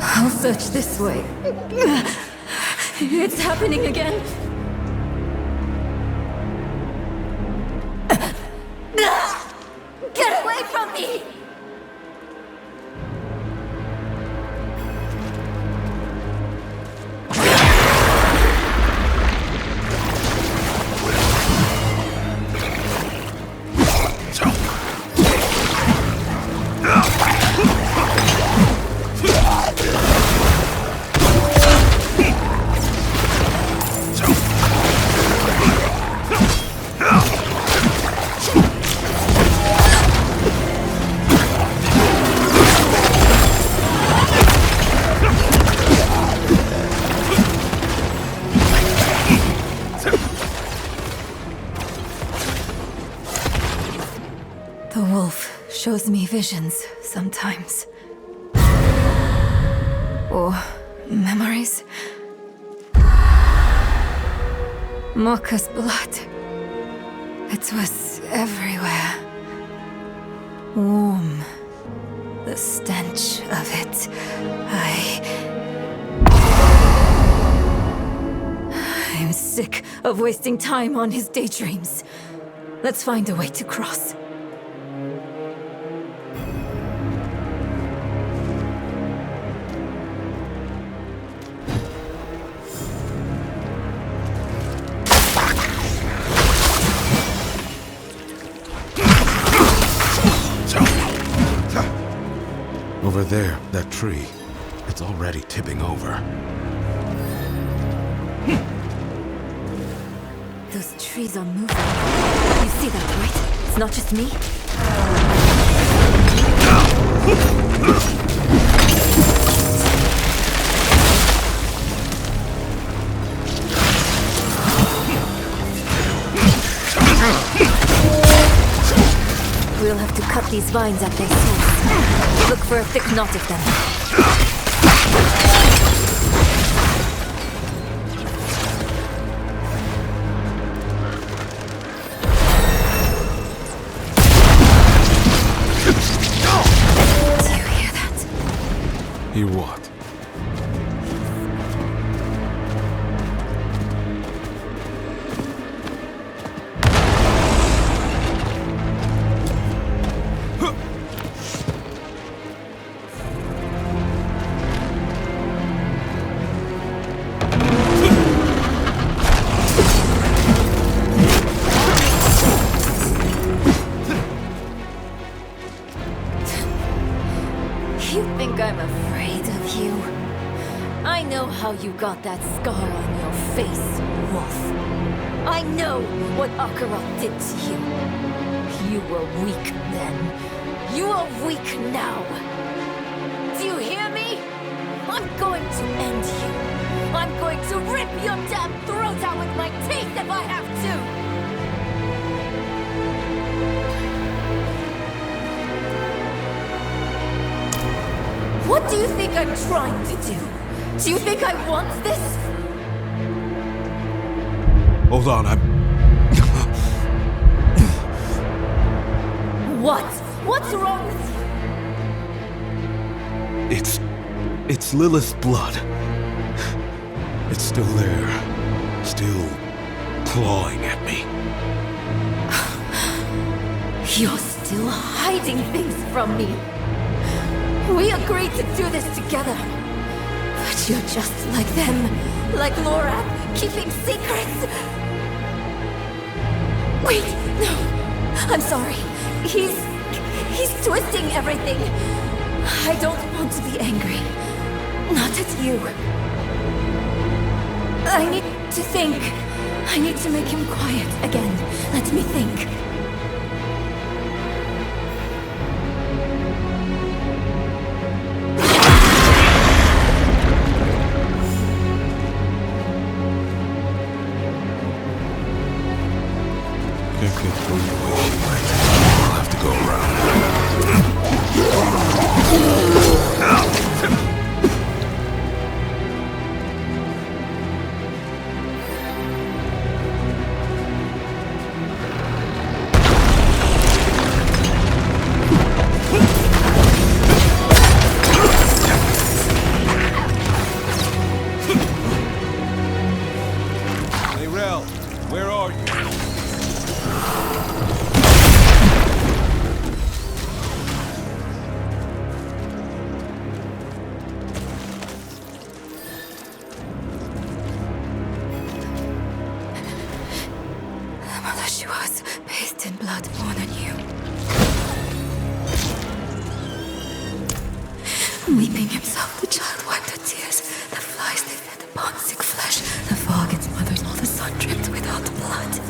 I'll search this way. It's happening again. Get away from me! The wolf shows me visions sometimes. Or memories. Maka's blood. It was everywhere. Warm. The stench of it. I'm sick of wasting time on his daydreams. Let's find a way to cross. Over there, that tree. It's already tipping over. Those trees are moving. You see that, right? It's not just me. We'll have to cut these vines at their source. Look for a thick knot of them. Do you hear that? Hear what? You got that scar on your face, wolf. I know what Akarat did to you. You were weak then. You are weak now. Do you hear me? I'm going to end you. I'm going to rip your damn throat out with my teeth if I have to. What do you think I'm trying to do? Do you think I want this? Hold on, What? What's wrong with you? It's Lilith's blood. It's still there. Still clawing at me. You're still hiding things from me. We agreed to do this together. But you're just like them, like Laura, keeping secrets. Wait, no, I'm sorry. He's twisting everything. I don't want to be angry. Not at you. I need to think. I need to make him quiet again. Let me think. Neyrelle, where are you? Mother, she was bathed in blood more than you. Weeping himself, the child wiped her tears. The flies they fed upon sick flesh. The fog its mother's all the sun dripped without blood.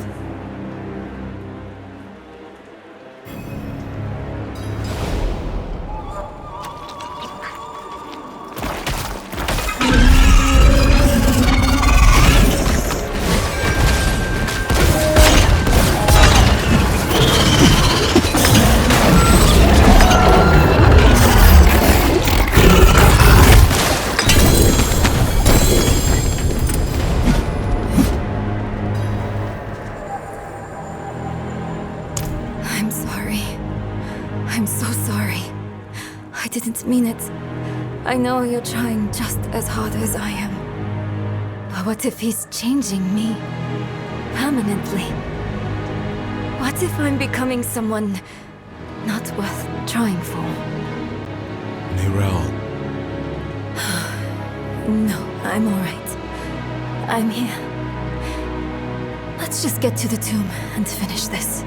mean it. I know you're trying just as hard as I am. But what if he's changing me? Permanently? What if I'm becoming someone not worth trying for? Neyrelle. No, I'm alright. I'm here. Let's just get to the tomb and finish this.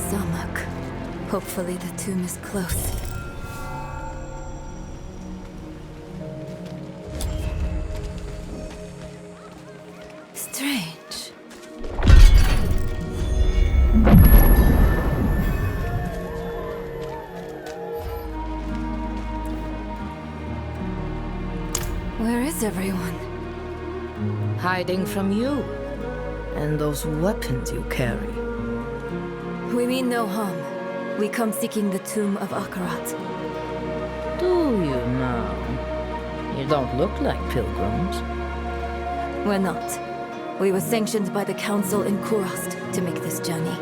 Samuk. Hopefully the tomb is close. Strange. Where is everyone? Hiding from you. And those weapons you carry. We mean no harm. We come seeking the tomb of Akarat. Do you now? You don't look like pilgrims. We're not. We were sanctioned by the Council in Kurast to make this journey.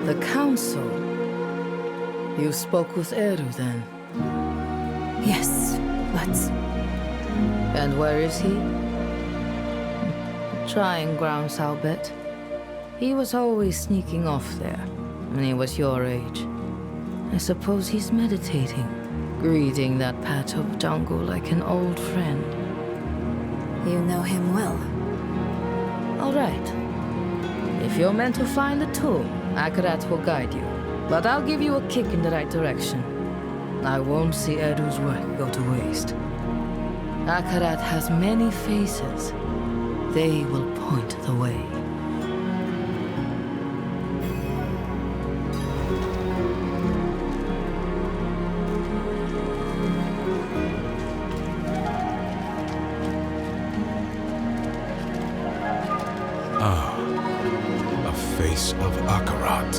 The Council? You spoke with Eru then? Yes, but... And where is he? Trying grounds, I'll bet. He was always sneaking off there, when he was your age. I suppose he's meditating, greeting that patch of jungle like an old friend. You know him well. All right. If you're meant to find the tomb, Akarat will guide you. But I'll give you a kick in the right direction. I won't see Edu's work go to waste. Akarat has many faces. They will point the way. A face of Akarat.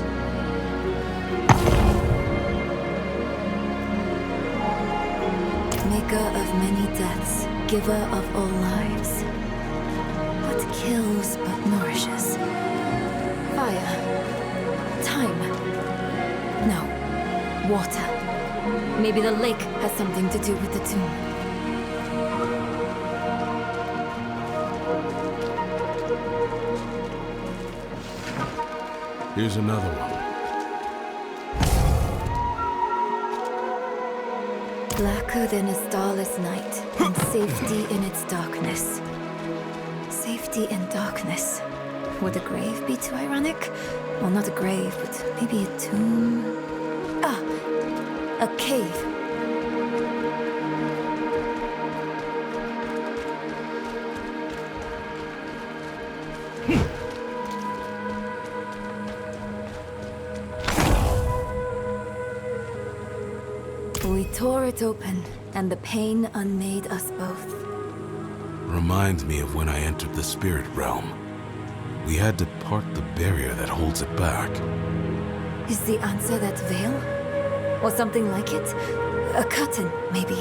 Maker of many deaths, giver of all lives. What kills but nourishes? Fire. Time. No. Water. Maybe the lake has something to do with the tomb. Here's another one. Blacker than a starless night, and safety in its darkness. Safety in darkness. Would a grave be too ironic? Well, not a grave, but maybe a tomb. Ah! A cave. We tore it open, and the pain unmade us both. Reminds me of when I entered the spirit realm. We had to part the barrier that holds it back. Is the answer that veil? Or something like it? A curtain, maybe.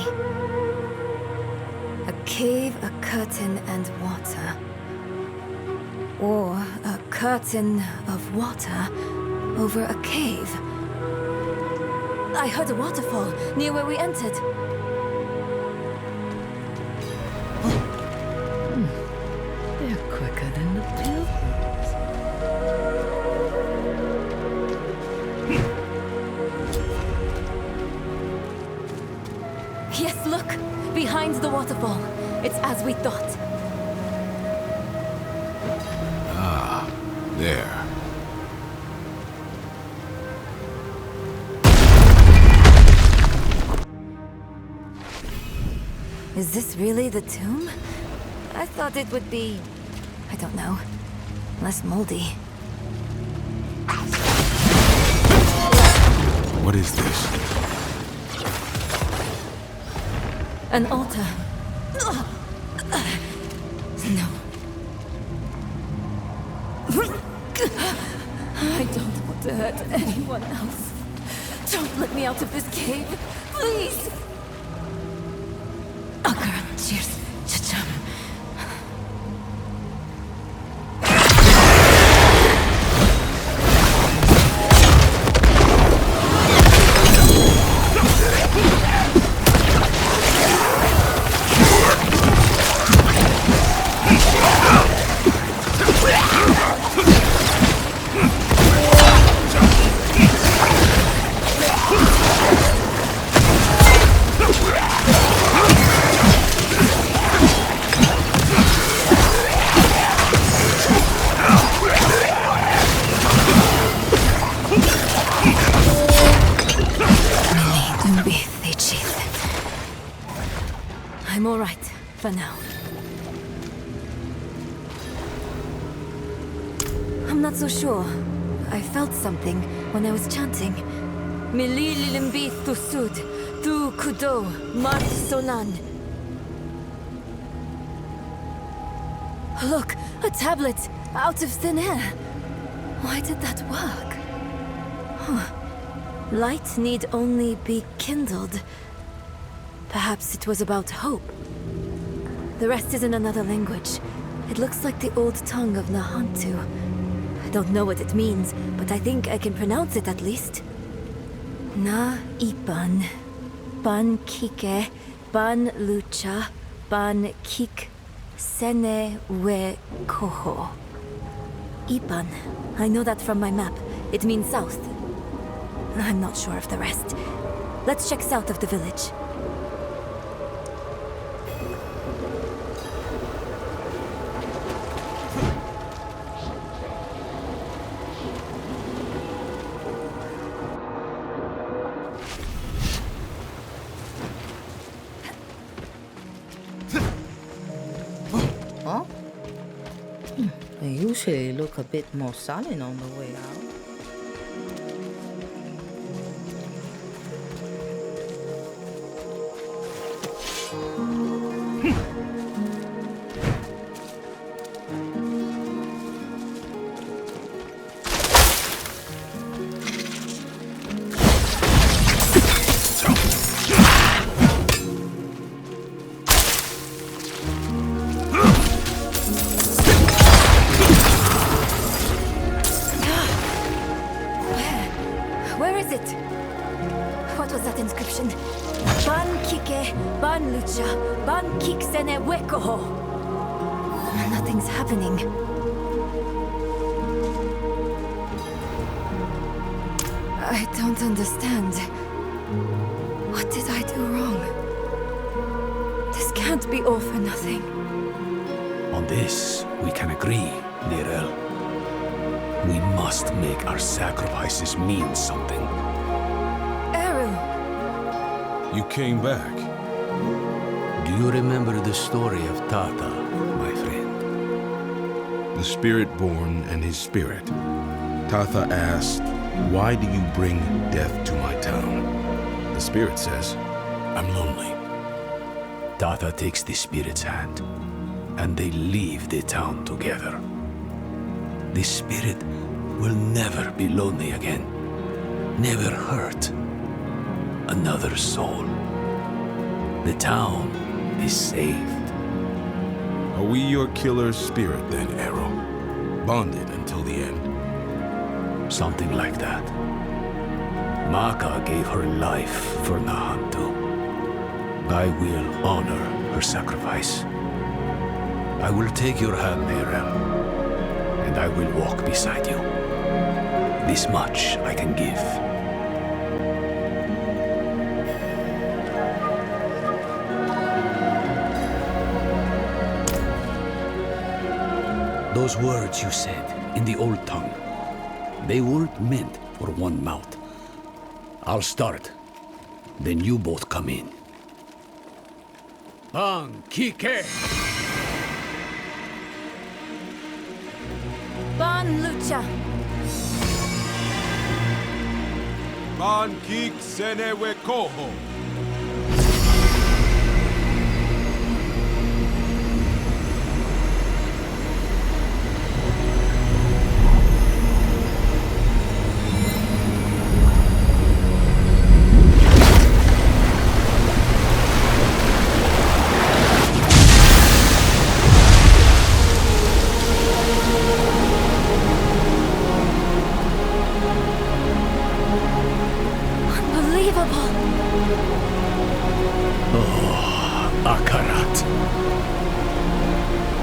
A cave, a curtain, and water. Or a curtain of water over a cave. I heard a waterfall near where we entered. They're quicker than the pilgrims. Yes, look! Behind the waterfall. It's as we thought. Ah, there. Is this really the tomb? I thought it would be... I don't know. Less moldy. What is this? An altar. No. I don't want to hurt anyone else. Don't let me out of this cave, please! Akarat, cheers. Cha-cham. I'm all right, for now. I'm not so sure. I felt something when I was chanting. Mili lilimbi thusud, tu kudo, mart solan. Look, a tablet, out of thin air. Why did that work? Huh. Light need only be kindled. Perhaps it was about hope. The rest is in another language. It looks like the old tongue of Nahantu. I don't know what it means, but I think I can pronounce it at least. Na ipan, ban kike, ban lucha, ban kik, sene we koho. Ipan. I know that from my map. It means south. I'm not sure of the rest. Let's check south of the village. Huh? They usually look a bit more sullen on the way out. Where is it? What was that inscription? Ban kike, ban lucha, ban kik sene wekoho. Nothing's happening. I don't understand. What did I do wrong? This can't be all for nothing. On this, we can agree, Neyrelle. We must make our sacrifices mean something. Eru! You came back. Do you remember the story of Tata, my friend? The spirit-born and his spirit. Tatha asked, "Why do you bring death to my town?" The spirit says, "I'm lonely. Tata takes the spirit's hand, and they leave the town together. The spirit will never be lonely again, never hurt another soul. The town is saved. Are we your killer's spirit then, Arrow? Bonded until the end? Something like that. Maka gave her life for Nahantu. I will honor her sacrifice. I will take your hand, Neyrelle, and I will walk beside you. This much I can give. Those words you said in the old tongue, they weren't meant for one mouth. I'll start, then you both come in. Bang Kike! Ban Lucha. Ban Kik Senewe Koho. Akarat.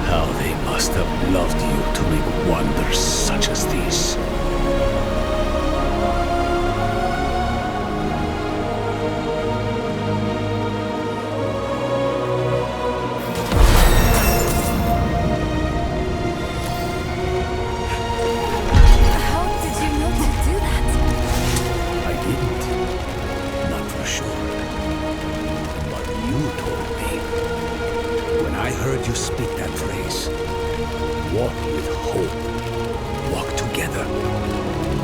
How they must have loved you to make wonders such as these. How did you know to do that? I didn't. Not for sure. But you told me. When I heard you speak that phrase, walk with hope. Walk together.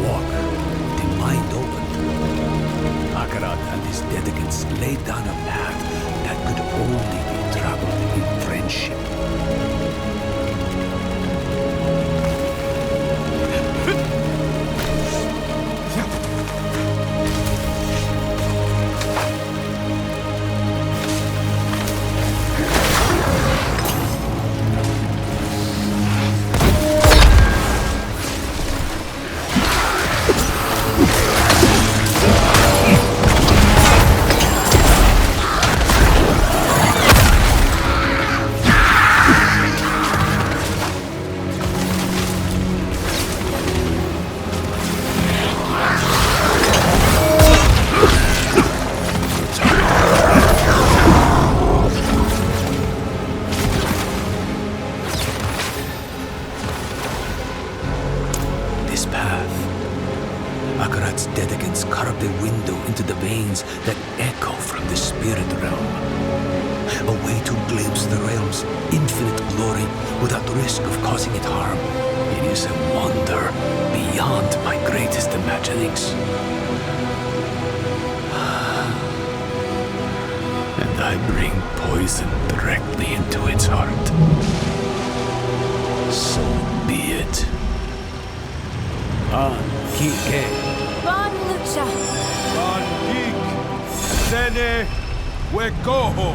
Walk with the mind open. Akarat and his dedicants laid down a path that could only be traveled in friendship. This path, Akarat's dedicants carved a window into the veins that echo from the spirit realm. A way to glimpse the realm's infinite glory without risk of causing it harm. It is a wonder beyond my greatest imaginings. And I bring poison directly into its heart. So be it. Kike. Ban Lucha. Ban Kik Sene Wekoho.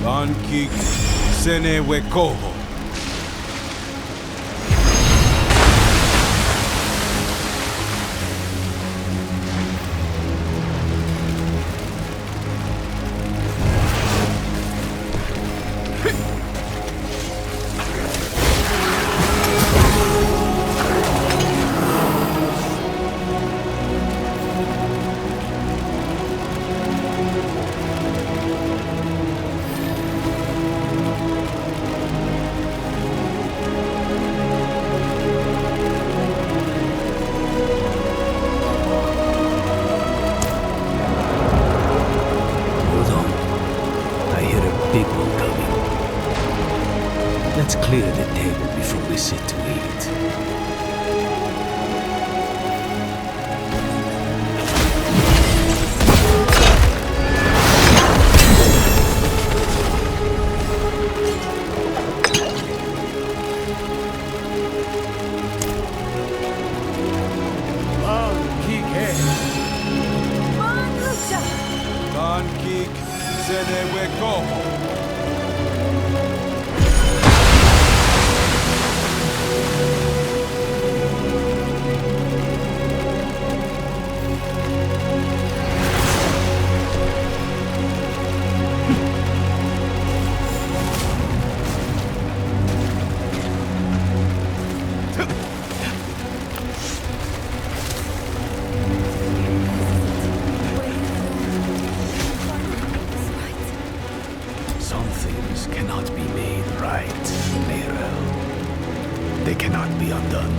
Kankik Sene Wekoho. Clear the table before we sit to eat. Kankik Sene Wekoho. They cannot be undone.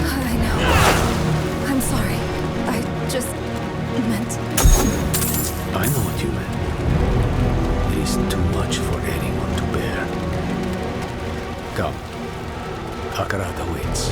I know. I'm sorry. I just meant... I know what you meant. It is too much for anyone to bear. Come. Akarat awaits.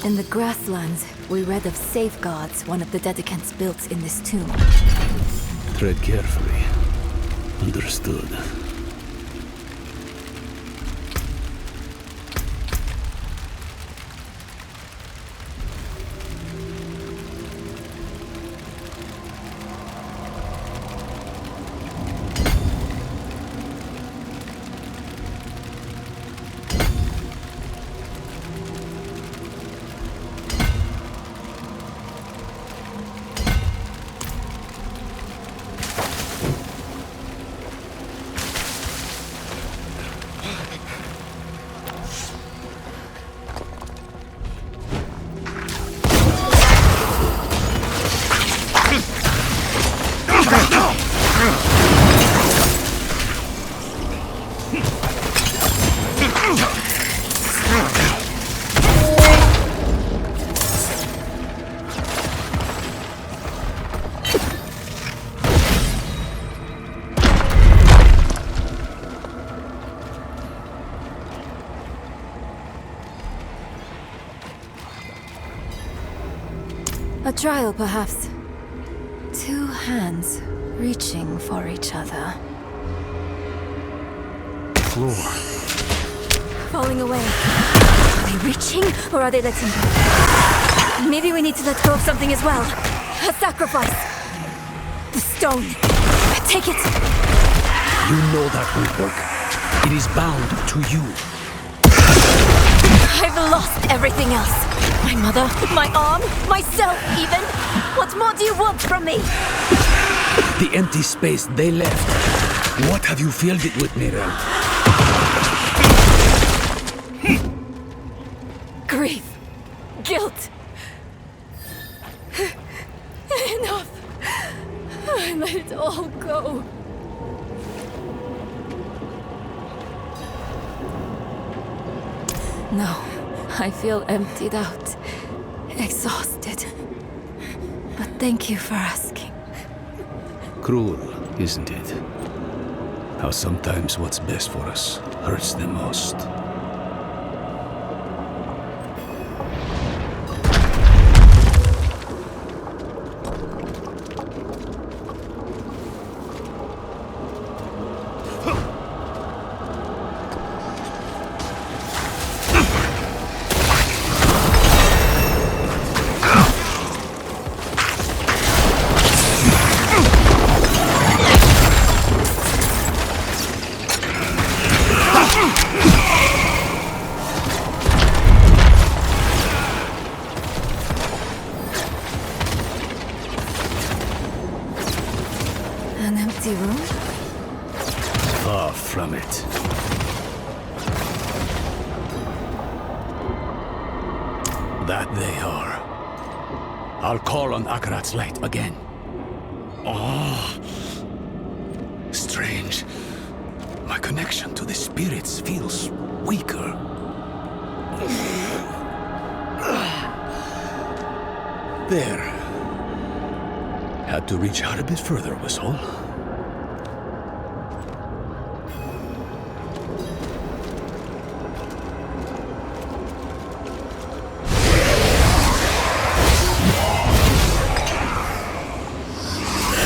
In the grasslands, we read of safeguards one of the dedicants built in this tomb. Tread carefully. Understood. A trial, perhaps. Two hands reaching for each other. Floor. Falling away. Are they reaching, or are they letting go? Maybe we need to let go of something as well. A sacrifice. The stone. Take it. You know that won't work. It is bound to you. I've lost everything else. My mother, my arm, myself even. What more do you want from me? The empty space they left. What have you filled it with, Neyrelle? Grief. guilt. Enough. Let it all go. No, I feel emptied out, exhausted. But thank you for asking. Cruel, isn't it? How sometimes what's best for us hurts the most. An empty room? Far from it. That they are. I'll call on Akarat's light again. Oh, strange. My connection to the spirits feels weaker. There. Had to reach out a bit further, was all.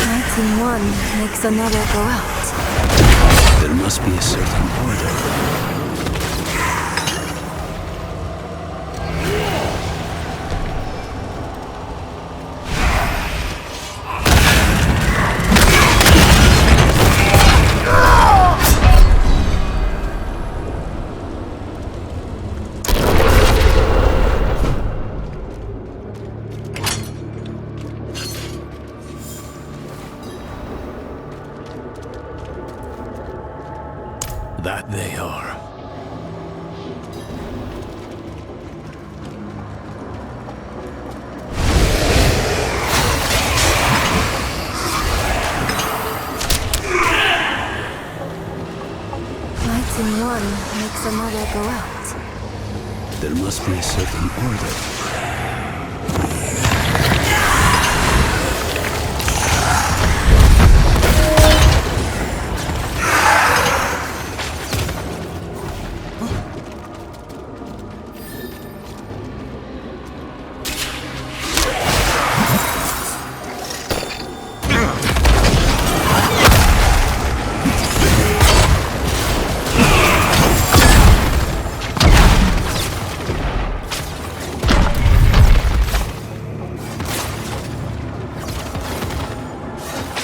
Lighting one makes another go out. There must be a certain order. That they are. Lighting one makes another go out. There must be a certain order.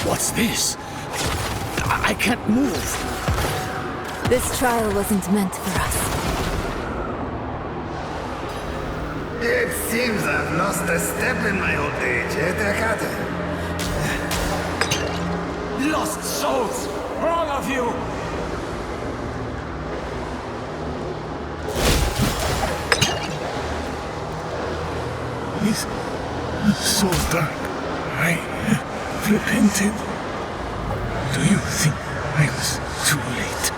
What's this? I can't move. This trial wasn't meant for us. It seems I've lost a step in my old age, Akarat? Lost souls! All of you! It's so dark. I repented. Do you think I was too late?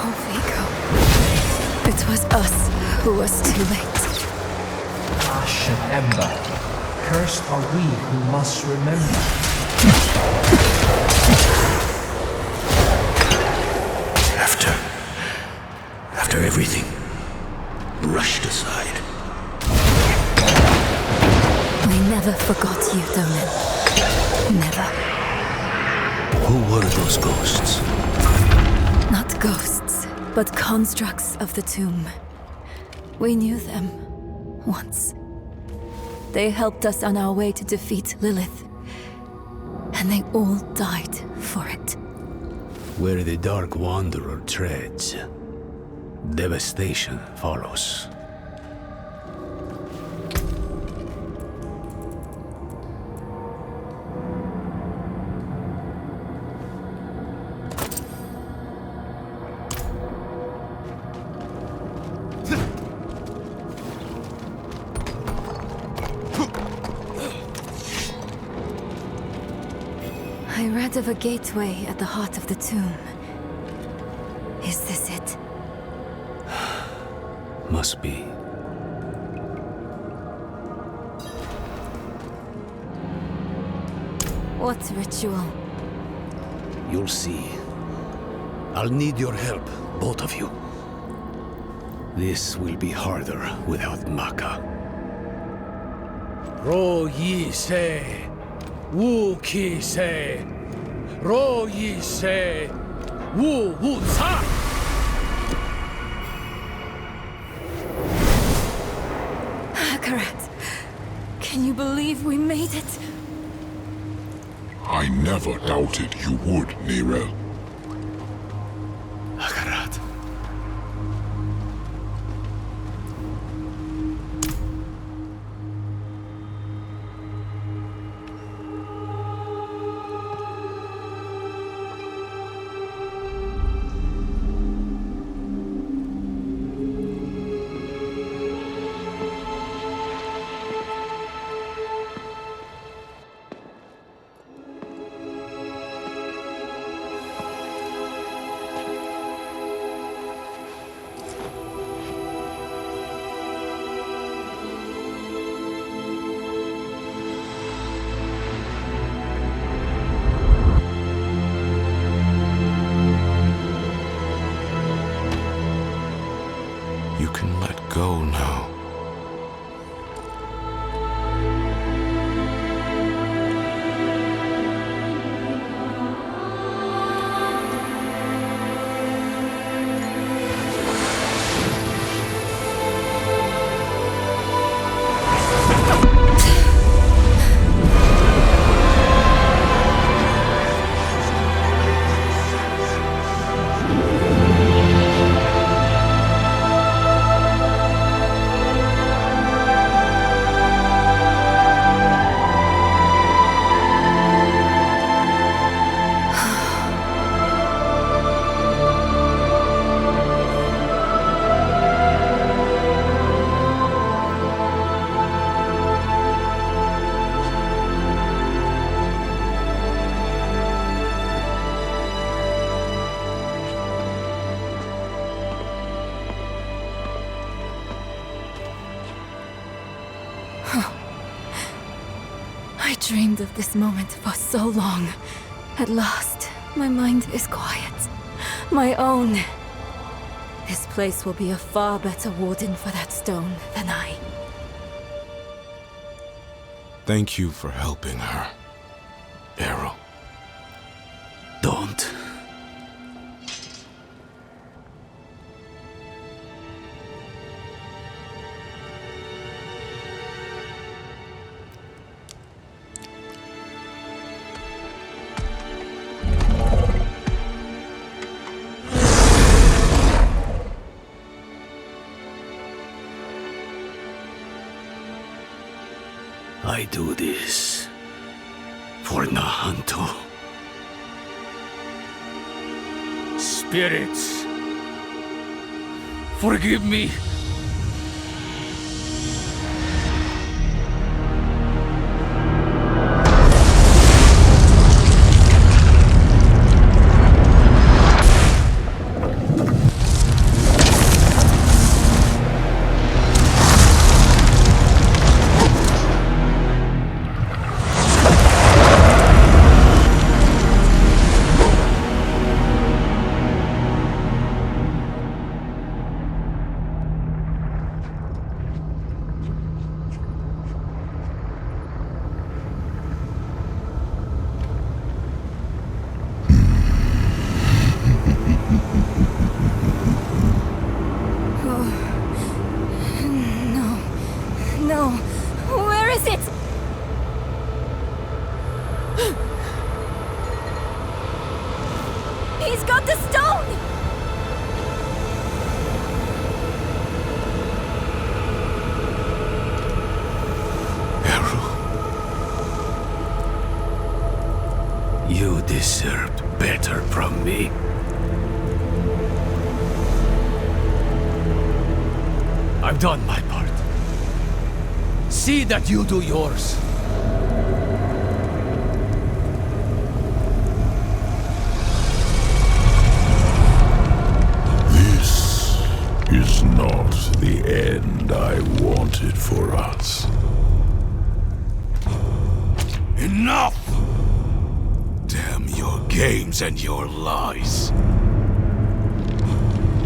Oh, Vigo. It was us who was too late. Ash and ember. Cursed are we who must remember. After everything rushed aside. We never forgot you, Donan. Never. Who were those ghosts? Not ghosts, but constructs of the tomb. We knew them. Once. They helped us on our way to defeat Lilith. And they all died for it. Where the Dark Wanderer treads, devastation follows. I read of a gateway at the heart of the tomb. Is this it? Must be. What ritual? You'll see. I'll need your help, both of you. This will be harder without Maka. Ro yi se, wu ki se, ro yi se, wu wu sa. Akarat, can you believe we made it? I never doubted you would, Neyrelle. Akarat. You can let go now. I dreamed of this moment for so long. At last, my mind is quiet. My own. This place will be a far better warden for that stone than I. Thank you for helping her, Arrow. Don't. I do this for Nahantu. Spirits, forgive me. He's got the stone! You deserved better from me. I've done my part. See that you do yours. was not the end I wanted for us. Enough! Damn your games and your lies.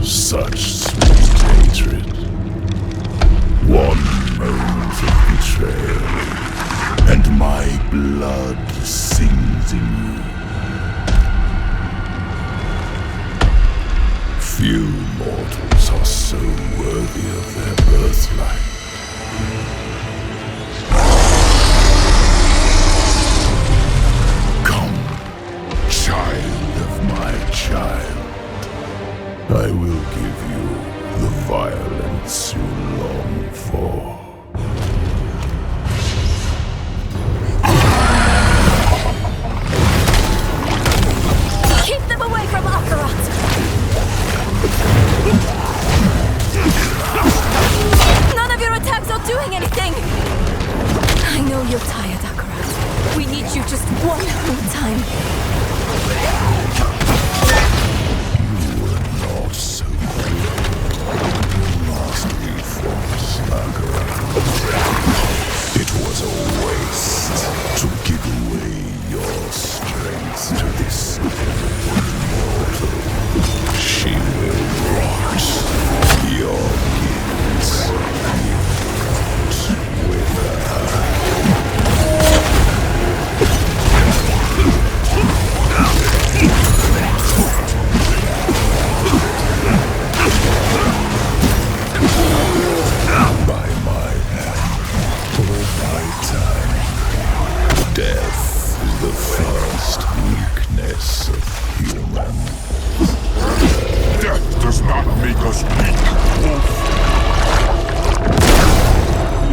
Such sweet hatred. One moment of betrayal, and my blood sings in you. Few mortals are so worthy of their birthright. Come, child of my child. I will give you the violence you long for. Keep them away from Akarat! None of your attacks are doing anything! I know you're tired, Akarat. We need you just one more time. You were not so good. Last we fought, Akarat. It was a waste to give away your strength to this mortal. She will rot your gifts. Rot with her. By my hand, or my time, death is the first weakness of humans. Death does not make us weak, Wolf.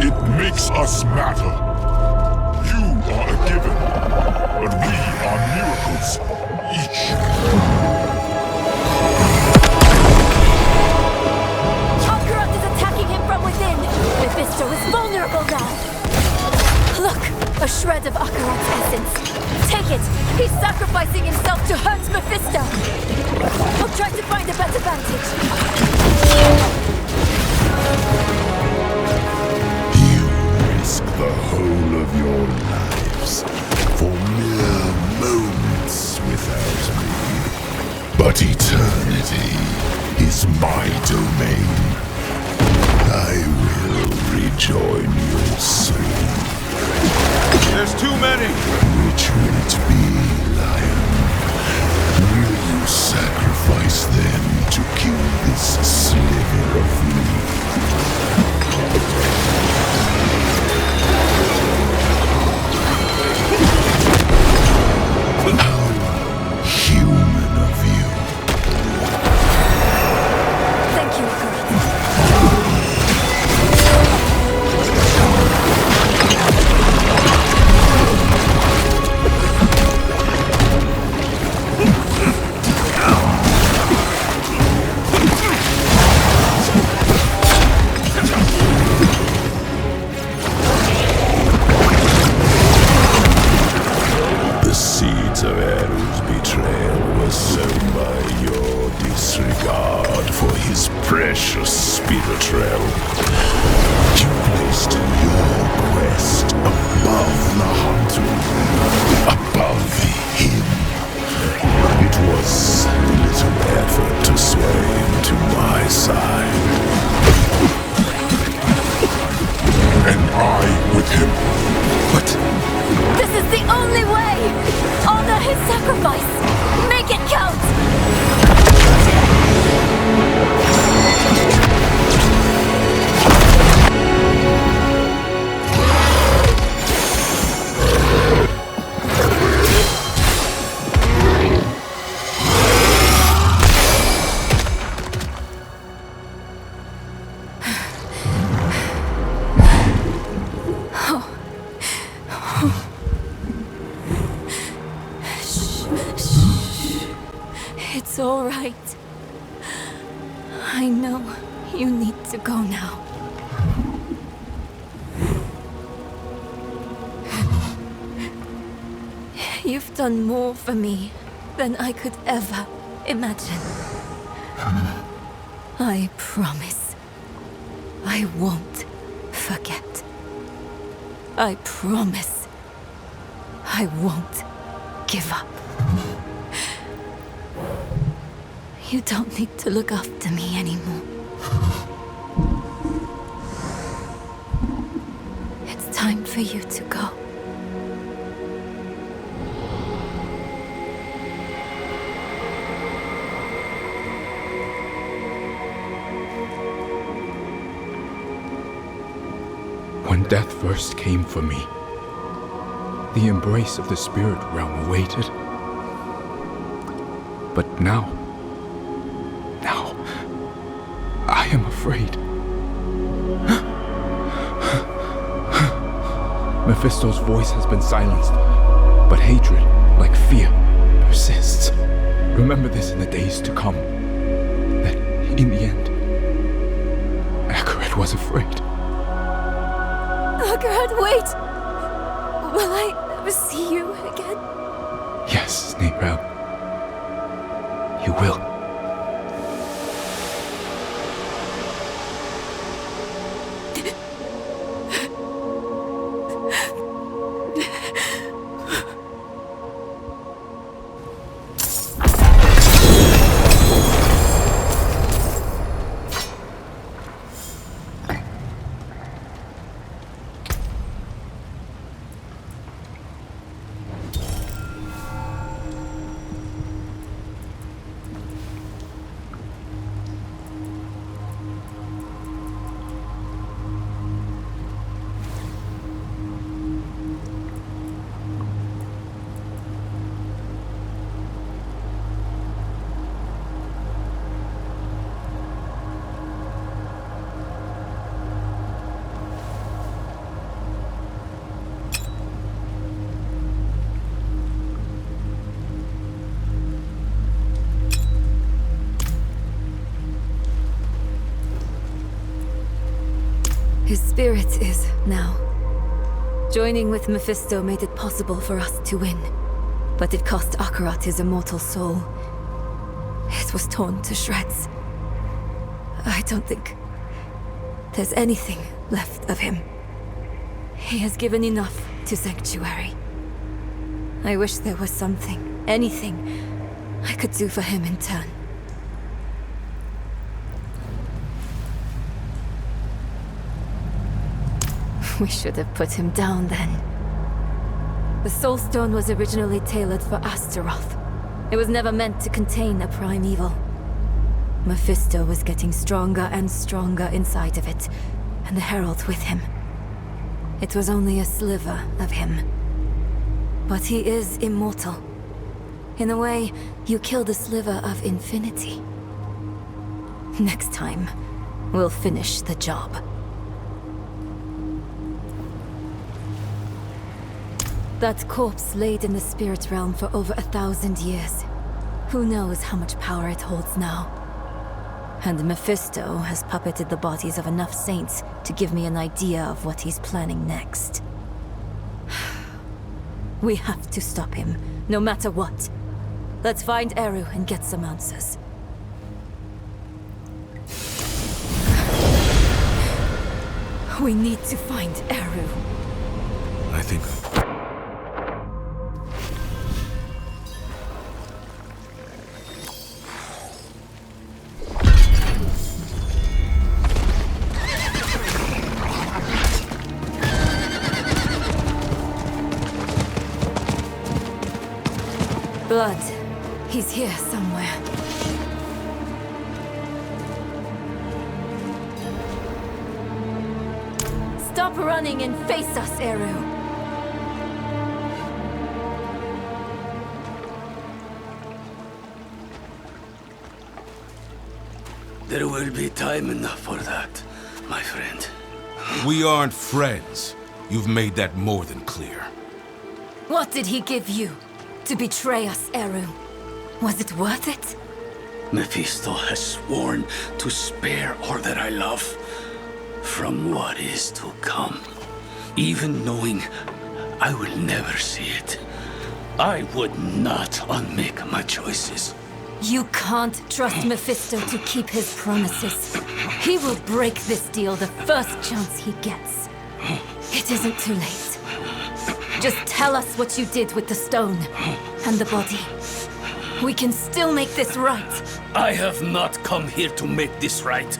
It makes us matter. You are a given, but we are miracles, each. Akarat is attacking him from within! Mephisto is vulnerable now! Look! A shred of Akarat's essence. Take it! He's sacrificing himself to hurt Mephisto! I'll try to find a better vantage. You risk the whole of your lives for mere moments without me. But eternity is my domain. I will rejoin you soon. There's too many! Which will it be, Lion? Will you sacrifice them to kill this sliver of me? How human of you. Thank you, Akarat. The seeds of Eru's betrayal were sown by your disregard for his precious spirit realm. You placed your quest above Nahantu, above him. It was little effort to sway him to my side. And I with him. But This is the only way! Honor his sacrifice! Make it count! It's all right. I know you need to go now. You've done more for me than I could ever imagine. I promise I won't forget. I promise. I won't give up. You don't need to look after me anymore. It's time for you to go. When death first came for me, the embrace of the spirit realm awaited. But now, I am afraid. Mephisto's voice has been silenced, but hatred, like fear, persists. Remember this in the days to come, that in the end, Akarat was afraid. Akarat, wait! Will I ever see you again? Yes, Neyrelle. You will. His spirit is now. Joining with Mephisto made it possible for us to win. But it cost Akarat his immortal soul. It was torn to shreds. I don't think there's anything left of him. He has given enough to Sanctuary. I wish there was something, anything, I could do for him in turn. We should have put him down then. The Soul Stone was originally tailored for Astaroth. It was never meant to contain a prime evil. Mephisto was getting stronger and stronger inside of it, and the Herald with him. It was only a sliver of him. But he is immortal. In a way, you killed a sliver of infinity. Next time, we'll finish the job. That corpse laid in the spirit realm for over 1,000 years. Who knows how much power it holds now? And Mephisto has puppeted the bodies of enough saints to give me an idea of what he's planning next. We have to stop him, no matter what. Let's find Eru and get some answers. We need to find Eru. I think... Blood. He's here somewhere. Stop running and face us, Eru. There will be time enough for that, my friend. We aren't friends. You've made that more than clear. What did he give you? To betray us, Eru. Was it worth it? Mephisto has sworn to spare all that I love from what is to come. Even knowing I will never see it, I would not unmake my choices. You can't trust Mephisto to keep his promises. He will break this deal the first chance he gets. It isn't too late. Just tell us what you did with the stone and the body. We can still make this right. I have not come here to make this right.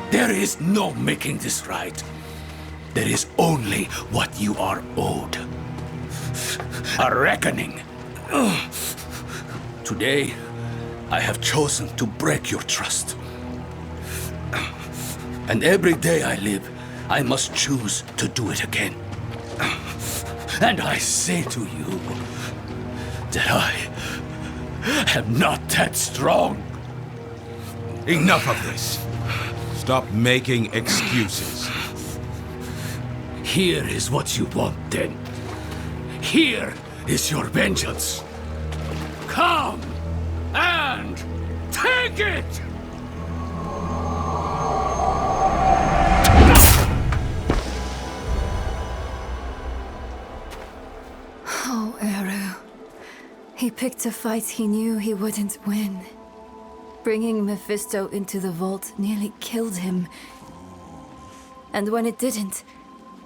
There is no making this right. There is only what you are owed. A reckoning. Today, I have chosen to break your trust. And every day I live, I must choose to do it again. And I say to you that I am not that strong. Enough of this. Stop making excuses. Here is what you want, then. Here is your vengeance. Come and take it! Oh, Eru. He picked a fight he knew he wouldn't win. Bringing Mephisto into the vault nearly killed him. And when it didn't,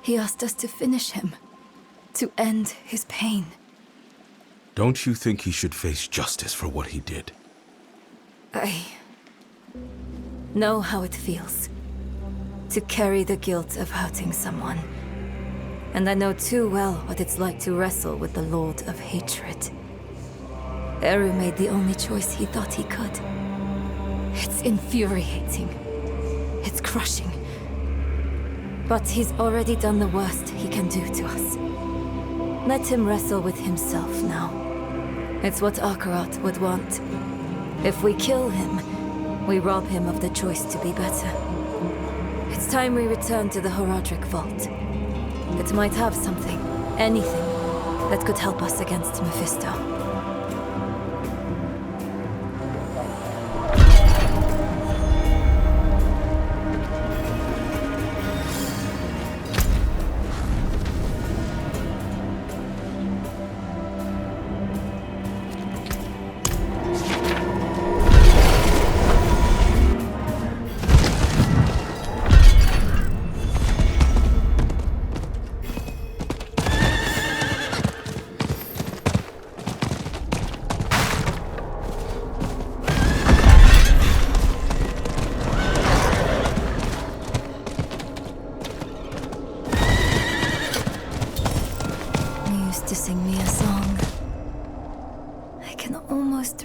he asked us to finish him. To end his pain. Don't you think he should face justice for what he did? I know how it feels. To carry the guilt of hurting someone. And I know too well what it's like to wrestle with the Lord of Hatred. Eru made the only choice he thought he could. It's infuriating. It's crushing. But he's already done the worst he can do to us. Let him wrestle with himself now. It's what Akarat would want. If we kill him, we rob him of the choice to be better. It's time we return to the Horadric Vault. It might have something, anything, that could help us against Mephisto.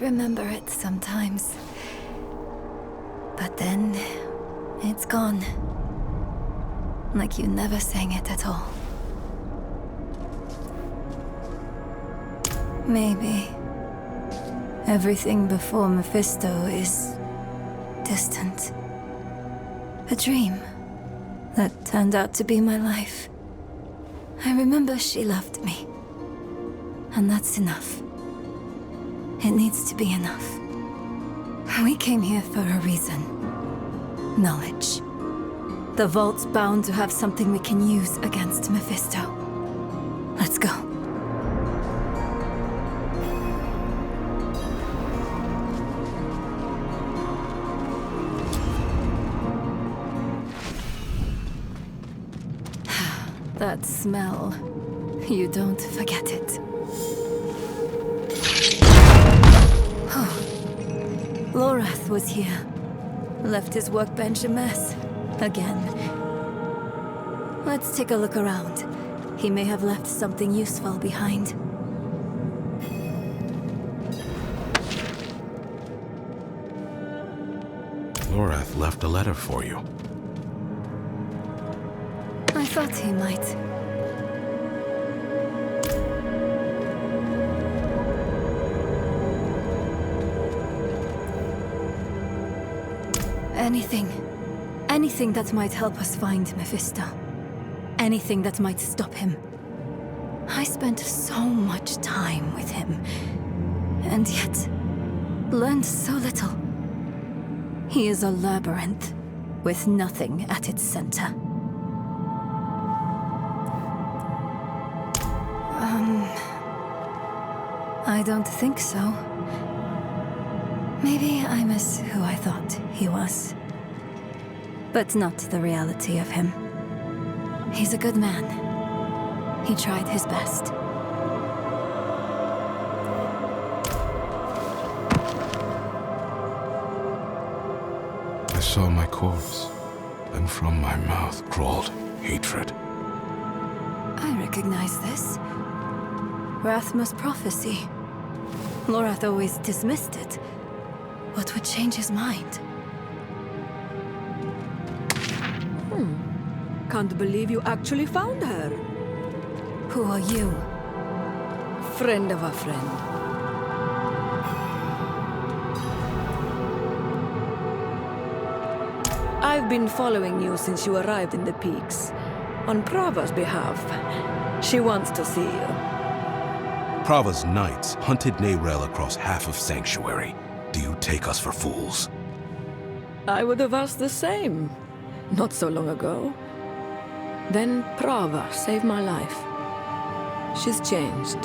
Remember it sometimes. But then, it's gone. Like you never sang it at all. Maybe everything before Mephisto is distant. A dream that turned out to be my life. I remember she loved me. And that's enough. It needs to be enough. We came here for a reason. Knowledge. The vault's bound to have something we can use against Mephisto. Let's go. That smell. You don't forget it. Lorath was here. Left his workbench a mess. Again. Let's take a look around. He may have left something useful behind. Lorath left a letter for you. I thought he might. Anything that might help us find Mephisto. Anything that might stop him. I spent so much time with him, and yet learned so little. He is a labyrinth with nothing at its center. I don't think so. Maybe I'm as who I thought he was. But not the reality of him. He's a good man. He tried his best. I saw my corpse, and from my mouth crawled hatred. I recognize this. Rathma's prophecy. Lorath always dismissed it. What would change his mind? Can't believe you actually found her. Who are you? Friend of a friend. I've been following you since you arrived in the peaks. On Prava's behalf. She wants to see you. Prava's knights hunted Neyrelle across half of Sanctuary. Do you take us for fools? I would have asked the same. Not so long ago. Then Prava saved my life. She's changed.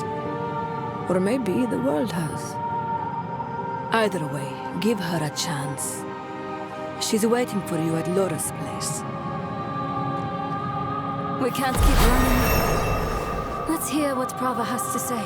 Or maybe the world has. Either way, give her a chance. She's waiting for you at Lora's place. We can't keep running. Let's hear what Prava has to say.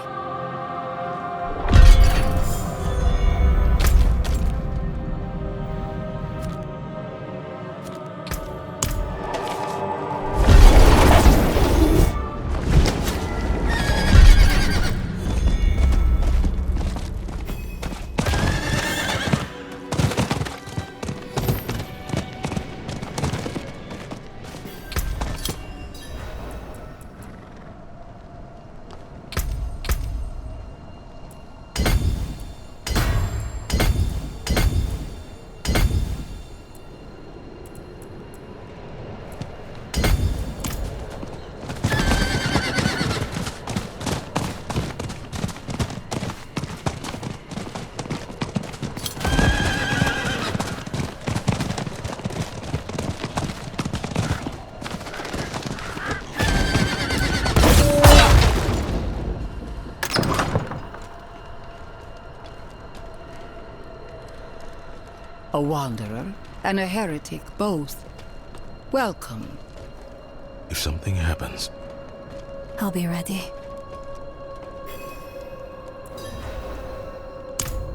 A wanderer and a heretic, both. Welcome. If something happens... I'll be ready.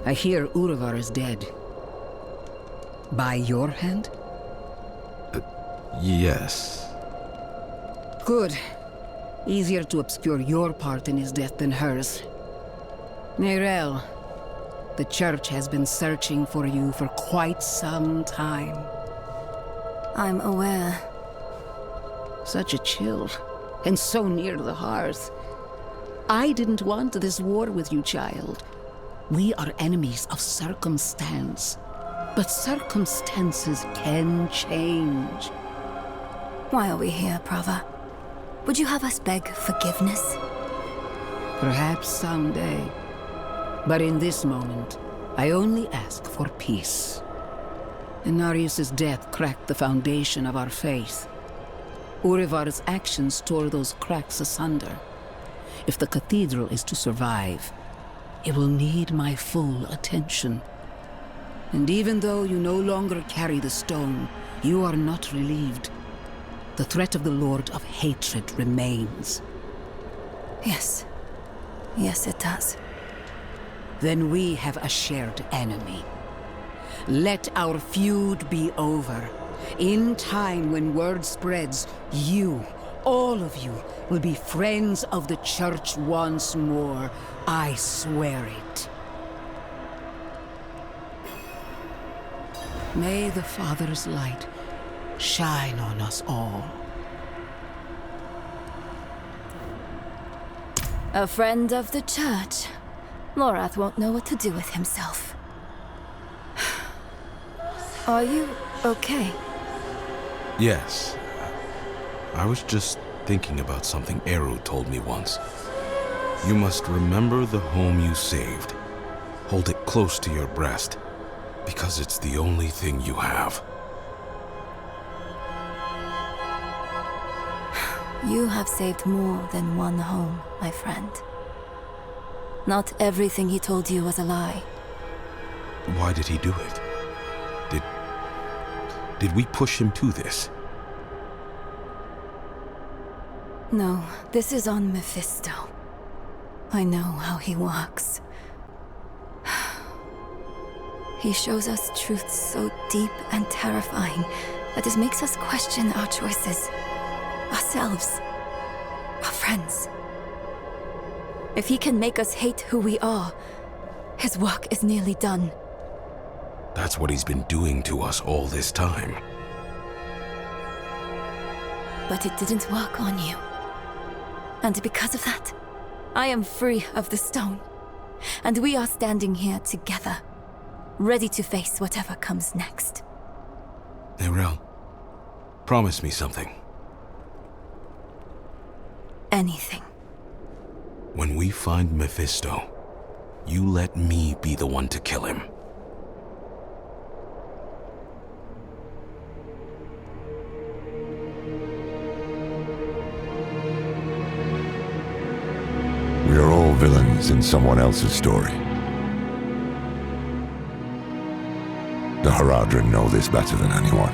I hear Urivar is dead. By your hand? Yes. Good. Easier to obscure your part in his death than hers. Neyrelle, the Church has been searching for you for quite some time. I'm aware. Such a chill, and so near the hearth. I didn't want this war with you, child. We are enemies of circumstance. But circumstances can change. Why are we here, Prava? Would you have us beg forgiveness? Perhaps someday. But in this moment, I only ask for peace. Inarius' death cracked the foundation of our faith. Urivar's actions tore those cracks asunder. If the Cathedral is to survive, it will need my full attention. And even though you no longer carry the stone, you are not relieved. The threat of the Lord of Hatred remains. Yes. Yes, it does. Then we have a shared enemy. Let our feud be over. In time, when word spreads, you, all of you, will be friends of the Church once more. I swear it. May the Father's light shine on us all. A friend of the Church. Lorath won't know what to do with himself. Are you okay? Yes. I was just thinking about something Eru told me once. You must remember the home you saved. Hold it close to your breast, because it's the only thing you have. You have saved more than one home, my friend. Not everything he told you was a lie. Why did he do it? Did we push him to this? No, this is on Mephisto. I know how he works. He shows us truths so deep and terrifying that it makes us question our choices, ourselves, our friends. If he can make us hate who we are, his work is nearly done. That's what he's been doing to us all this time. But it didn't work on you. And because of that, I am free of the stone. And we are standing here together, ready to face whatever comes next. Neyrelle, promise me something. Anything. When we find Mephisto, you let me be the one to kill him. We are all villains in someone else's story. The Haradrim know this better than anyone.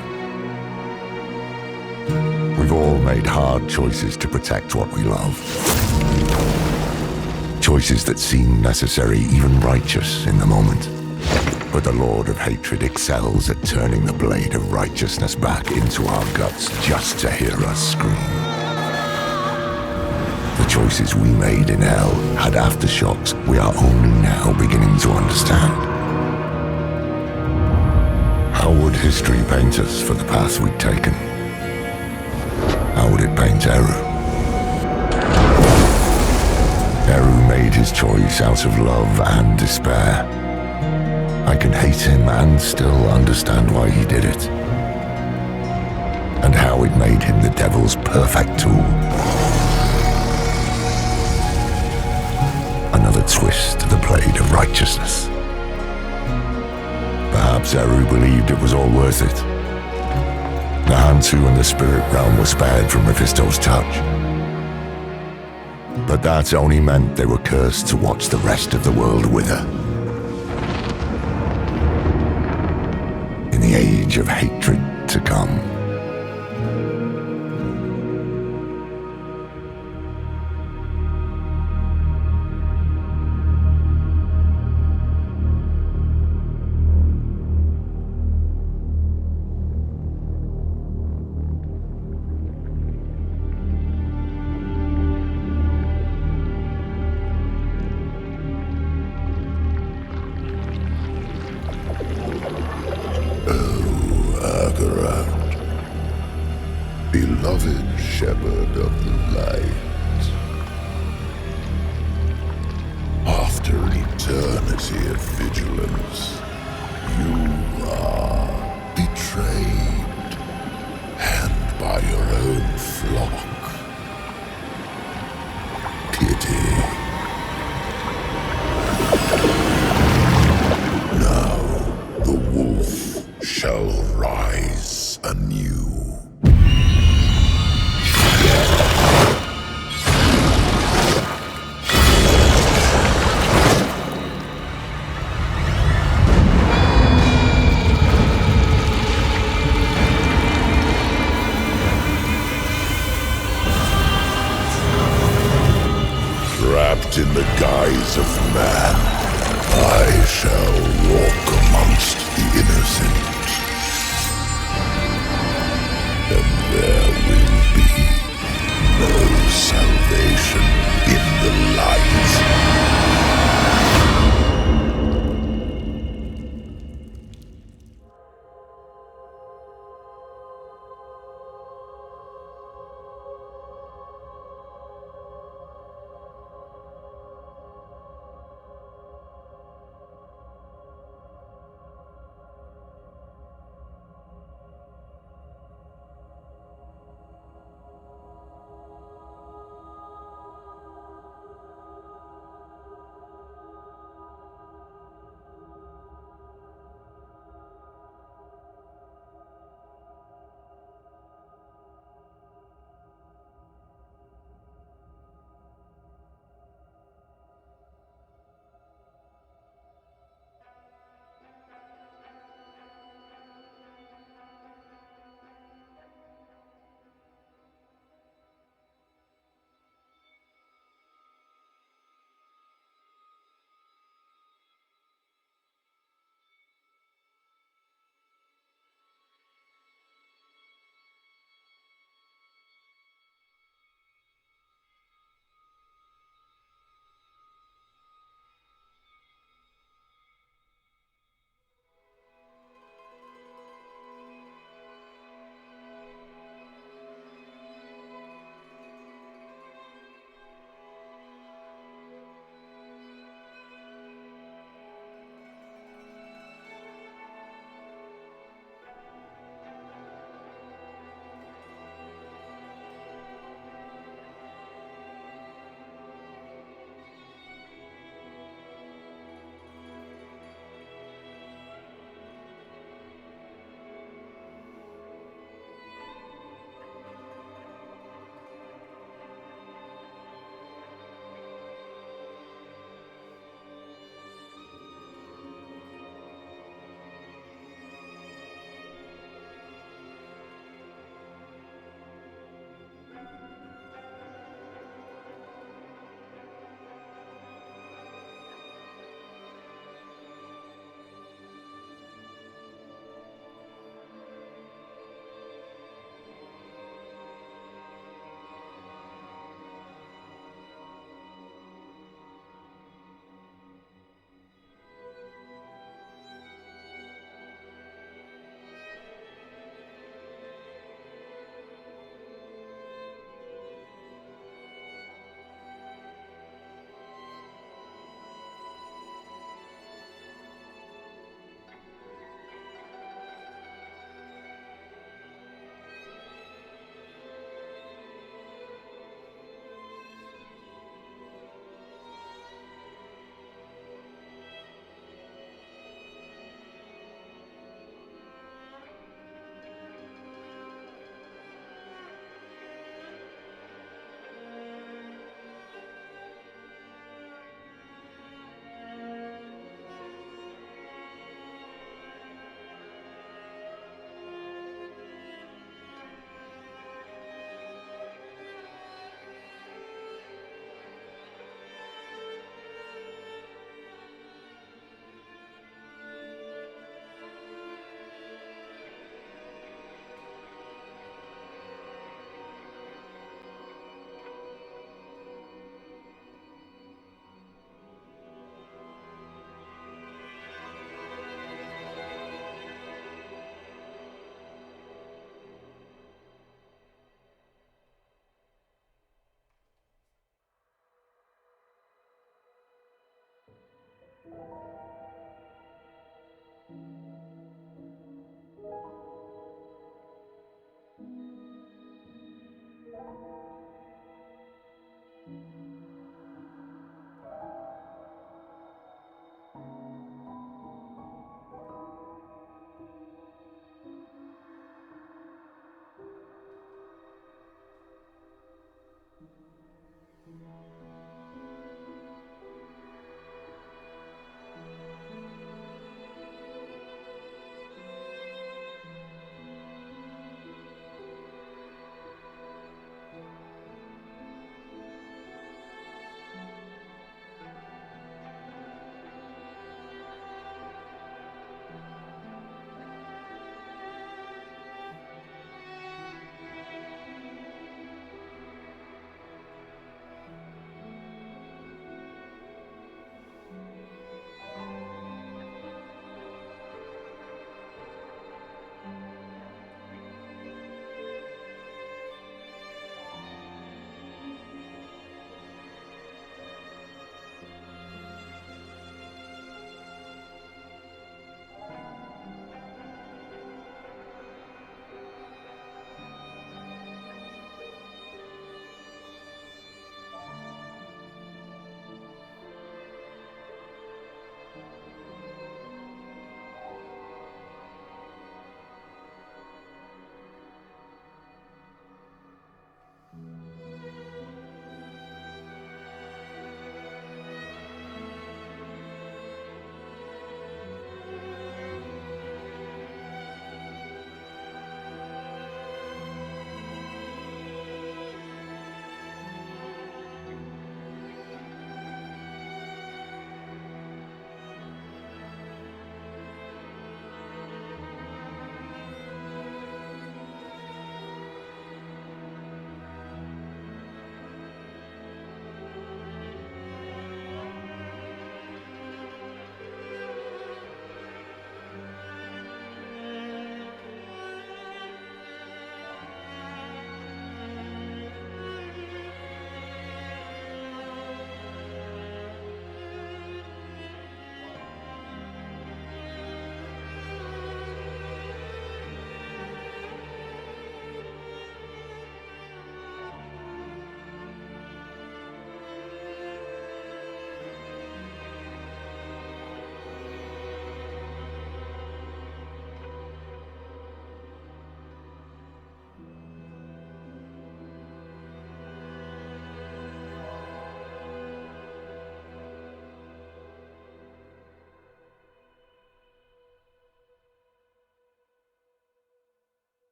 We've all made hard choices to protect what we love. Choices that seem necessary, even righteous in the moment. But the Lord of Hatred excels at turning the blade of righteousness back into our guts just to hear us scream. The choices we made in hell had aftershocks we are only now beginning to understand. How would history paint us for the path we'd taken? How would it paint Eru? Eru made his choice out of love and despair. I can hate him and still understand why he did it. And how it made him the devil's perfect tool. Another twist to the blade of righteousness. Perhaps Eru believed it was all worth it. Nahantu and the spirit realm were spared from Mephisto's touch. But that only meant they were cursed to watch the rest of the world wither. In the age of hatred to come. Akarat, beloved shepherd of the light. After an eternity of vigilance, you are betrayed, and by your own flock. Pity. Now the wolf shall rise anew. Trapped in the guise of man, I shall walk amongst the innocent. And there will be no salvation in the light.